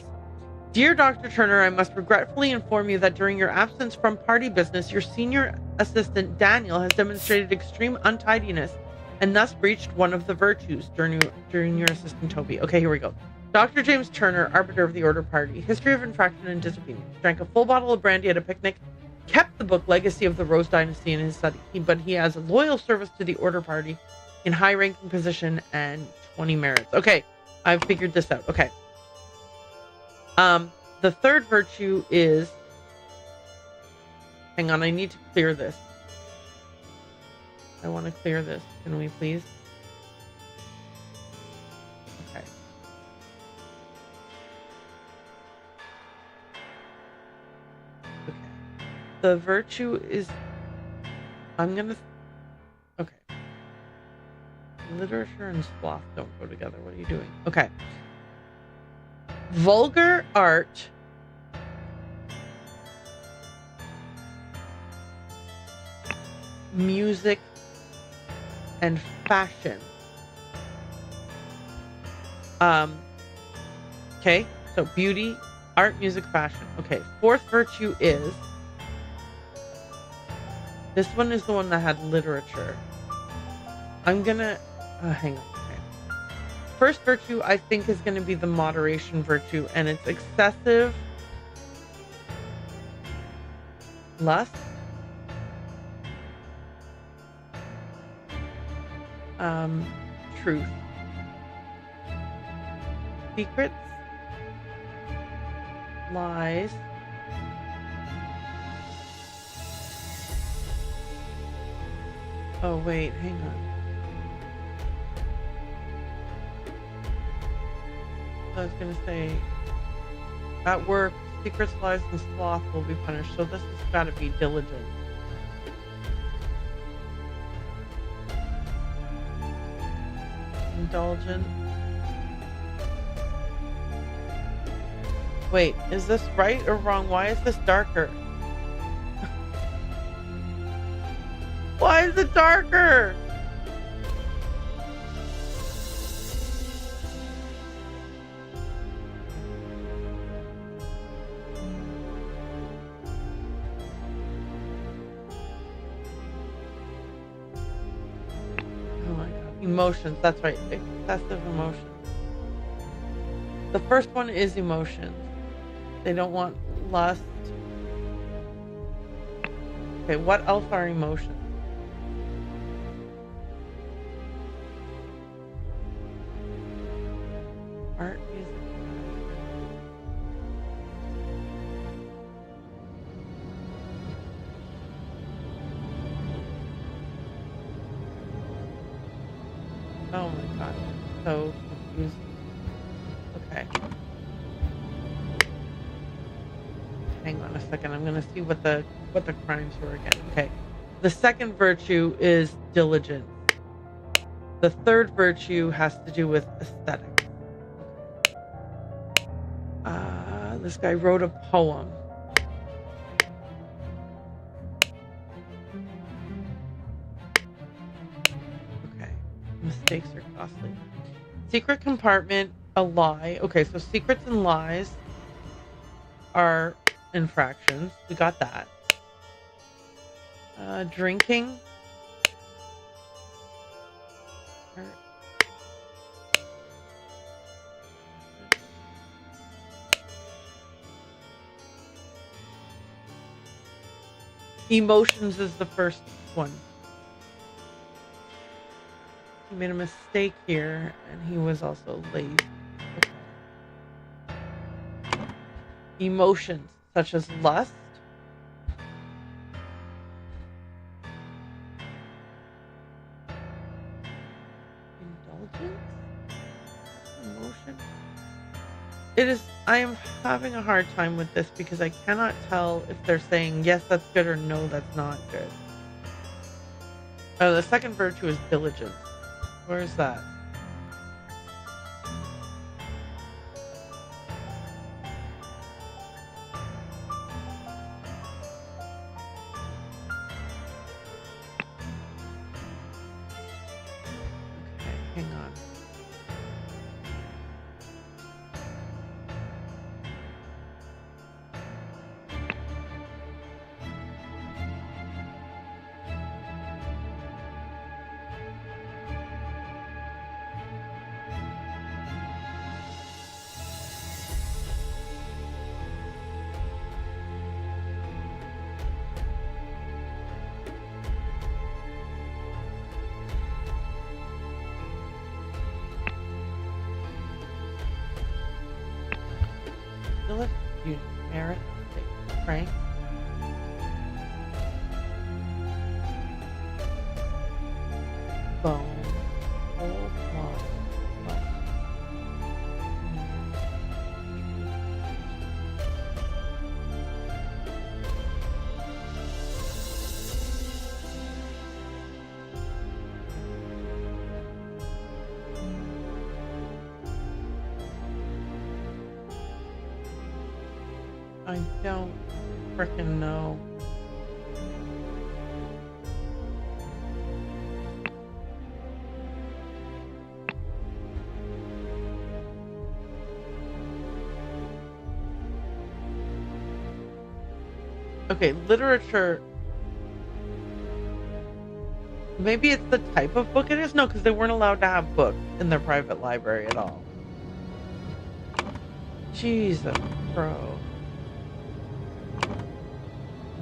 Dear Dr. Turner, I must regretfully inform you that during your absence from party business, your senior assistant, Daniel, has demonstrated extreme untidiness and thus breached one of the virtues during your assistant, Toby. Okay, here we go. Dr. James Turner, arbiter of the order party. History of infraction and disobedience. Drank a full bottle of brandy at a picnic. Kept the book Legacy of the Rose Dynasty in his study, but he has a loyal service to the order party in high-ranking position and 20 merits. Okay, I've figured this out. Okay. The third virtue is... hang on, I need to clear this. I want to clear this. Can we please? The virtue is, I'm gonna, okay. Literature and sloth don't go together. What are you doing? Okay. Vulgar art music and fashion. Okay, so beauty, art, music, fashion. Okay, fourth virtue is, this one is the one that had literature. I'm gonna, hang on. Okay. First virtue, I think, is gonna be the moderation virtue, and it's excessive lust. Truth. Secrets. Lies. Oh, wait, hang on. I was gonna say, at work, secrets, lies, and sloth will be punished, so this has gotta be diligent. Indulgent. Wait, is this right or wrong? Why is this darker? Why is it darker? Oh my god. Emotions, that's right. Excessive emotions. The first one is emotions. They don't want lust. Okay, what else are emotions? Art, music. Oh my god, so confusing. Okay. Hang on a second. I'm gonna see what the crimes were again. Okay. The second virtue is diligence. The third virtue has to do with aesthetics. This guy wrote a poem. Okay. Mistakes are costly. Secret compartment, a lie. Okay, so secrets and lies are infractions. We got that. Drinking. Emotions is the first one. He made a mistake here, and he was also lazy. Okay. Emotions, such as lust. Indulgence? Emotion? It is, I am having a hard time with this because I cannot tell if they're saying, yes, that's good, or no, that's not good. Oh, the second virtue is diligence. Where is that? Okay, hang on. Philip, you merit, Frank. Bone. Old love. I don't frickin' know. Okay, literature. Maybe it's the type of book it is? No, because they weren't allowed to have books in their private library at all. Jesus, bro.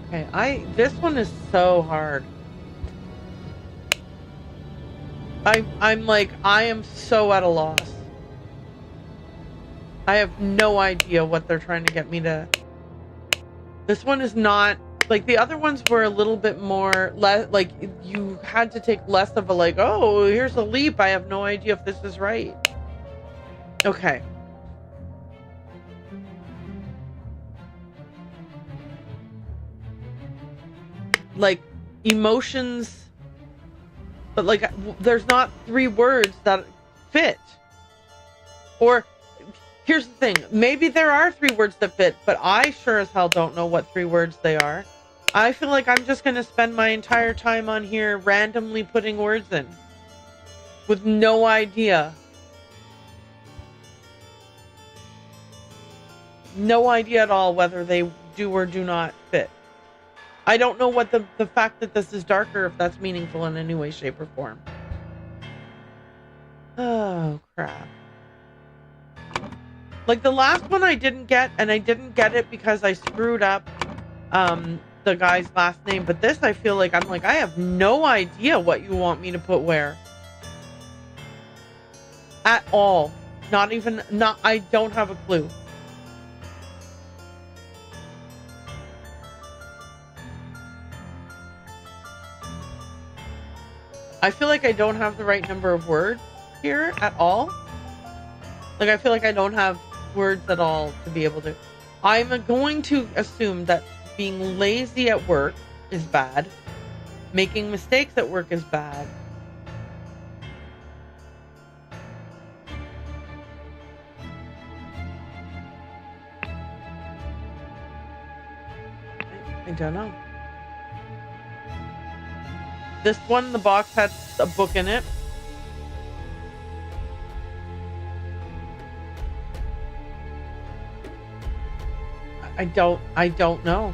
Okay, this one is so hard. I'm like, I am so at a loss. I have no idea what they're trying to get me to. This one is not like the other ones were a little bit more like you had to take less of a like, oh, here's a leap. I have no idea if this is right. Okay. Like emotions, but like there's not 3 words that fit. Or here's the thing, maybe there are 3 words that fit, but I sure as hell don't know what 3 words they are. I feel like I'm just going to spend my entire time on here randomly putting words in with no idea. No idea at all whether they do or do not fit. I don't know what the fact that this is darker, if that's meaningful in any way, shape, or form. Oh, crap. Like the last one I didn't get, and I didn't get it because I screwed up the guy's last name. But this, I feel like I'm like, I have no idea what you want me to put where. At all. I don't have a clue. I feel like I don't have the right number of words here at all. Like, I feel like I don't have words at all to be able to. I'm going to assume that being lazy at work is bad. Making mistakes at work is bad. I don't know. This one, the box had a book in it. I don't know.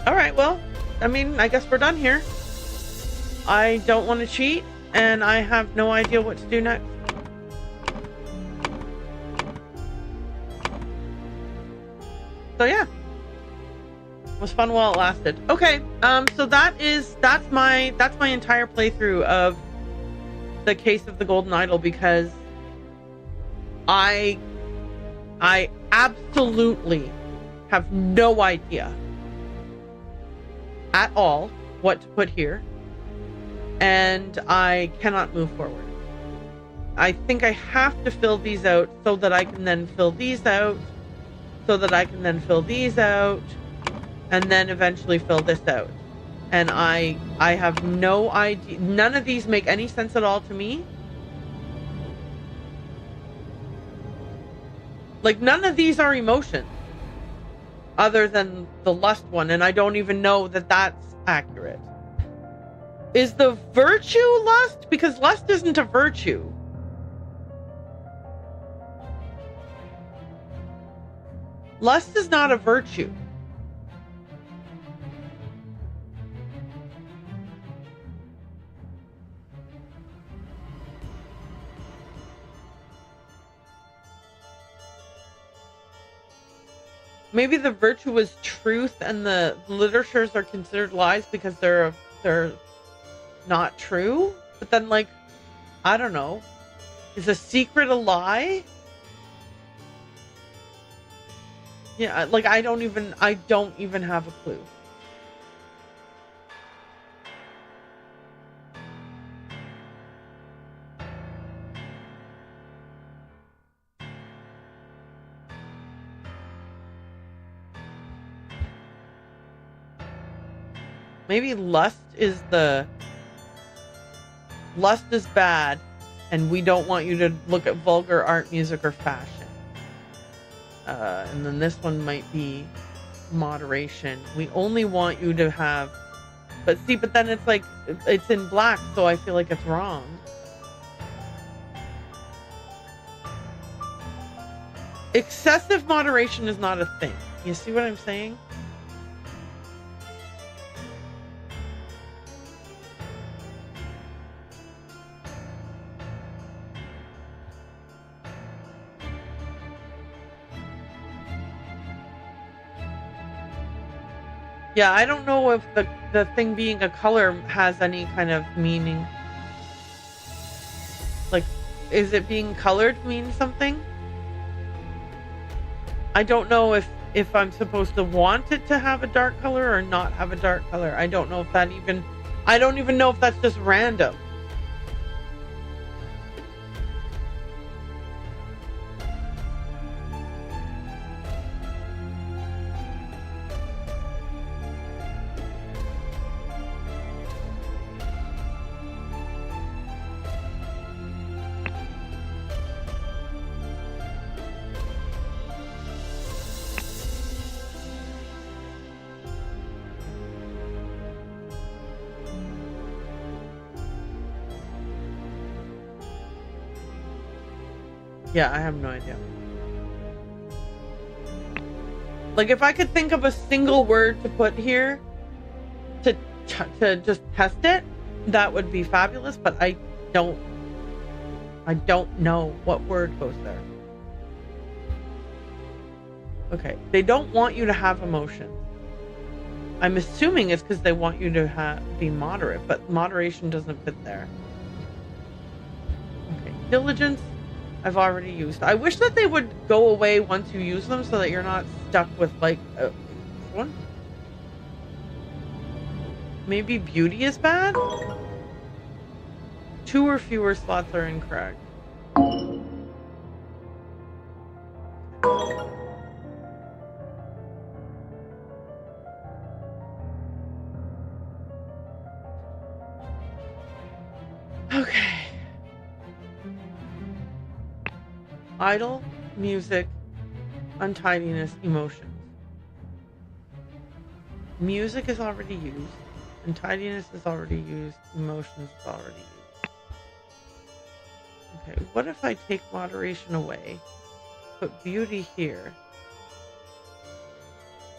All right, well, I mean, I guess we're done here. I don't want to cheat, and I have no idea what to do next. So yeah, it was fun while it lasted. Okay, so that's my entire playthrough of the Case of the Golden Idol, because I absolutely have no idea at all what to put here, and I cannot move forward. I think I have to fill these out so that I can then fill these out, so that I can then fill these out, and then eventually fill this out. And I have no idea. None of these make any sense at all to me. Like, none of these are emotions other than the lust one, and I don't even know that that's accurate. Is the virtue lust? Because lust isn't a virtue. Lust is not a virtue. Maybe the virtue is truth, and the literatures are considered lies because they're not true. But then, like, I don't know. Is a secret a lie? Yeah, like, I don't even have a clue. Maybe lust is bad, and we don't want you to look at vulgar art, music, or fashion. And then this one might be moderation. We only want you to have, but then it's like, it's in black, so I feel like it's wrong. Excessive moderation is not a thing. You see what I'm saying? Yeah, I don't know if the thing being a color has any kind of meaning. Like, is it being colored mean something? I don't know if I'm supposed to want it to have a dark color or not have a dark color. I don't know if that even, I don't even know if that's just random. Yeah, I have no idea. Like, if I could think of a single word to put here to just test it, that would be fabulous, but I don't know what word goes there. Okay, they don't want you to have emotions. I'm assuming it's because they want you to be moderate, but moderation doesn't fit there. Okay, diligence, I've already used. I wish that they would go away once you use them so that you're not stuck with, like, one. Maybe beauty is bad? 2 or fewer slots are incorrect. Okay. Idle, music, untidiness, emotions. Music is already used. Untidiness is already used. Emotions is already used. Okay, what if I take moderation away? Put beauty here.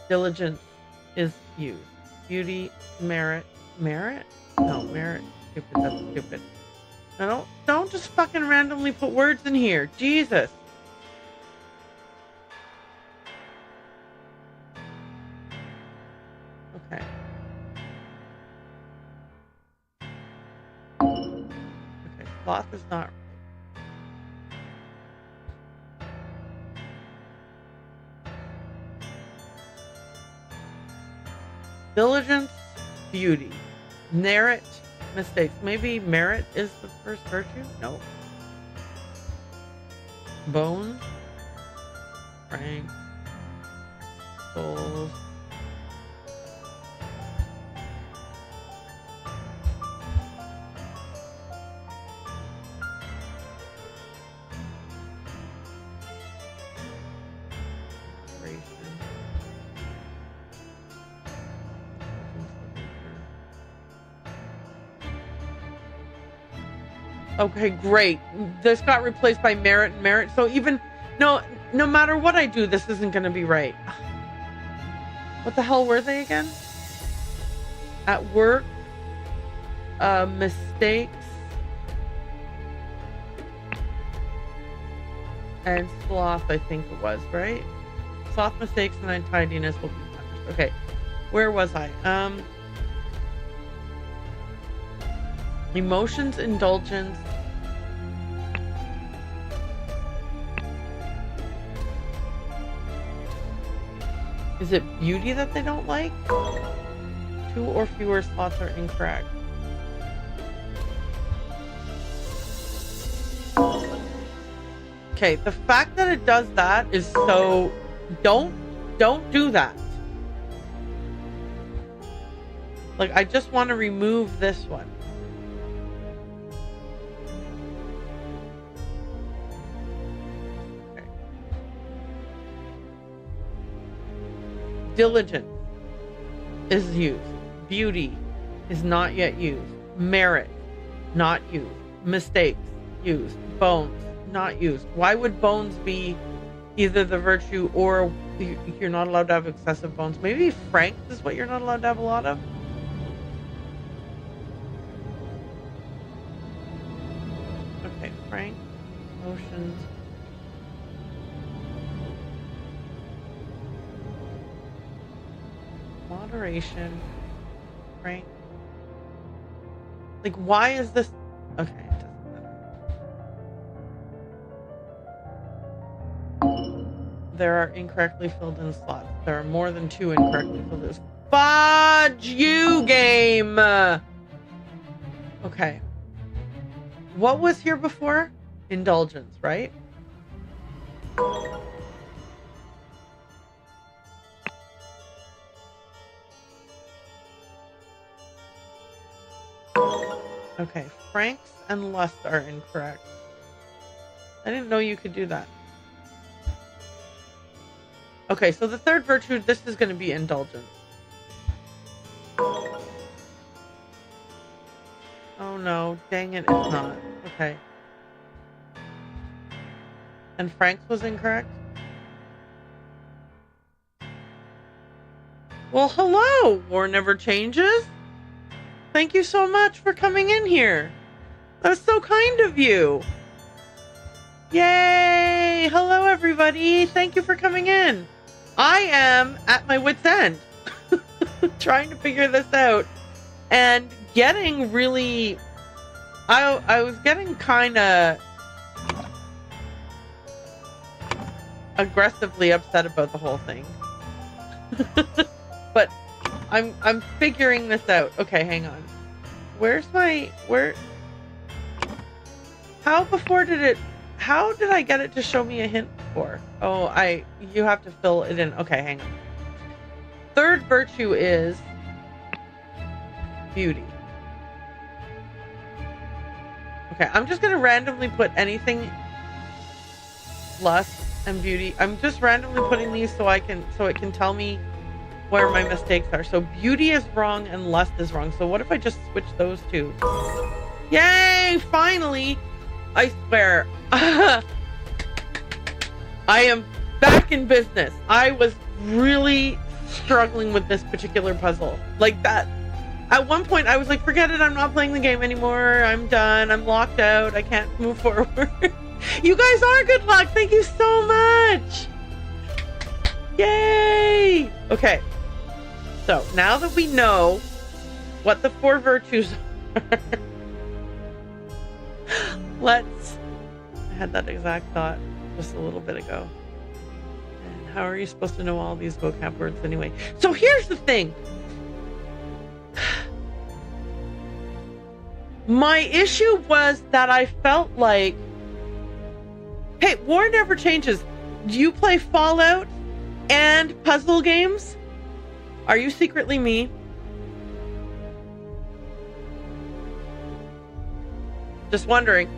Diligence is used. Beauty, merit. Merit? No, merit. Stupid, that's stupid. No, don't just fucking randomly put words in here. Jesus. Okay. Okay, sloth is not right. Diligence, beauty. Merit, mistakes. Maybe merit is the first virtue? No. Bones. Strength. Souls. Okay, great. This got replaced by merit and merit. So even, no matter what I do, this isn't going to be right. What the hell were they again? At work, mistakes, and sloth, I think it was, right? Sloth, mistakes, and untidiness will be punished. Okay, where was I? Emotions, indulgence. Is it beauty that they don't like? 2 or fewer slots are incorrect. Okay, the fact that it does that is so... Don't do that. Like, I just want to remove this one. Okay. Diligence is used. Beauty is not yet used. Merit, not used. Mistakes, used. Bones, not used. Why would bones be either the virtue or you're not allowed to have excessive bones? Maybe frank is what you're not allowed to have a lot of? Okay, frank, emotions. Moderation, frank. Like, why is this? Okay, it doesn't matter. There are incorrectly filled in slots. There are more than 2 incorrectly filled in. Fudge you, game! Okay. What was here before? Indulgence, right? Okay, franks and lust are incorrect. I didn't know you could do that. Okay, so the third virtue, this is going to be indulgence. Oh no, dang it, it's not. Okay. And franks was incorrect? Well, hello, War Never Changes. Thank you so much for coming in here. That's so kind of you. Yay! Hello, everybody. Thank you for coming in. I am at my wit's end trying to figure this out and getting really... I was getting kind of aggressively upset about the whole thing. But I'm figuring this out. Okay, hang on. How did I get it to show me a hint before? Oh, you have to fill it in. Okay, hang on. Third virtue is beauty. Okay, I'm just gonna randomly put anything, lust and beauty. I'm just randomly putting these so it can tell me where my mistakes are. So beauty is wrong and lust is wrong. So what if I just switch those two? Yay! Finally! I swear. I am back in business. I was really struggling with this particular puzzle. Like that. At one point I was like, forget it, I'm not playing the game anymore. I'm done. I'm locked out. I can't move forward. You guys are good luck. Thank you so much. Yay! Okay. So now that we know what the 4 virtues are, I had that exact thought just a little bit ago. And how are you supposed to know all these vocab words anyway? So here's the thing. My issue was that I felt like, hey, War Never Changes. Do you play Fallout and puzzle games? Are you secretly me? Just wondering.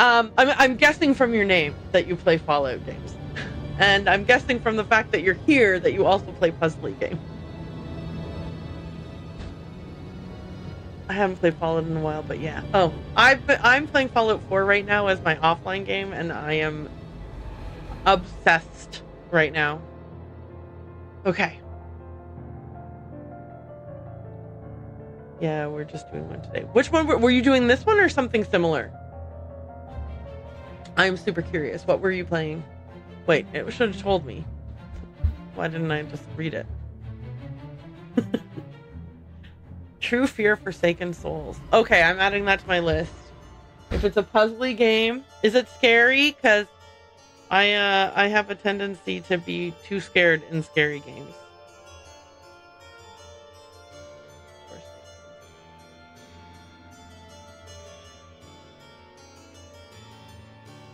I'm guessing from your name that you play Fallout games. And I'm guessing from the fact that you're here that you also play puzzly games. I haven't played Fallout in a while, but yeah. Oh, I'm playing Fallout 4 right now as my offline game, and I am obsessed right now. Okay. Yeah, we're just doing one today. Which one were you doing? This one or something similar? I'm super curious. What were you playing? Wait, it should have told me. Why didn't I just read it? True Fear, Forsaken Souls. Okay, I'm adding that to my list. If it's a puzzly game, is it scary? Because I have a tendency to be too scared in scary games.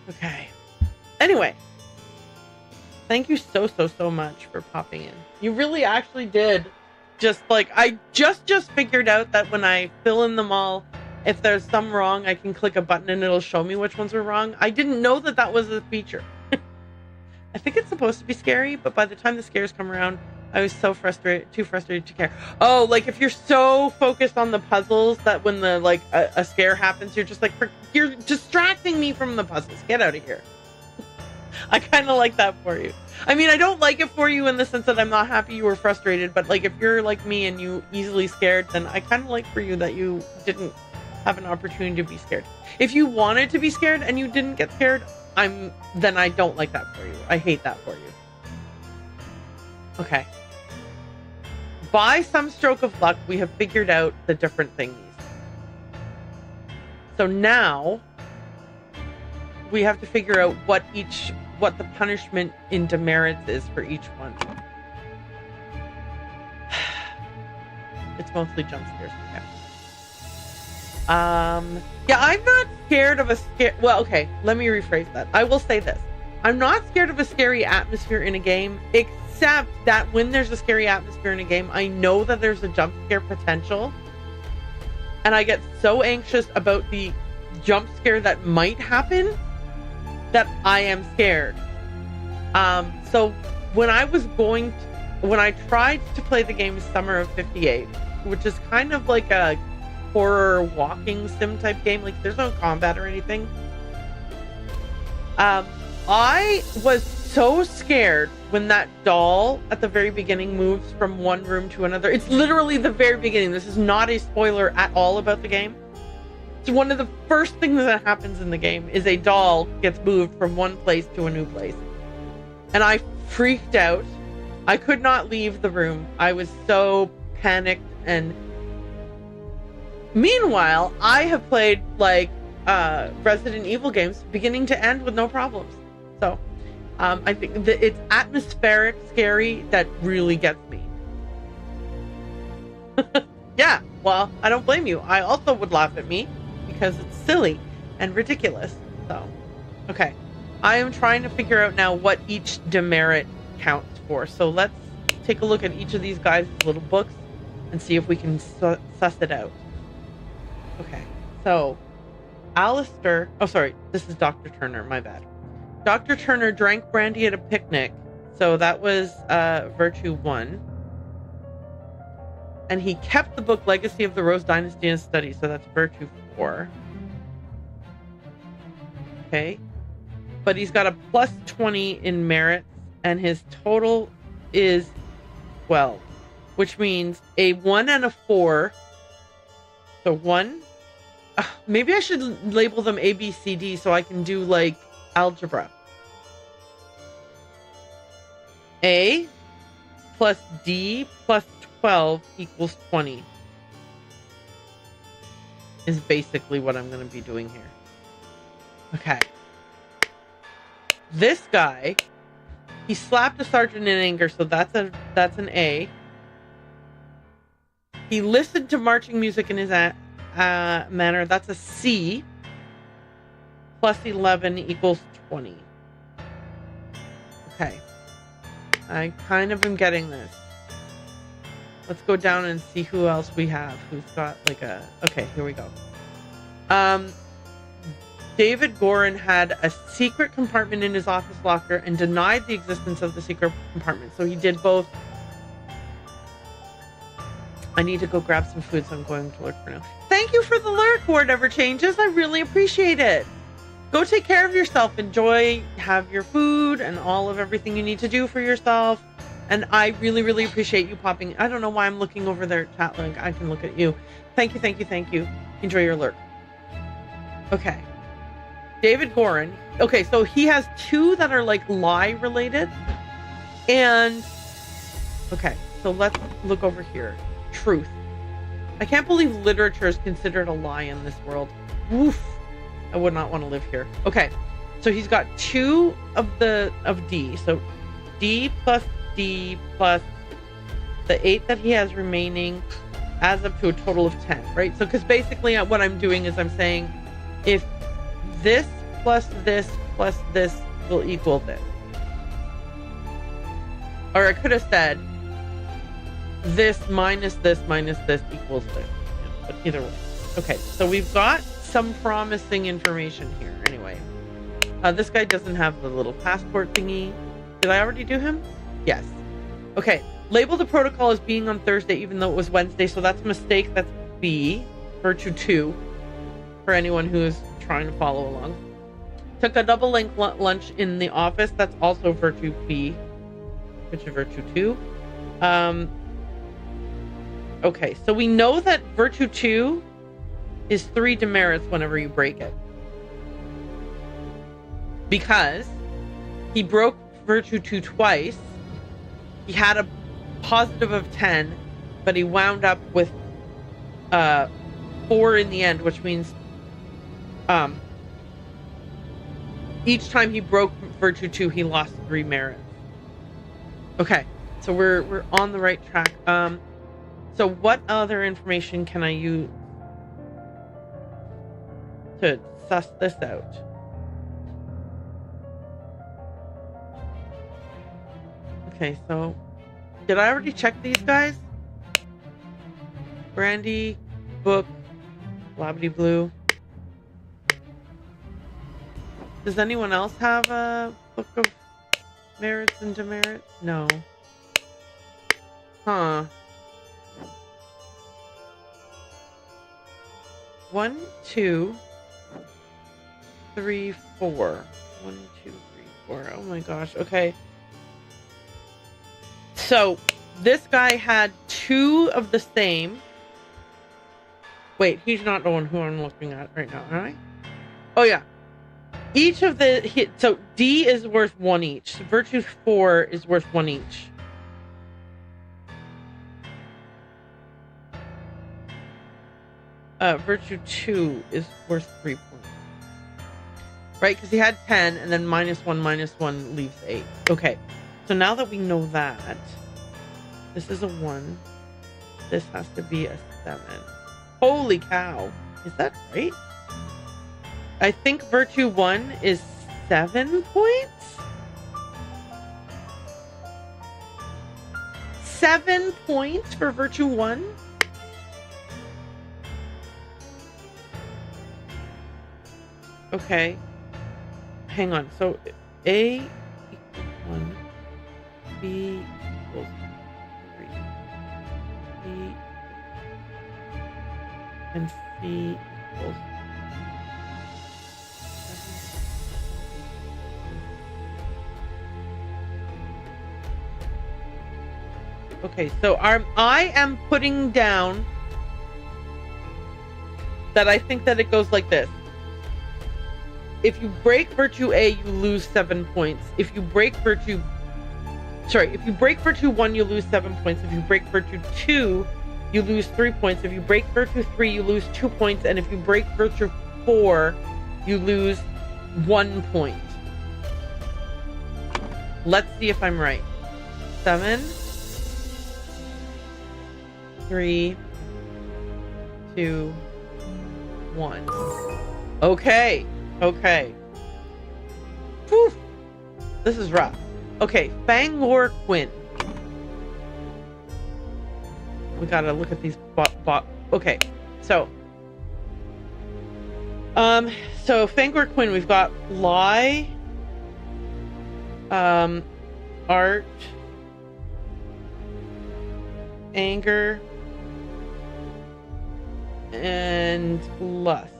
Okay. Anyway, thank you so much for popping in. You really actually did just like, I just figured out that when I fill in them all, if there's some wrong, I can click a button and it'll show me which ones were wrong. I didn't know that that was a feature. I think it's supposed to be scary, but by the time the scares come around, I was so too frustrated to care. Oh, like if you're so focused on the puzzles that when the like a scare happens, you're just like, you're distracting me from the puzzles. Get out of here. I kind of like that for you. I mean, I don't like it for you in the sense that I'm not happy you were frustrated, but like if you're like me and you easily scared, then I kind of like for you that you didn't have an opportunity to be scared. If you wanted to be scared and you didn't get scared, then I don't like that for you. I hate that for you. Okay. By some stroke of luck, we have figured out the different thingies. So now we have to figure out what the punishment in demerits is for each one. It's mostly jump scares. Okay. Yeah, I'm not scared of a scare. Well, okay, let me rephrase that. I will say this. I'm not scared of a scary atmosphere in a game, except that when there's a scary atmosphere in a game, I know that there's a jump scare potential. And I get so anxious about the jump scare that might happen that I am scared. So when I tried to play the game Summer of 58, which is kind of like a horror walking sim type game, like there's no combat or anything. I was so scared when that doll at the very beginning moves from one room to another. It's literally the very beginning. This is not a spoiler at all about the game. It's one of the first things that happens in the game is a doll gets moved from one place to a new place. And I freaked out. I could not leave the room. I was so panicked. And meanwhile, I have played like Resident Evil games beginning to end with no problems. So I think that it's atmospheric scary that really gets me. Yeah, well, I don't blame you. I also would laugh at me because it's silly and ridiculous. So, okay. I am trying to figure out now what each demerit counts for. So let's take a look at each of these guys' little books and see if we can suss it out. Okay, so Alistair, oh sorry, this is Dr. Turner, my bad. Dr. Turner drank brandy at a picnic, so that was virtue 1. And he kept the book Legacy of the Rose Dynasty in study, so that's virtue 4. Okay, but he's got a plus 20 in merits, and his total is 12, which means a 1 and a 4. So 1. Maybe I should label them A, B, C, D so I can do like algebra. A plus D plus 12 equals 20 is basically what I'm going to be doing here. Okay. This guy, he slapped a sergeant in anger, so that's an A. He listened to marching music in his manner. That's a C. Plus 11 equals 20. Okay. I kind of am getting this. Let's go down and see who else we have. Who's got like a... Okay, here we go. David Gorin had a secret compartment in his office locker and denied the existence of the secret compartment. So he did both. I need to go grab some food, so I'm going to lurk for now. Thank you for the lurk, whatever changes. I really appreciate it. Go take care of yourself. Enjoy, have your food and all of everything you need to do for yourself. And I really, really appreciate you popping. I don't know why I'm looking over there at chat link. I can look at you. Thank you, thank you, thank you. Enjoy your lurk. Okay. David Gorin. Okay, so he has 2 that are like lie related. And okay, so let's look over here. Truth. I can't believe literature is considered a lie in this world. Woof. I would not want to live here. Okay, so he's got 2 of D. So D plus the 8 that he has remaining adds up to a total of 10, right? So because basically what I'm doing is I'm saying if this plus this will equal this. Or I could have said this minus this equals this. Yeah, but either way. Okay, so we've got some promising information here. Anyway, this guy doesn't have the little passport thingy. Did I already do him? Yes. Okay, label the protocol as being on Thursday even though it was Wednesday, so that's a mistake. That's B. Virtue 2 for anyone who is trying to follow along. Took a double link lunch in the office. That's also Virtue B, which is Virtue 2. Okay, so we know that Virtue 2 is 3 demerits whenever you break it. Because he broke Virtue 2 twice. He had a positive of 10, but he wound up with 4 in the end, which means each time he broke Virtue 2, he lost 3 merits. Okay, so we're on the right track. So what other information can I use to suss this out? Okay, so did I already check these guys? Brandy, book, Blabbity Blue. Does anyone else have a book of merits and demerits? No. Huh. 1, 2, 3, 4. 1, 2, 3, 4. Oh my gosh. Okay. So this guy had 2 of the same. Wait, he's not the one who I'm looking at right now, am I? Oh yeah. Each of the so D is worth 1 each. Virtue 4 is worth 1 each. Virtue 2 is worth 3 points. Right, because he had 10 and then -1 -1 leaves 8. Okay. So now that we know that, this is a 1. This has to be a 7. Holy cow. Is that right? I think Virtue 1 is 7 points? 7 points for Virtue 1? Okay. Hang on. So A equals 1. B equals 3. B and C equals 7. Okay, so I am putting down that I think that it goes like this. If you break Virtue A, you lose 7 points. If you break Virtue 1, you lose 7 points. If you break Virtue 2, you lose 3 points. If you break Virtue 3, you lose 2 points. And if you break Virtue 4, you lose 1 point. Let's see if I'm right. 7, 3, 2, 1. Okay. Okay. Whew. This is rough. Okay, Fangor Quinn. We gotta look at these okay, so Fangor Quinn, we've got lie, art, anger, and lust.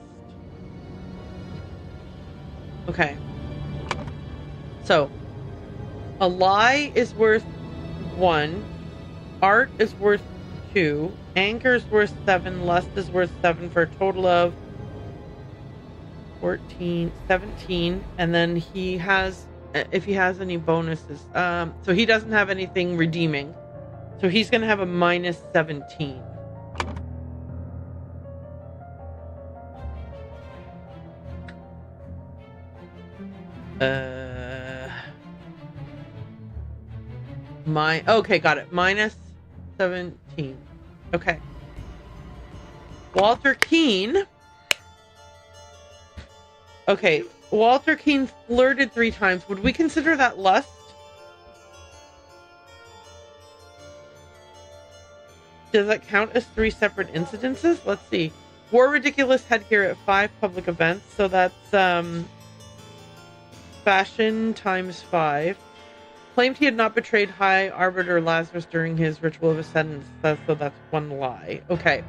Okay. So a lie is worth 1. Art is worth 2. Anger is worth 7. Lust is worth 7 for a total of 14, 17. And then he has, if he has any bonuses, so he doesn't have anything redeeming. So he's going to have a minus 17. Okay, got it. Minus 17. Okay. Walter Keane. Okay, Walter Keane flirted 3 times. Would we consider that lust? Does that count as 3 separate incidences? Let's see. Wore ridiculous headgear at 5 public events. So that's fashion times 5. Claimed he had not betrayed High Arbiter Lazarus during his ritual of ascendance. So that's 1 lie. Okay.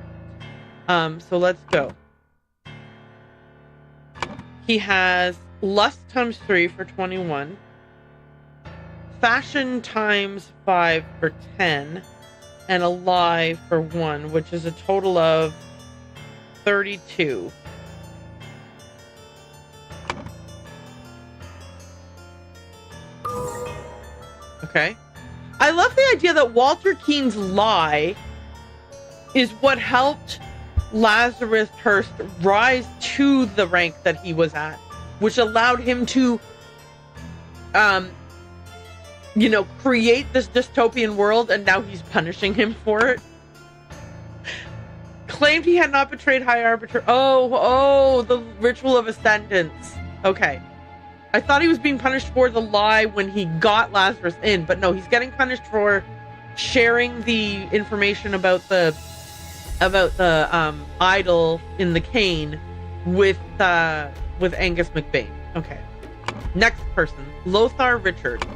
So let's go. He has lust times 3 for 21. Fashion times 5 for 10. And a lie for 1, which is a total of 32. Okay. I love the idea that Walter Keane's lie is what helped Lazarus Hurst rise to the rank that he was at, which allowed him to create this dystopian world, and now he's punishing him for it. Claimed he had not betrayed High Arbiter. Oh, the ritual of ascendance. Okay. I thought he was being punished for the lie when he got Lazarus in, but no, he's getting punished for sharing the information about the idol in the cane with Angus McBain. Okay. Next person, Lothar Richard.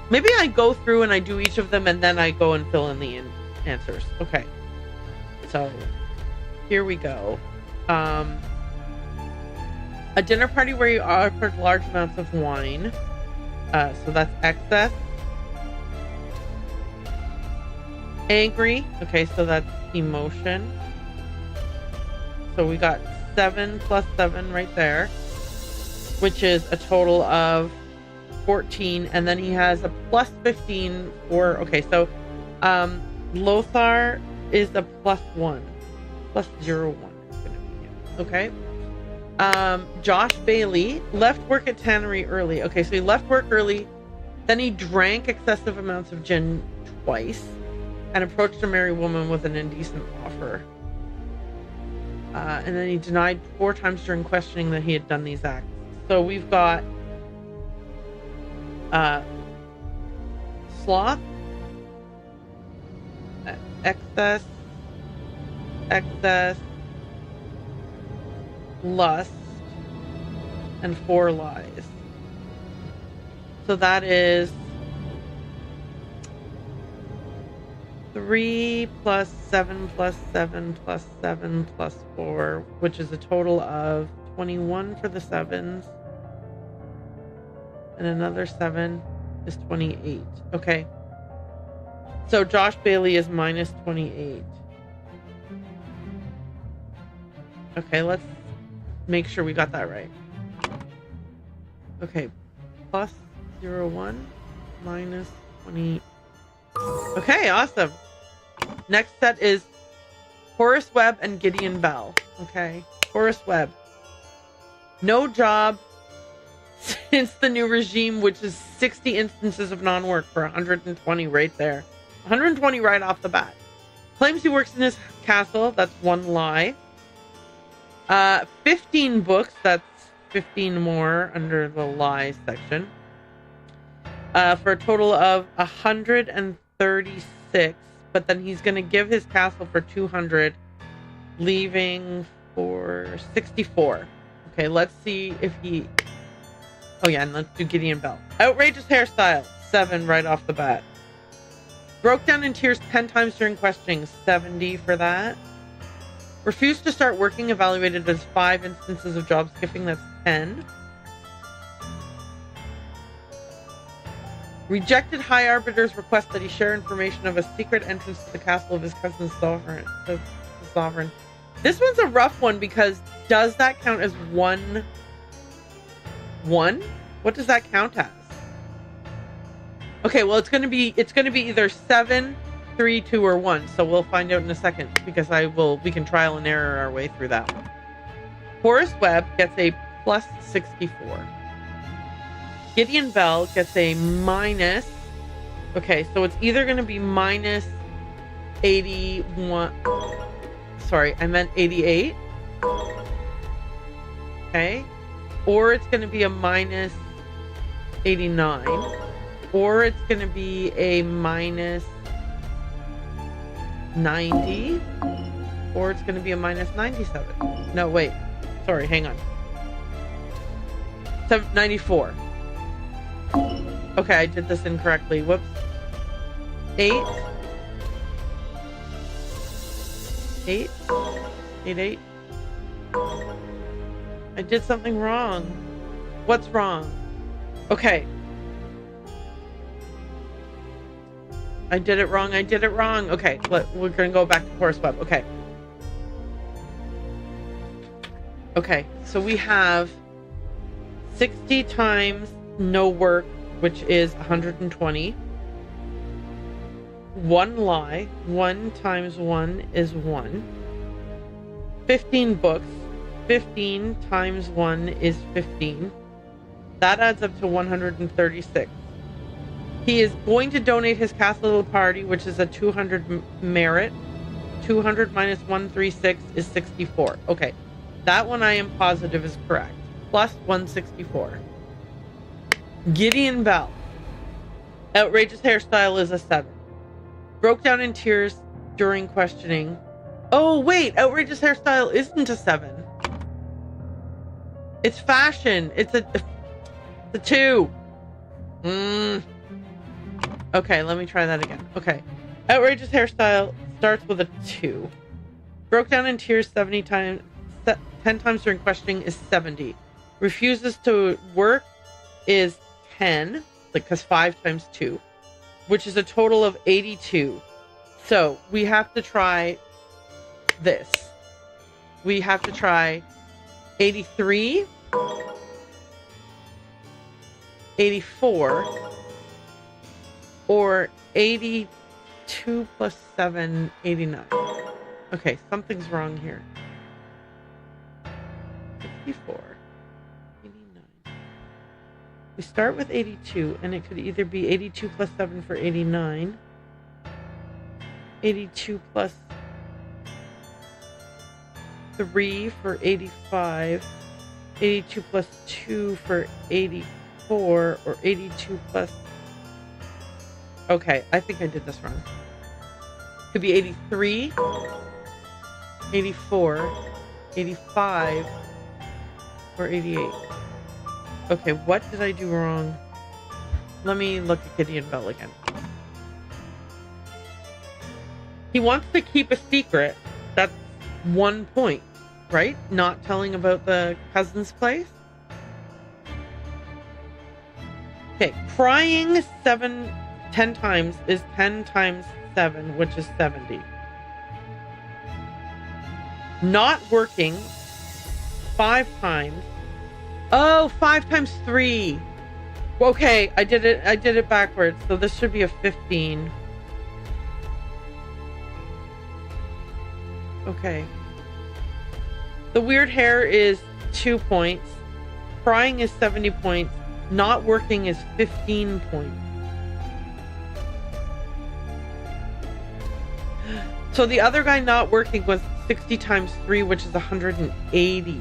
Maybe I go through and I do each of them and then I go and fill in the answers. Okay. So, here we go. A dinner party where you offered large amounts of wine. So that's excess. Angry. Okay, so that's emotion. So we got 7 plus 7 right there, which is a total of 14. And then he has a plus 15 for, okay, so Lothar is a plus 1. Plus 0, 1 is going to be him. Okay. Josh Bailey left work at Tannery early. Okay, so he left work early, then he drank excessive amounts of gin twice and approached a married woman with an indecent offer. And then he denied 4 times during questioning that he had done these acts. So we've got sloth, excess, lust, and 4 lies. So that is 3 plus 7 plus 7 plus 7 plus 4, which is a total of 21 for the 7s. And another 7 is 28. Okay. So Josh Bailey is minus 28. Okay, let's make sure we got that right. Okay, plus 0, 1, minus 20. Okay, awesome. Next set is Horace Webb and Gideon Bell. Okay, Horace Webb. No job since the new regime, which is 60 instances of non-work for 120 right there. 120 right off the bat. Claims he works in his castle. That's 1 lie. 15 books. That's 15 more under the lies section. For a total of 136. But then he's going to give his castle for 200, leaving for 64. Okay, let's see if he... Oh yeah, and let's do Gideon Bell. Outrageous hairstyle. 7 right off the bat. Broke down in tears 10 times during questioning. 70 for that. Refused to start working, evaluated as 5 instances of job skipping. That's 10. Rejected High Arbiter's request that he share information of a secret entrance to the castle of his cousin Sovereign. The Sovereign. This one's a rough one because does that count as 1? What does that count as? Okay, well it's gonna be either 7, 3, 2, or 1. So we'll find out in a second because we can trial and error our way through that one. Horace Webb gets a plus 64. Gideon Bell gets a minus. Okay, so it's either going to be minus 81. Sorry, I meant 88. Okay. Or it's going to be a minus 89. Or it's going to be a minus 90, or it's going to be a minus 97. No, wait. Sorry, hang on. 94. Okay, I did this incorrectly. Whoops. 8. 8. 8, 8. I did something wrong. What's wrong? Okay. I did it wrong. I did it wrong. Okay, we're going to go back to Horse Web. Okay. Okay, so we have 60 times no work, which is 120. 1 lie. 1 times 1 is 1. 15 books. 15 times 1 is 15. That adds up to 136. He is going to donate his castle to the party, which is a 200 merit. 200 minus 136 is 64. Okay, that one I am positive is correct. Plus 164. Gideon Bell. Outrageous hairstyle is a 7. Broke down in tears during questioning. Oh, wait, outrageous hairstyle isn't a 7. It's fashion. It's a 2. Okay, let me try that again. Okay. Outrageous hairstyle starts with a 2. Broke down in tears 70 times, 10 times during questioning is 70. Refuses to work is 10, because 5 times 2, which is a total of 82. So we have to try this. We have to try 83, 84, or 82 plus 7, 89. Okay, something's wrong here. 64, 89. We start with 82, and it could either be 82 plus 7 for 89, 82 plus 3 for 85, 82 plus 2 for 84, or 82 plus... Okay, I think I did this wrong. Could be 83, 84, 85, or 88. Okay, what did I do wrong? Let me look at Gideon Bell again. He wants to keep a secret. That's 1 point, right? Not telling about the cousin's place. Okay, crying 10 times is 10 times 7, which is 70. Not working 5 times. Oh, 5 times 3. Okay, I did it backwards. So this should be a 15. Okay. The weird hair is 2 points. Crying is 70 points. Not working is 15 points. So the other guy not working was 60 times 3, which is 180.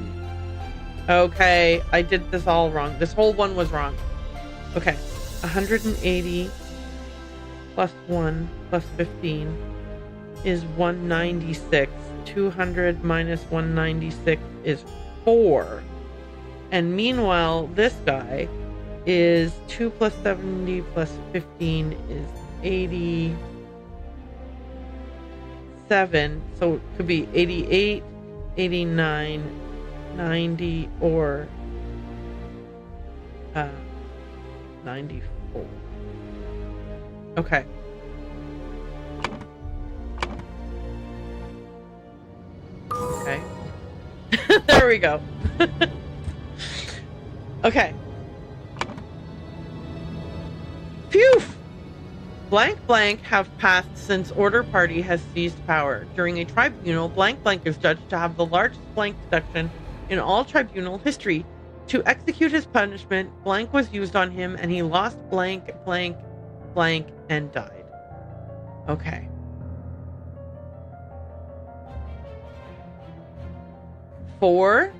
Okay, I did this all wrong. This whole one was wrong. Okay, 180 plus 1 plus 15 is 196. 200 minus 196 is 4. And meanwhile, this guy is 2 plus 70 plus 15 is 87. So it could be 88, 89, 90, or 94. Okay. Okay. There we go. Okay. Phew! Blank blank have passed since Order Party has seized power. During a tribunal, blank blank is judged to have the largest blank deduction in all tribunal history. To execute his punishment, blank was used on him and he lost blank, blank, blank, and died. Okay. Four.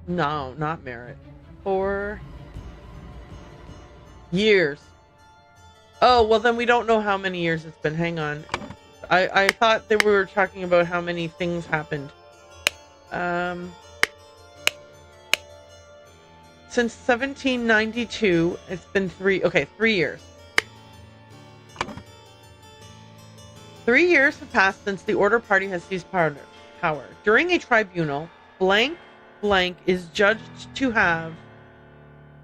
No, not merit. 4. Years. Oh, well then we don't know how many years it's been. Hang on. I thought that we were talking about how many things happened. Since 1792, it's been 3 years. 3 years have passed since the Order Party has seized power. During a tribunal, blank blank is judged to have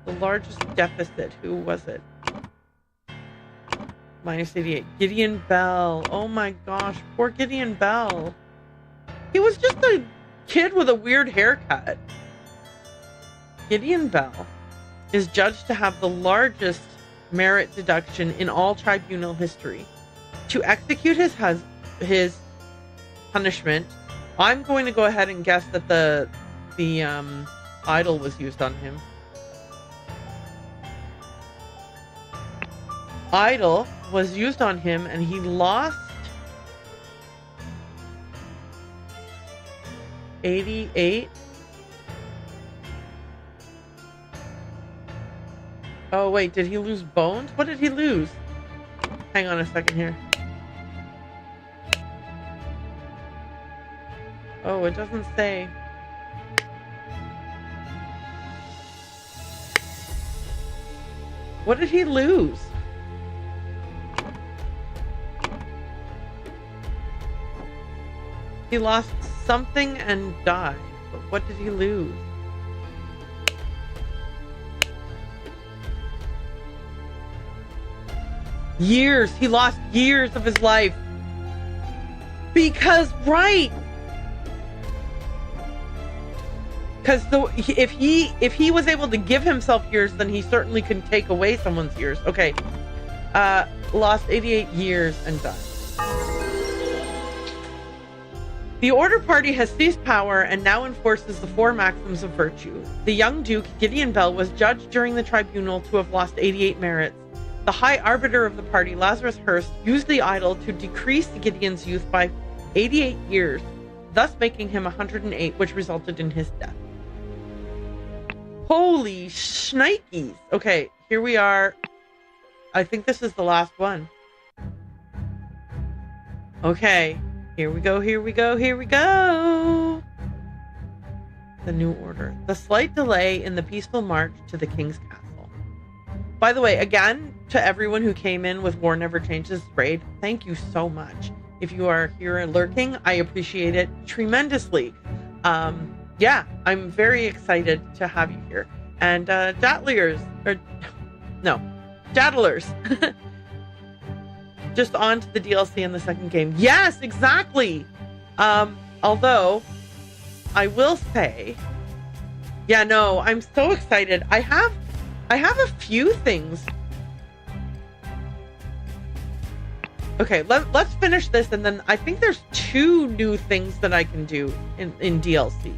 the largest deficit. Who was it? Minus 88. Gideon Bell. Oh my gosh, poor Gideon Bell. He was just a kid with a weird haircut. Gideon Bell is judged to have the largest merit deduction in all tribunal history. To execute his punishment, I'm going to go ahead and guess that the idol was used on him. Idol was used on him, and he lost 88. Oh wait, did he lose bones? What did he lose? Hang on a second here. Oh, it doesn't say. What did he lose? He lost something and died. But what did he lose? Years. He lost years of his life. Because, right. Because if he was able to give himself years, then he certainly can take away someone's years. Okay. Lost 88 years and died. The Order Party has seized power and now enforces the 4 maxims of virtue. The young Duke, Gideon Bell, was judged during the tribunal to have lost 88 merits. The High Arbiter of the party, Lazarus Hurst, used the idol to decrease Gideon's youth by 88 years, thus making him 108, which resulted in his death. Holy shnikes. Okay, here we are. I think this is the last one. Okay. Here we go, here we go, here we go! The New Order. The slight delay in the peaceful march to the King's Castle. By the way, again, to everyone who came in with War Never Changes raid, thank you so much. If you are here and lurking, I appreciate it tremendously. Yeah, I'm very excited to have you here. And Jaddlers. Just on to the DLC in the second game. Yes, exactly. Although I will say, yeah, no, I'm so excited. I have a few things. Okay, let's finish this, and then I think there's 2 new things that I can do in DLC.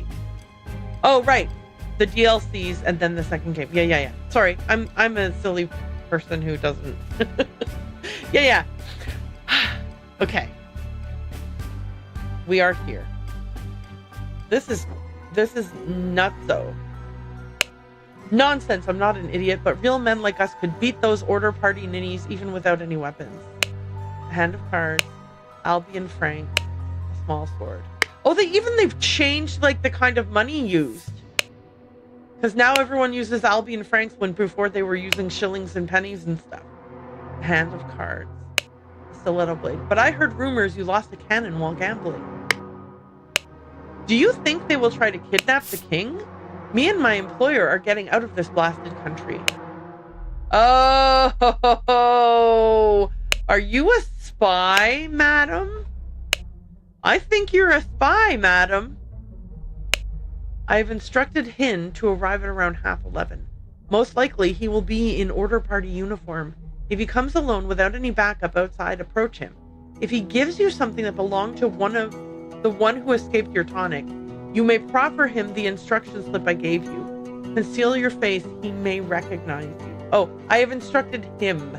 Oh, right, the DLCs and then the second game. Yeah. Sorry, I'm a silly person who doesn't. Yeah. Okay. We are here. This is nutso. Nonsense, I'm not an idiot, but real men like us could beat those Order Party ninnies even without any weapons. A hand of cards, Albion Frank, a small sword. Oh, they've changed like the kind of money used. Because now everyone uses Albion Franks when before they were using shillings and pennies and stuff. A hand of cards. Stiletto blade. But I heard rumors you lost a cannon while gambling. Do you think they will try to kidnap the king? Me and my employer are getting out of this blasted country. Oh, are you a spy, madam? I think you're a spy, madam. I've instructed Hin to arrive at around 11:30. Most likely he will be in Order Party uniform. If he comes alone without any backup outside, approach him. If he gives you something that belonged to the one who escaped your tonic, you may proffer him the instruction slip I gave you. Conceal your face, he may recognize you. Oh, I have instructed him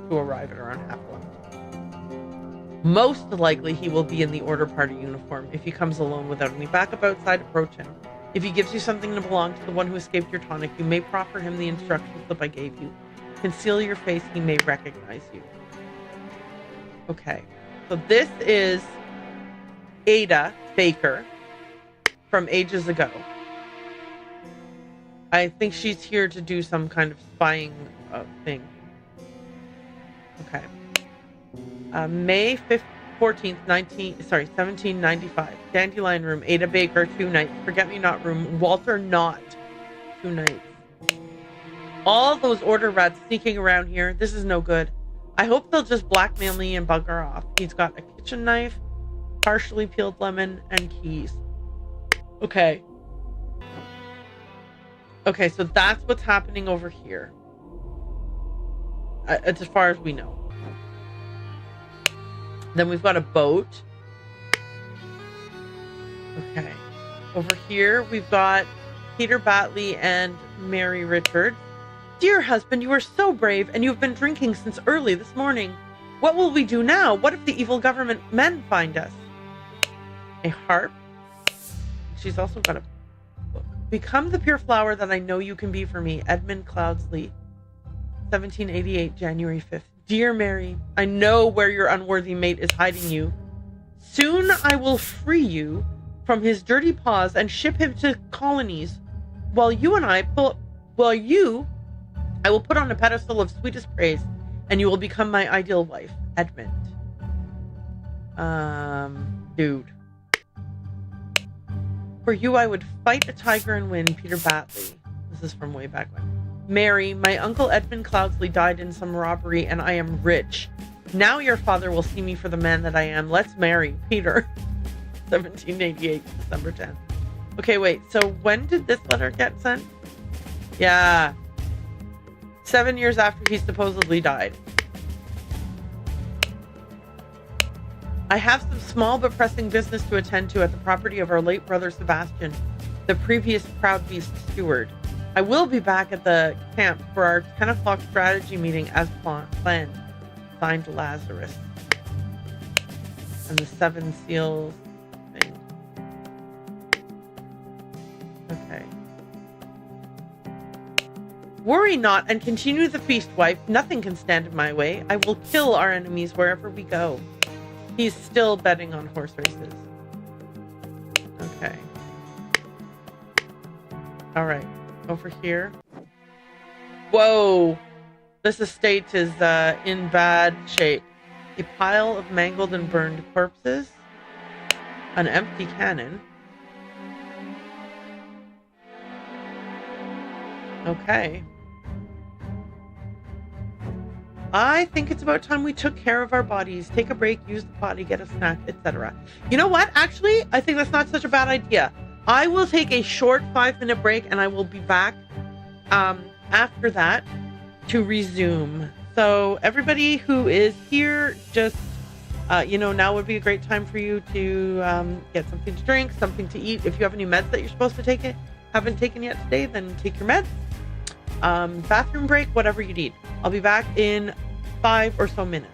to arrive at around 11:30. Most likely he will be in the Order Party uniform. If he comes alone without any backup outside, approach him. If he gives you something that belonged to the one who escaped your tonic, you may proffer him the instruction slip I gave you. Conceal your face, he may recognize you. Okay. So this is Ada Baker from ages ago. I think she's here to do some kind of spying thing. Okay. May 14th, 1795. Dandelion Room, Ada Baker, 2 nights. Forget-me-not room, Walter Knott, 2 nights. All those order rats sneaking around here. This is no good. I hope they'll just blackmail me and bugger off. He's got a kitchen knife, partially peeled lemon, and keys. Okay. Okay, so that's what's happening over here. As far as we know. Then we've got a boat. Okay. Over here, we've got Peter Batley and Mary Richards. Dear husband, you are so brave, and you have been drinking since early this morning. What will we do now? What if the evil government men find us? A harp. She's also got a book. Become the pure flower that I know you can be for me. Edmund Cloudsley, 1788, January 5th. Dear Mary, I know where your unworthy mate is hiding you. Soon I will free you from his dirty paws and ship him to colonies, while I will put on a pedestal of sweetest praise, and you will become my ideal wife, Edmund. Dude. For you, I would fight a tiger and win, Peter Batley. This is from way back when. Mary, my uncle Edmund Cloudsley died in some robbery, and I am rich. Now your father will see me for the man that I am. Let's marry, Peter. 1788, December 10th. Okay, wait. So when did this letter get sent? Yeah. 7 years after he supposedly died. I have some small but pressing business to attend to at the property of our late brother Sebastian, the previous Proud Beast steward. I will be back at the camp for our 10 o'clock strategy meeting as planned. Signed, Lazarus. And the 7 seals thing. Okay. Worry not and continue the feast, wife. Nothing can stand in my way. I will kill our enemies wherever we go. He's still betting on horse races. Okay. All right. Over here. Whoa. This estate is in bad shape. A pile of mangled and burned corpses. An empty cannon. Okay. I think it's about time we took care of our bodies. Take a break, use the potty, get a snack, etc. You know what? Actually, I think that's not such a bad idea. I will take a short 5-minute break and I will be back after that to resume. So everybody who is here, just, now would be a great time for you to get something to drink, something to eat. If you have any meds that you're supposed to haven't taken yet today, then take your meds. Bathroom break, whatever you need. I'll be back in 5 or so minutes.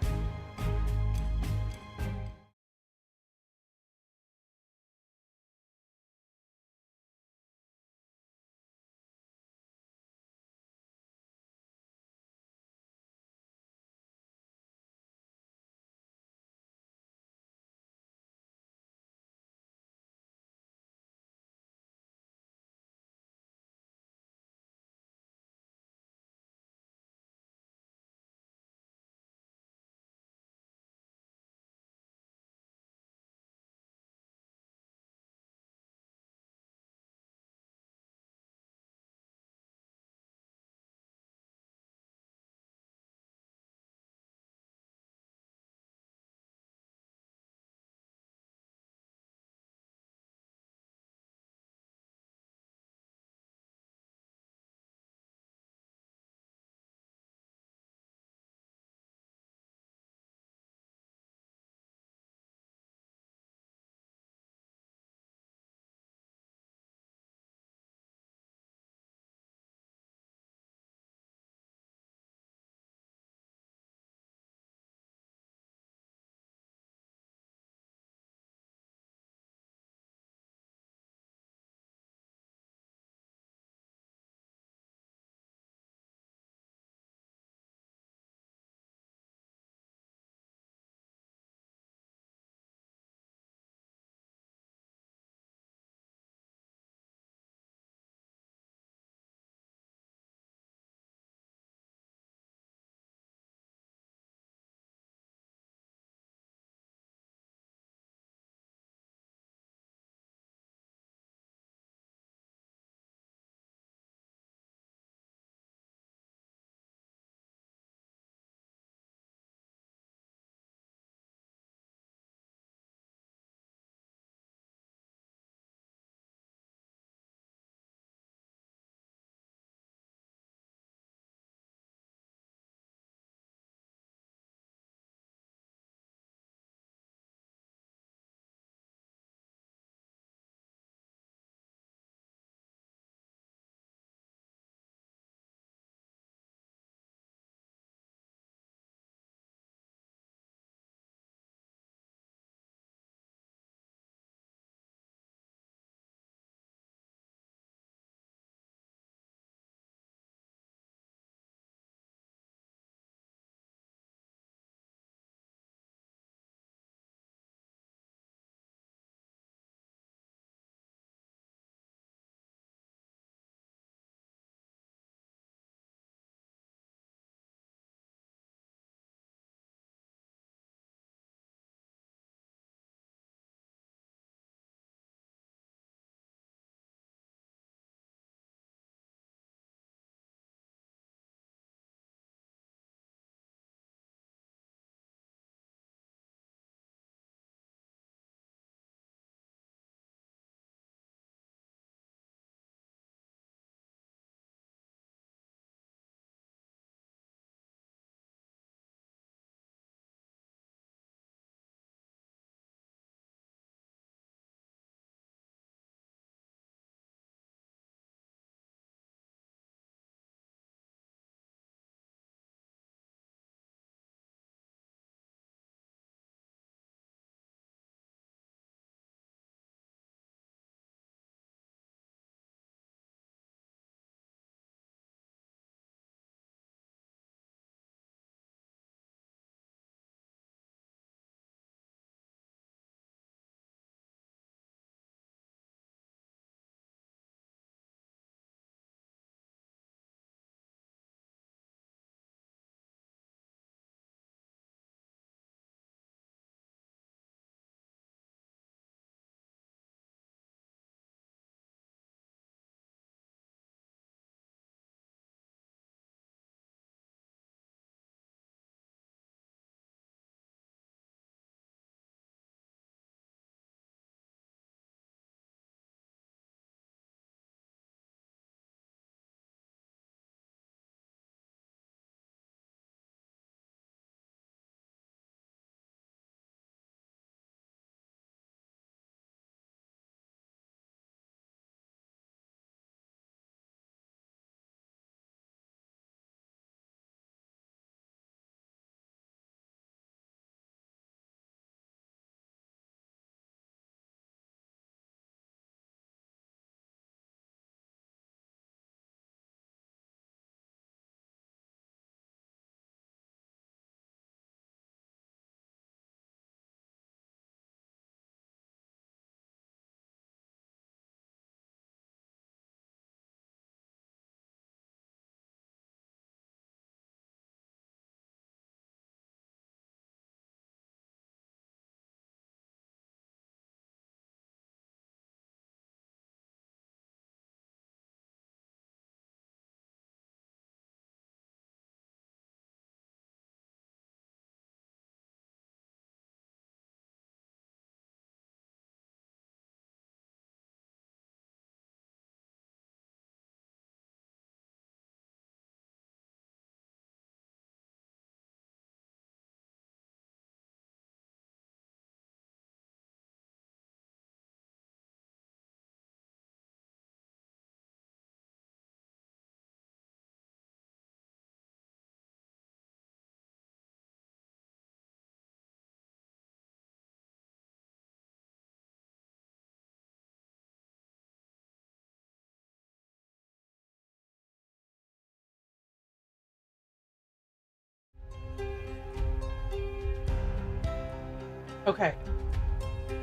Okay.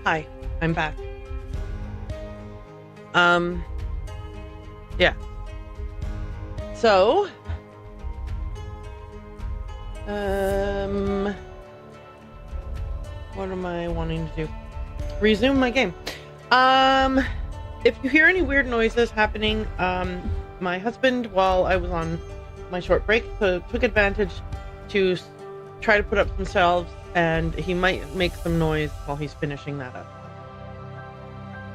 Hi, I'm back. Yeah. So, what am I wanting to do? Resume my game. If you hear any weird noises happening, my husband, while I was on my short break, took advantage to try to put up some shelves, and he might make some noise while he's finishing that up.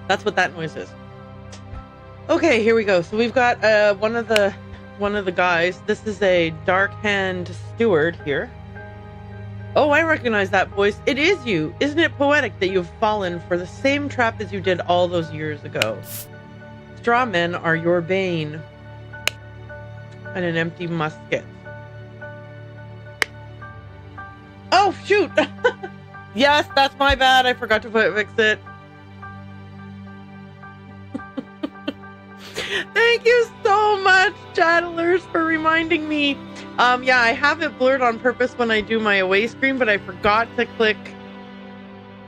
That's what that noise is. Okay, here we go. So we've got one of the guys. This is a dark hand steward here. Oh, I recognize that voice. It is you. Isn't it poetic that you've fallen for the same trap as you did all those years ago? Straw men are your bane. And an empty musket. Oh, shoot! Yes, that's my bad. I forgot to fix it. Thank you so much, chattlers, for reminding me. Yeah, I have it blurred on purpose when I do my away screen, but I forgot to click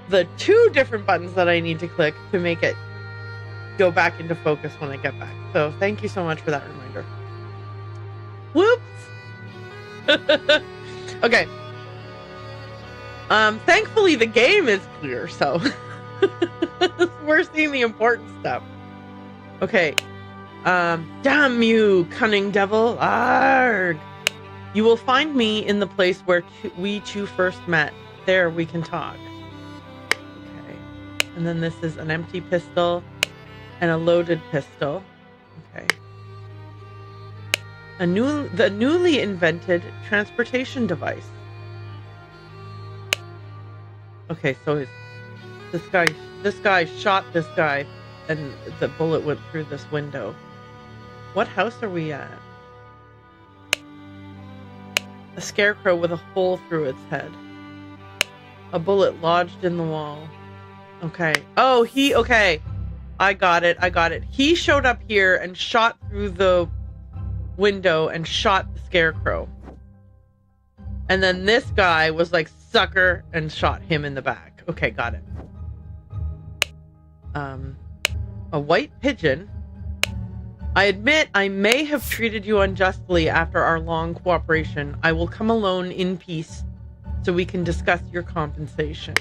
the 2 different buttons that I need to click to make it go back into focus when I get back. So thank you so much for that reminder. Whoops! Okay. Thankfully the game is clear, so we're seeing the important stuff. Okay. Damn you, cunning devil. Arg! You will find me in the place where we two first met. There we can talk. Okay. And then this is an empty pistol and a loaded pistol. Okay. The newly invented transportation device. Okay, so this guy shot this guy and the bullet went through this window. What house are we at? A scarecrow with a hole through its head. A bullet lodged in the wall. Okay. Oh, okay. I got it. He showed up here and shot through the window and shot the scarecrow. And then this guy was like, sucker, and shot him in the back. Okay, got it. A white pigeon. I admit I may have treated you unjustly after our long cooperation. I will come alone in peace so we can discuss your compensation.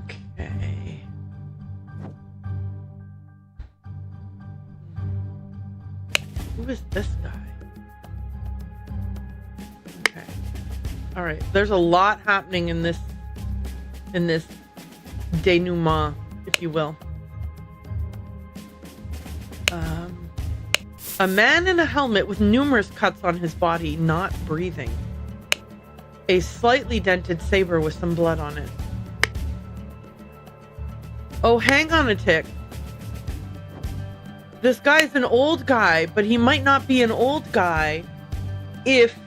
Okay. Who is this guy? Okay. All right. There's a lot happening in this denouement, if you will. A man in a helmet with numerous cuts on his body, not breathing. A slightly dented saber with some blood on it. Oh, hang on a tick. This guy's an old guy, but he might not be an old guy if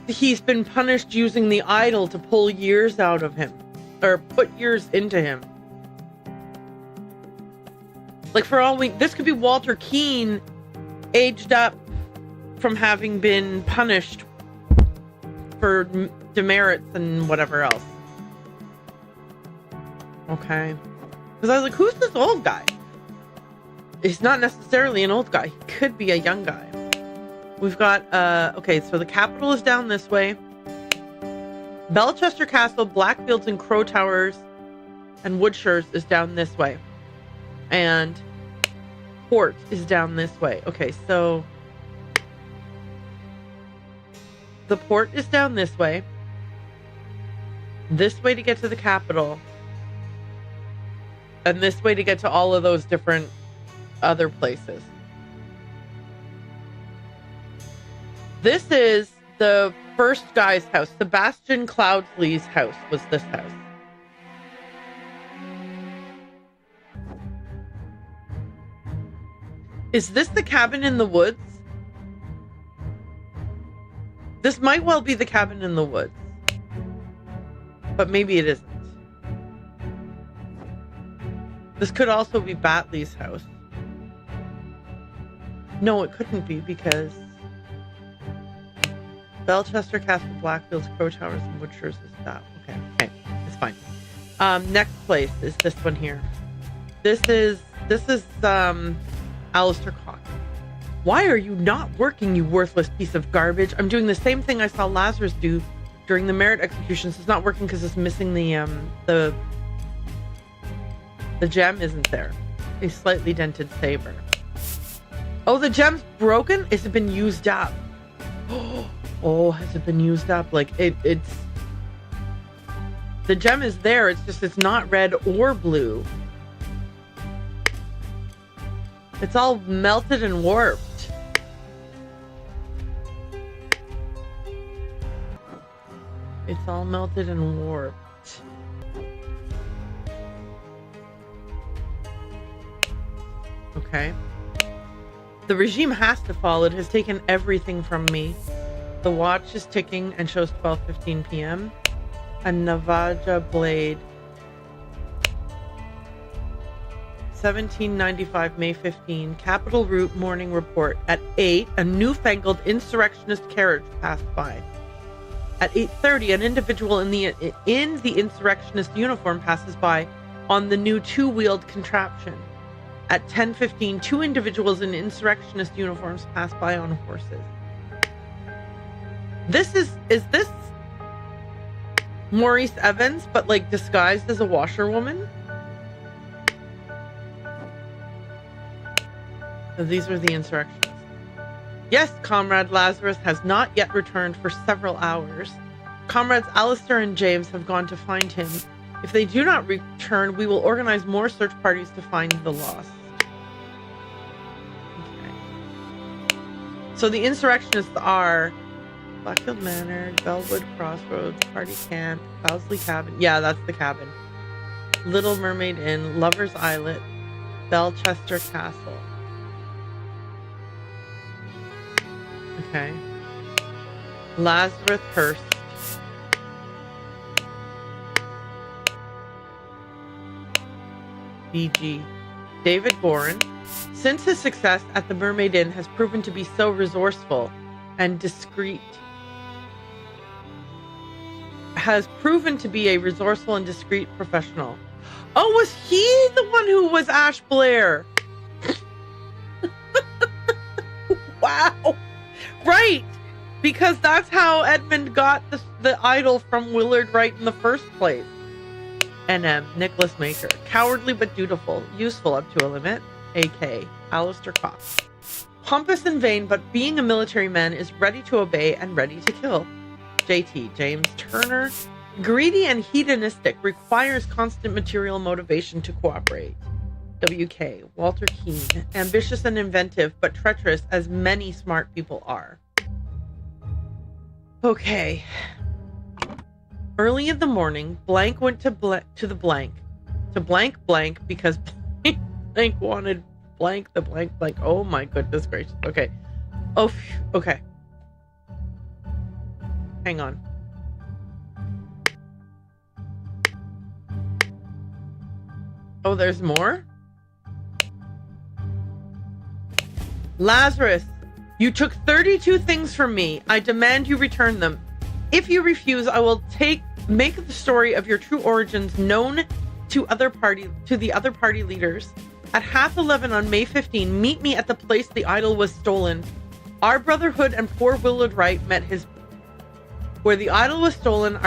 he's been punished using the idol to pull years out of him, or put years into him. Like, for all this could be Walter Keane aged up from having been punished for demerits and whatever else. Okay. Because I was like, who's this old guy? He's not necessarily an old guy. He could be a young guy. We've got, okay, so the capital is down this way. Belchester Castle, Blackfields and Crow Towers and Woodshires is down this way. And Port is down this way. Okay, so the port is down this way. This way to get to the capital. And this way to get to all of those different other places. This is the first guy's house. Sebastian Cloudsley's house was this house. Is this the cabin in the woods? This might well be the cabin in the woods. But maybe it isn't. This could also be Batley's house. No, it couldn't be because Belchester Castle, Blackfields, Crow Towers, and Woodshires is that. Okay, it's fine. Next place is this one here. This is Alistair Cox. Why are you not working, you worthless piece of garbage? I'm doing the same thing I saw Lazarus do during the merit executions. It's not working because it's missing the gem isn't there. A slightly dented saber. Oh, the gem's broken? Has it been used up? Oh, has it been used up? Like it's the gem is there, it's not red or blue. It's all melted and warped. It's all melted and warped. Okay. The regime has to fall. It has taken everything from me. The watch is ticking and shows 12:15 p.m. A Navaja blade. 1795, May 15. Capitol Route morning report. At 8, a newfangled insurrectionist carriage passed by. At 8:30, an individual in the insurrectionist uniform passes by on the new two-wheeled contraption. At 10:15, two individuals in insurrectionist uniforms pass by on horses. Is this Maurice Evans, but like disguised as a washerwoman? So these are the insurrectionists. Yes, Comrade Lazarus has not yet returned for several hours. Comrades Alistair and James have gone to find him. If they do not return, we will organize more search parties to find the lost. Okay. So the insurrectionists are Blackfield Manor, Bellwood Crossroads, Party Camp, Bowsley Cabin. Yeah, that's the cabin. Little Mermaid Inn, Lover's Islet, Belchester Castle. Okay. Lazarus Hurst. BG. David Boren. Since his success at the Mermaid Inn has proven to be so resourceful and discreet. Has proven to be a resourceful and discreet professional. Oh, was he the one who was Ash Blair? Wow. Right. Because that's how Edmund got the idol from Willard Wright in the first place. NM, Nicholas Maker. Cowardly but dutiful. Useful up to a limit. AK, Alistair Cox. Pompous and vain, but being a military man is ready to obey and ready to kill. JT, James Turner. Greedy and hedonistic, requires constant material motivation to cooperate. WK, Walter Keane. Ambitious and inventive, but treacherous as many smart people are. Okay. Early in the morning, blank went to the blank. To blank because blank wanted blank the blank. Oh my goodness gracious. Okay. Oh, okay. Hang on. Oh, there's more? Lazarus, you took 32 things from me. I demand you return them. If you refuse, I will make the story of your true origins known to the other party leaders. At 11:30 on May 15, meet me at the place the idol was stolen. Our brotherhood and poor Willard Wright met where the idol was stolen,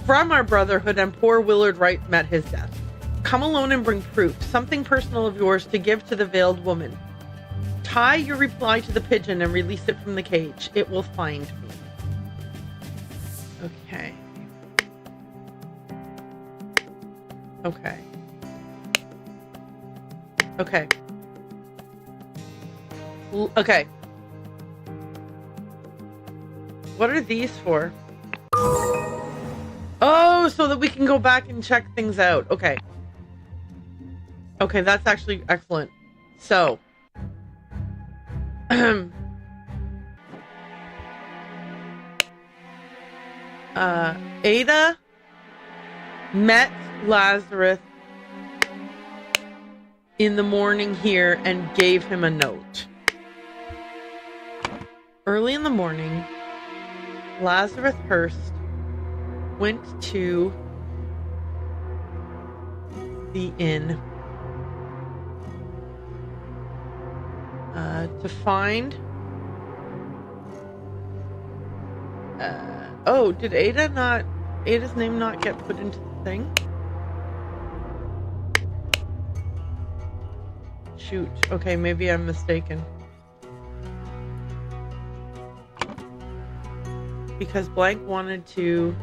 from our brotherhood and poor Willard Wright met his death. Come alone and bring proof, something personal of yours to give to the veiled woman. Tie your reply to the pigeon and release it from the cage. It will find me. Okay. Okay. Okay. Okay. What are these for? Oh, so that we can go back and check things out. Okay. Okay, that's actually excellent. So. Ada met Lazarus in the morning here and gave him a note. Early in the morning, Lazarus Hurst went to the inn to find... oh, did Ada's name not get put into the thing? Shoot. Okay, maybe I'm mistaken. Because blank wanted to...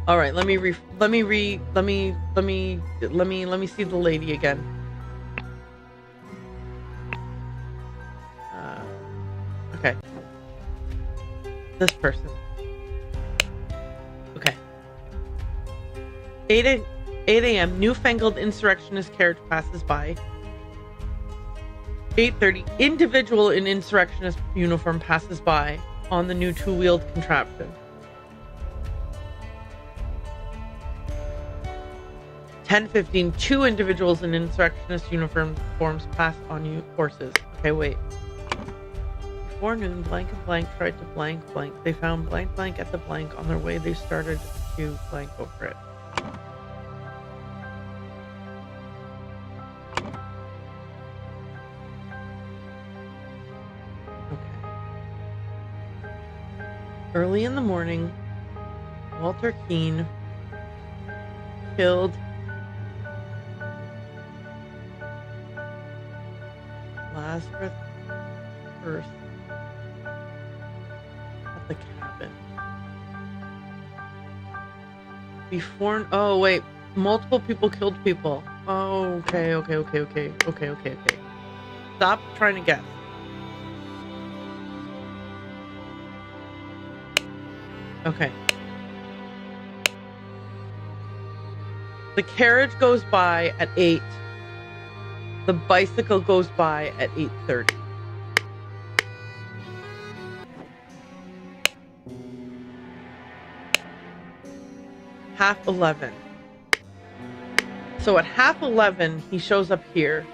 All right, let me see the lady again. Okay. This person. Okay. 8 a.m. Newfangled insurrectionist carriage passes by. 8:30. Individual in insurrectionist uniform passes by on the new two-wheeled contraption. 10:15. Two individuals in insurrectionist uniforms pass on new horses. Okay, wait. Before noon, blank and blank tried to blank blank. They found blank blank at the blank. On their way, they started to blank over it. Okay. Early in the morning, Walter Keane killed Lazarus Hurst at the cabin. Before... oh, wait. Multiple people killed people. Oh, okay. Stop trying to guess. Okay. The carriage goes by at 8. The bicycle goes by at 8:30. Half 11. So at half 11, he shows up here.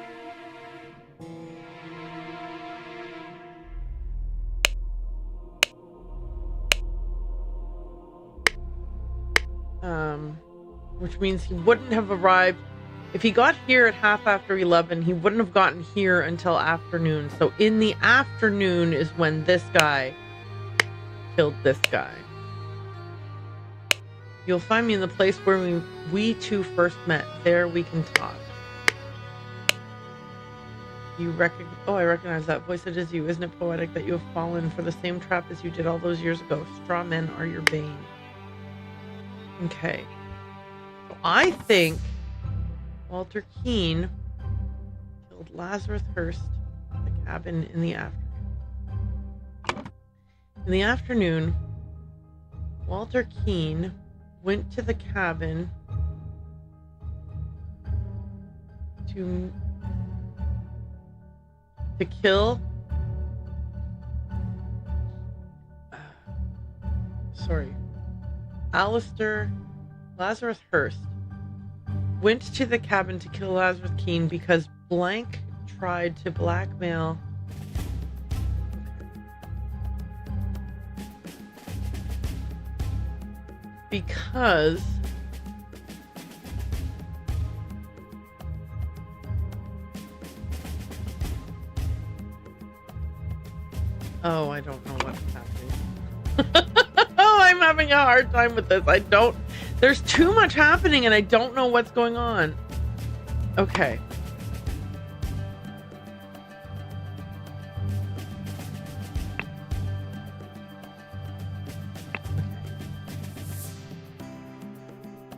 Which means he wouldn't have arrived. If he got here at half after 11, he wouldn't have gotten here until afternoon. So in the afternoon is when this guy killed this guy. You'll find me in the place where we two first met. There we can talk. Oh, I recognize that voice. It is you. Isn't it poetic that you have fallen for the same trap as you did all those years ago? Straw men are your bane. Okay. So I think Walter Keane killed Lazarus Hurst at the cabin in the afternoon. In the afternoon, Walter Keane went to the cabin to kill Lazarus Hurst went to the cabin to kill Lazarus Keane because blank tried to blackmail because oh, I don't know what's happening. Oh, I'm having a hard time with this. There's too much happening and I don't know what's going on. Okay.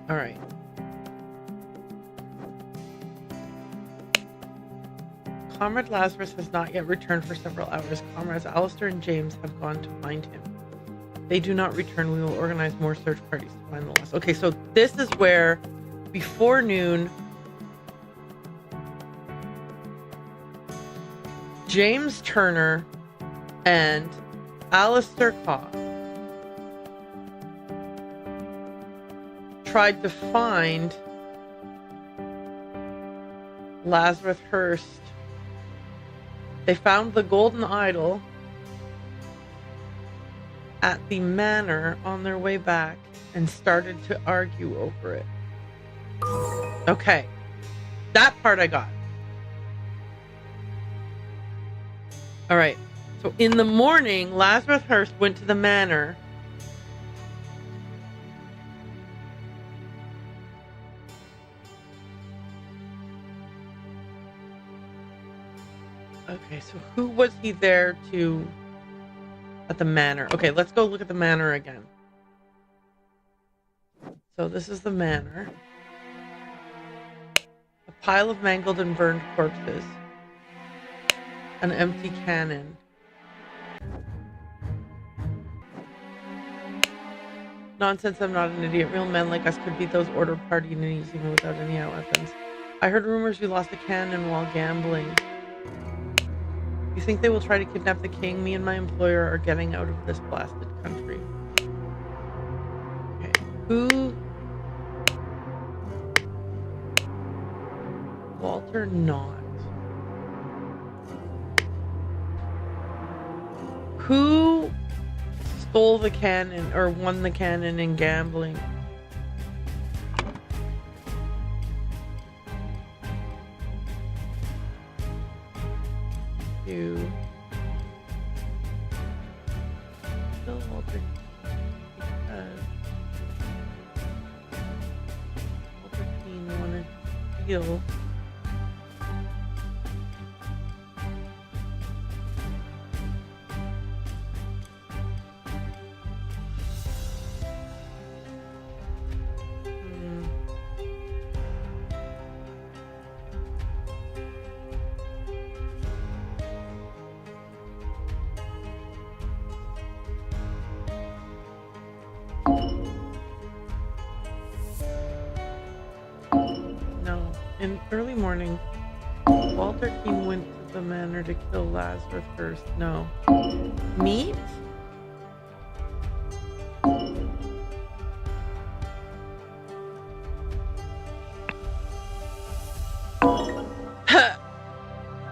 All right. Comrade Lazarus has not yet returned for several hours. Comrades Alistair and James have gone to find him. They do not return. We will organize more search parties to find the lost. Okay, so this is where, before noon, James Turner and Alistair Cobb tried to find Lazarus Hearst. They found the golden idol at the manor on their way back and started to argue over it. Okay. That part I got. All right. So in the morning, Lazarus Hearst went to the manor. Okay, so who was he there to at the manor? Okay, let's go look at the manor again. So this is the manor. A pile of mangled and burned corpses. An empty cannon. Nonsense, I'm not an idiot. Real men like us could beat those order party ninnies even without any weapons. I heard rumors you lost a cannon while gambling. You think they will try to kidnap the king? Me and my employer are getting out of this blasted country. Okay, who? Walter not. Who stole the cannon or won the cannon in gambling? You. Still Walter. Walter Keane wanted to heal. In early morning, Walter Keane went to the manor to kill Lazarus Hearst. No. Meat?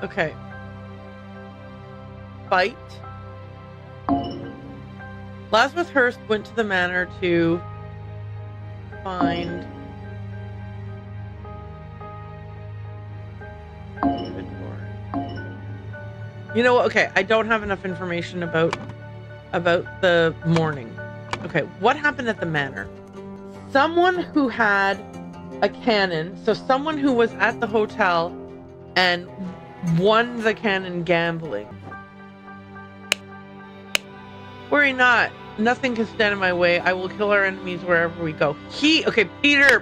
Okay. Fight. Lazarus Hearst went to the manor to find You know what? Okay, I don't have enough information about the morning. Okay, what happened at the manor? Someone who had a cannon, so someone who was at the hotel and won the cannon gambling. Worry not. Nothing can stand in my way. I will kill our enemies wherever we go. Okay, Peter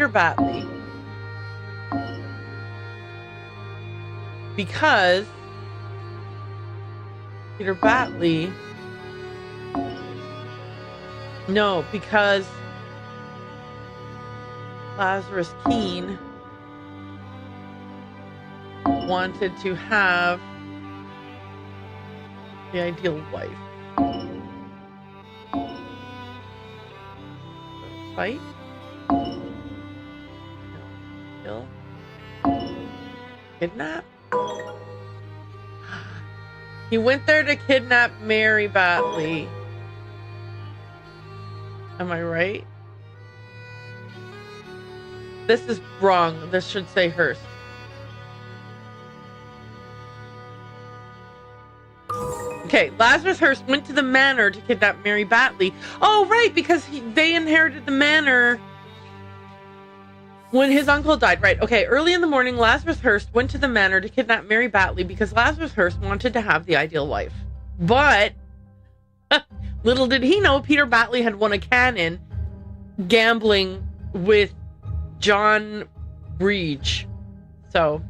Batley. Because Peter Batley, no, because Lazarus Keane wanted to have the ideal wife. Fight? No. Kill? Kidnap? He went there to kidnap Mary Batley. Am I right? This is wrong. This should say Hearst. Okay, Lazarus Hearst went to the manor to kidnap Mary Batley. Oh, right, because they inherited the manor when his uncle died. Right, okay, early in the morning, Lazarus Hearst went to the manor to kidnap Mary Batley because Lazarus Hearst wanted to have the ideal wife. But little did he know Peter Batley had won a cannon gambling with John Breach. So,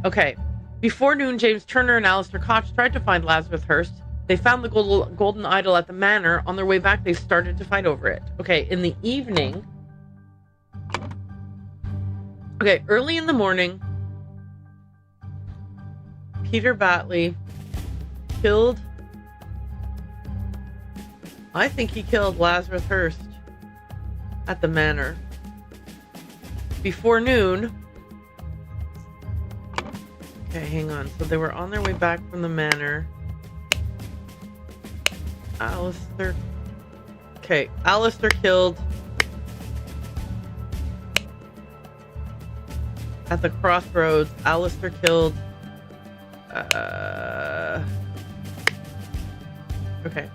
okay. Before noon, James Turner and Alistair Koch tried to find Lazarus Hearst. They found the golden idol at the manor. On their way back, they started to fight over it. Okay, in the evening... Okay, early in the morning, Peter Batley killed... I think he killed Lazarus Hearst at the manor before noon. Okay, hang on. So they were on their way back from the manor. Alistair. Okay, Alistair killed at the crossroads. Alistair killed. Okay.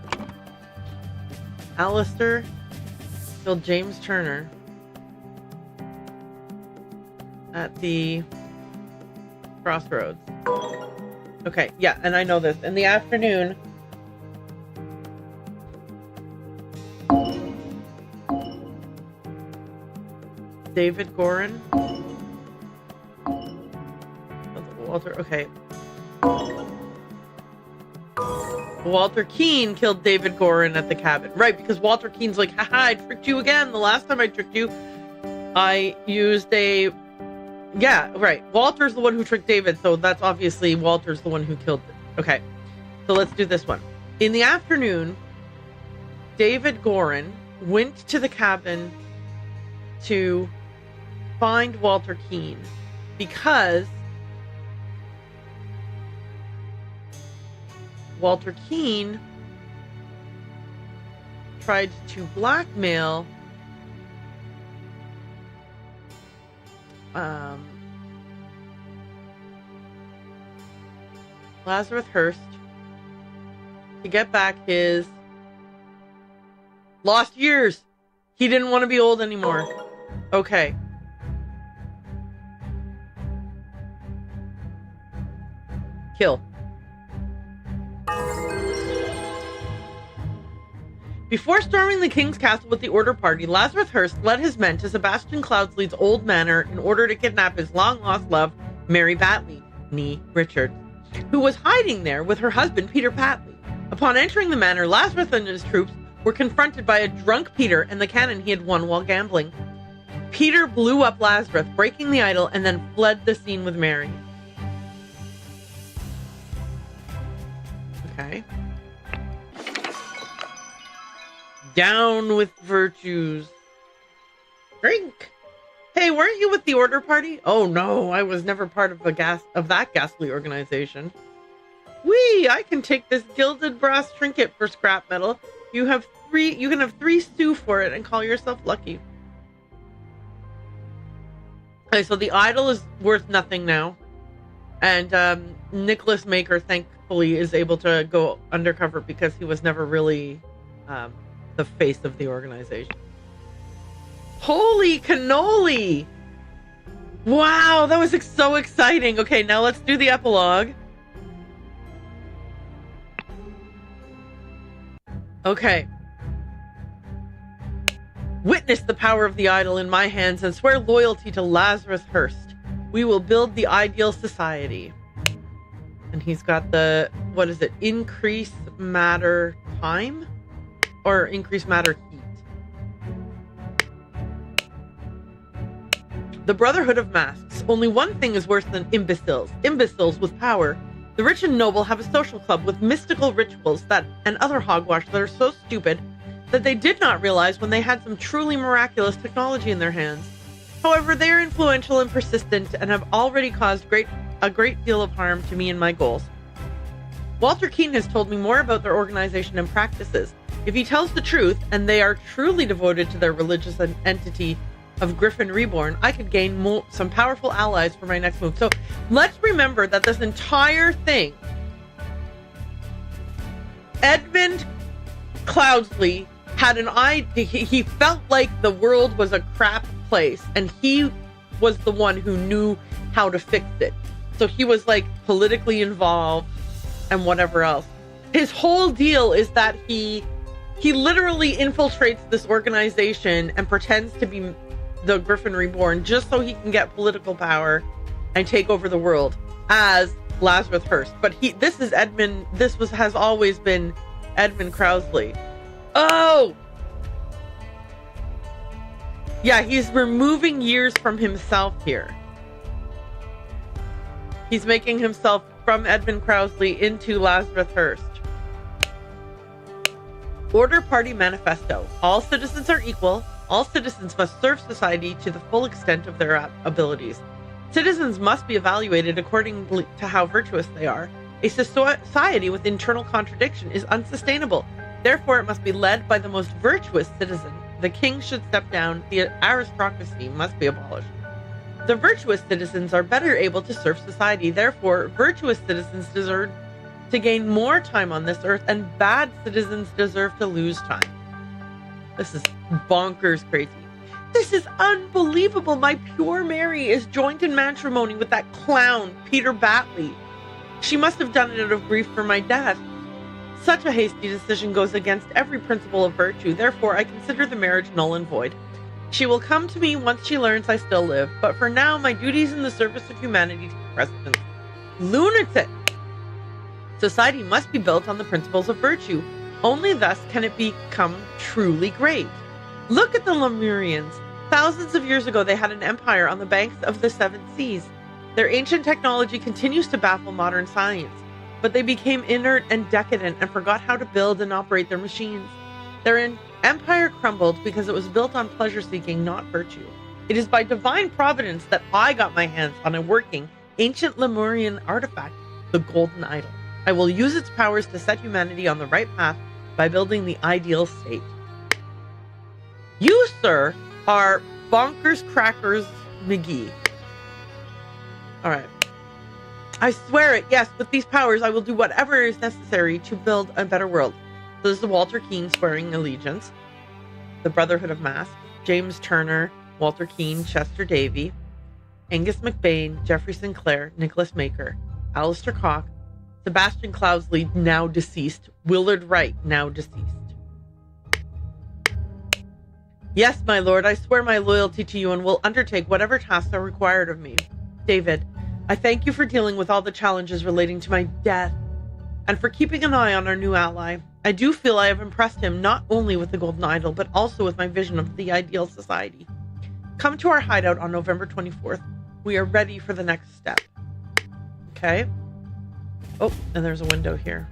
Alistair killed James Turner at the crossroads. Okay, yeah, and I know this. In the afternoon, David Gorin. Walter, okay. Walter Keane killed David Gorin at the cabin. Right, because Walter Keane's like, haha, I tricked you again. The last time I tricked you, I used a... Yeah, right. Walter's the one who tricked David, so that's obviously Walter's the one who killed it. Okay, so let's do this one. In the afternoon, David Gorin went to the cabin to find Walter Keane because Walter Keane tried to blackmail Lazarus Hearst to get back his lost years. He didn't want to be old anymore. Okay. Kill. Before storming the king's castle with the Order Party, Lazarus Hearst led his men to Sebastian Cloudsley's old manor in order to kidnap his long-lost love, Mary Batley, nee Richard, who was hiding there with her husband, Peter Batley. Upon entering the manor, Lazarus and his troops were confronted by a drunk Peter and the cannon he had won while gambling. Peter blew up Lazarus, breaking the idol, and then fled the scene with Mary. Okay. Down with virtues. Drink. Hey, weren't you with the Order Party? Oh no, I was never part of that ghastly organization. Whee! I can take this gilded brass trinket for scrap metal. You can have 3 stew for it and call yourself lucky. Okay, so the idol is worth nothing now. And Nicholas Maker, thankfully, is able to go undercover because he was never really the face of the organization. Holy cannoli! Wow, that was so exciting. Okay, now let's do the epilogue. Okay. Witness the power of the idol in my hands and swear loyalty to Lazarus Hearst. We will build the ideal society. And he's got the, what is it? Increase matter time? Or increase matter heat. The Brotherhood of Masks. Only one thing is worse than imbeciles. Imbeciles with power. The rich and noble have a social club with mystical rituals and other hogwash that are so stupid that they did not realize when they had some truly miraculous technology in their hands. However, they are influential and persistent and have already caused a great deal of harm to me and my goals. Walter Keane has told me more about their organization and practices. If he tells the truth, and they are truly devoted to their religious entity of Griffin Reborn, I could gain some powerful allies for my next move. So let's remember that this entire thing, Edmund Cloudsley had an idea. He felt like the world was a crap place, and he was the one who knew how to fix it. So he was like politically involved and whatever else. His whole deal is that he literally infiltrates this organization and pretends to be the Griffin Reborn just so he can get political power and take over the world as Lazarus Hearst. But has always been Edmund Cloudsley. Oh! Yeah, he's removing years from himself here. He's making himself from Edmund Cloudsley into Lazarus Hearst. Order Party Manifesto. All citizens are equal. All citizens must serve society to the full extent of their abilities. Citizens must be evaluated according to how virtuous they are. A society with internal contradiction is unsustainable. Therefore, it must be led by the most virtuous citizen. The king should step down. The aristocracy must be abolished. The virtuous citizens are better able to serve society. Therefore, virtuous citizens deserve to gain more time on this earth, and bad citizens deserve to lose time. This is bonkers crazy. This is unbelievable. My pure Mary is joined in matrimony with that clown, Peter Batley. She must have done it out of grief for my death. Such a hasty decision goes against every principle of virtue. Therefore, I consider the marriage null and void. She will come to me once she learns I still live, but for now, my duties in the service of humanity take precedence. Lunatic! Society must be built on the principles of virtue. Only thus can it become truly great. Look at the Lemurians. Thousands of years ago, they had an empire on the banks of the seven seas. Their ancient technology continues to baffle modern science, but they became inert and decadent and forgot how to build and operate their machines. Their empire crumbled because it was built on pleasure-seeking, not virtue. It is by divine providence that I got my hands on a working, ancient Lemurian artifact, the Golden Idol. I will use its powers to set humanity on the right path by building the ideal state. You, sir, are bonkers crackers McGee. All right. I swear it. Yes, with these powers, I will do whatever is necessary to build a better world. So this is Walter Keane swearing allegiance. The Brotherhood of Masks. James Turner, Walter Keane, Chester Davy, Angus MacBain, Geoffrey Sinclair, Nicholas Maker, Alistair Cock, Sebastian Cloudsley, now deceased, Willard Wright, now deceased. Yes, my lord, I swear my loyalty to you and will undertake whatever tasks are required of me. David, I thank you for dealing with all the challenges relating to my death and for keeping an eye on our new ally. I do feel I have impressed him not only with the Golden Idol, but also with my vision of the ideal society. Come to our hideout on November 24th. We are ready for the next step. Okay. Oh, and there's a window here.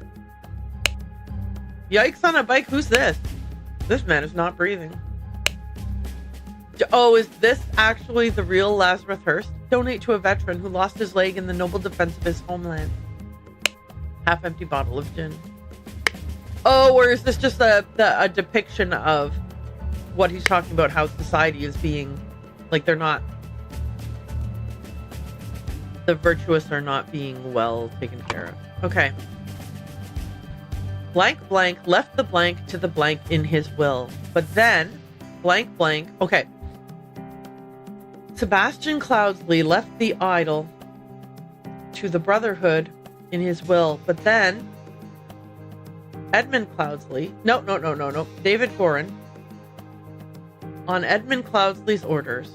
Yikes on a bike. Who's this? This man is not breathing. Oh, is this actually the real Lazarus Hearst? Donate to a veteran who lost his leg in the noble defense of his homeland. Half-empty bottle of gin. Oh, or is this just a depiction of what he's talking about, how society is being, like, they're not, the virtuous are not being well taken care of. Okay. Blank blank left the blank to the blank in his will. But then, blank blank, okay. Sebastian Cloudsley left the idol to the Brotherhood in his will, but then Edmund Cloudsley, no, David Gorin, on Edmund Cloudsley's orders,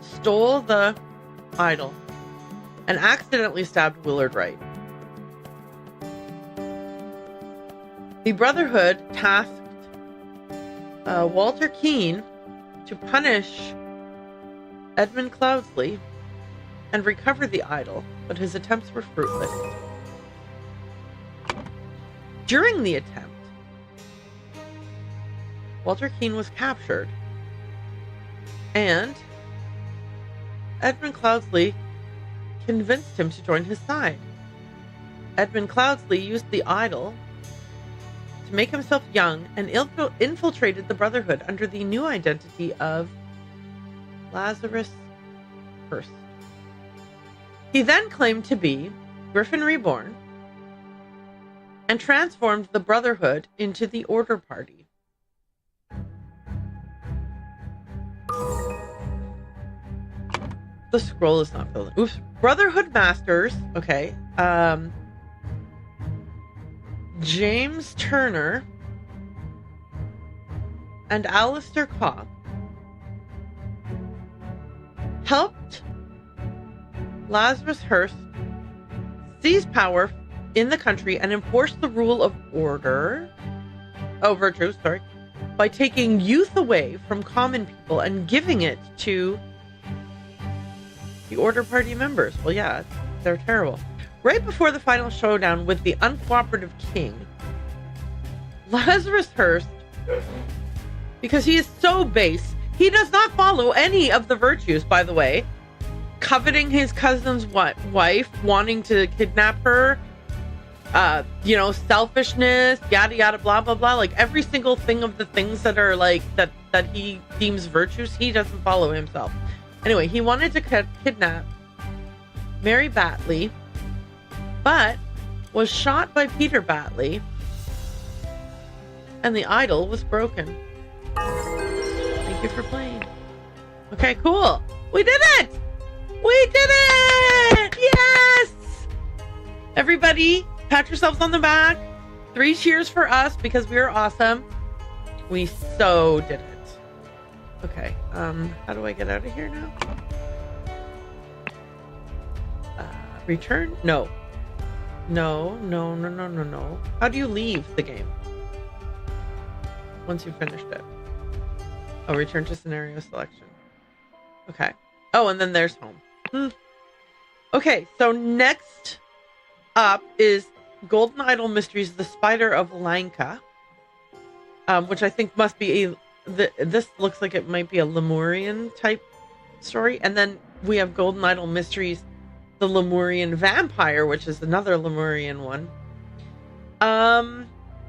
stole the idol and accidentally stabbed Willard Wright. The Brotherhood tasked Walter Keane to punish Edmund Cloudsley and recover the idol, but his attempts were fruitless. During the attempt, Walter Keane was captured, and Edmund Cloudsley convinced him to join his side. Edmund Cloudsley used the idol to make himself young and infiltrated the Brotherhood under the new identity of Lazarus Hearst. He then claimed to be Griffin Reborn and transformed the Brotherhood into the Order Party. The scroll is not filled in. Oops. Brotherhood Masters. Okay. James Turner and Alistair Cock helped Lazarus Hearst seize power in the country and enforce the rule of virtue, by taking youth away from common people and giving it to the Order Party members. Well, yeah, they're terrible. Right before the final showdown with the uncooperative king, Lazarus Hearst Because he is so base. He does not follow any of the virtues, by the way. Coveting his cousin's wife, wanting to kidnap her, selfishness, yada yada, blah blah blah. Like every single thing of the things that are like that he deems virtues, he doesn't follow himself. Anyway, he wanted to kidnap Mary Batley, but was shot by Peter Batley, and the idol was broken. Thank you for playing. Okay, cool. We did it! We did it! Yes! Everybody, pat yourselves on the back. 3 cheers for us because we are awesome. We so did it. Okay, how do I get out of here now? Return? No. No. How do you leave the game? Once you've finished it. Oh, return to scenario selection. Okay. Oh, and then there's home. Okay, so next up is Golden Idol Mysteries, The Spider of Lanka, which I think must be this looks like it might be a Lemurian type story. And then we have Golden Idol Mysteries, The Lemurian Vampire, which is another Lemurian one.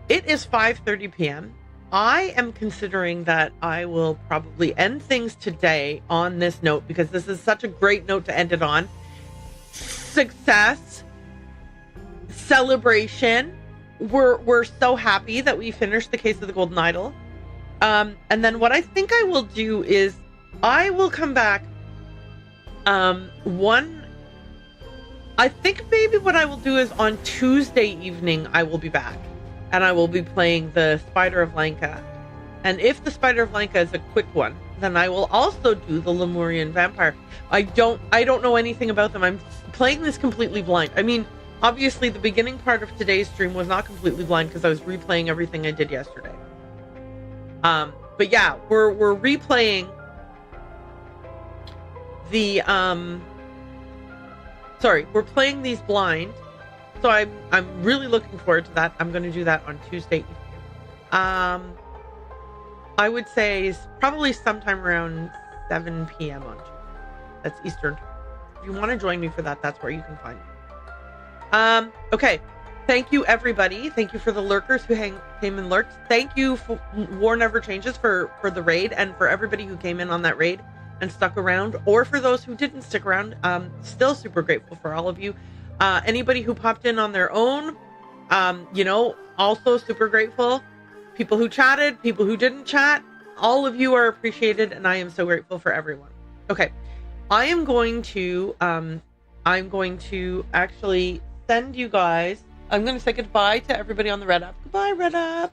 It is 5:30 p.m. I am considering that I will probably end things today on this note because this is such a great note to end it on. Success, celebration. We're so happy that we finished the case of the Golden Idol. And then what I think I will do is I will come back. I think maybe what I will do is on Tuesday evening I will be back. And I will be playing the Spider of Lanka. And if the Spider of Lanka is a quick one, then I will also do the Lemurian Vampire. I don't know anything about them. I'm playing this completely blind. I mean, obviously the beginning part of today's stream was not completely blind because I was replaying everything I did yesterday. But yeah, we're replaying the we're playing these blind. So I'm really looking forward to that. I'm going to do that on Tuesday evening. I would say probably sometime around 7 p.m. on Tuesday. That's Eastern time. If you want to join me for that, that's where you can find me. Okay. Thank you, everybody. Thank you for the lurkers who came and lurked. Thank you for War Never Changes for the raid and for everybody who came in on that raid and stuck around, or for those who didn't stick around. Still super grateful for all of you. Anybody who popped in on their own, also super grateful. People who chatted, people who didn't chat, all of you are appreciated, and I am so grateful for everyone. Okay, I'm going to actually send you guys. I'm going to say goodbye to everybody on the Red App. Goodbye, Red App.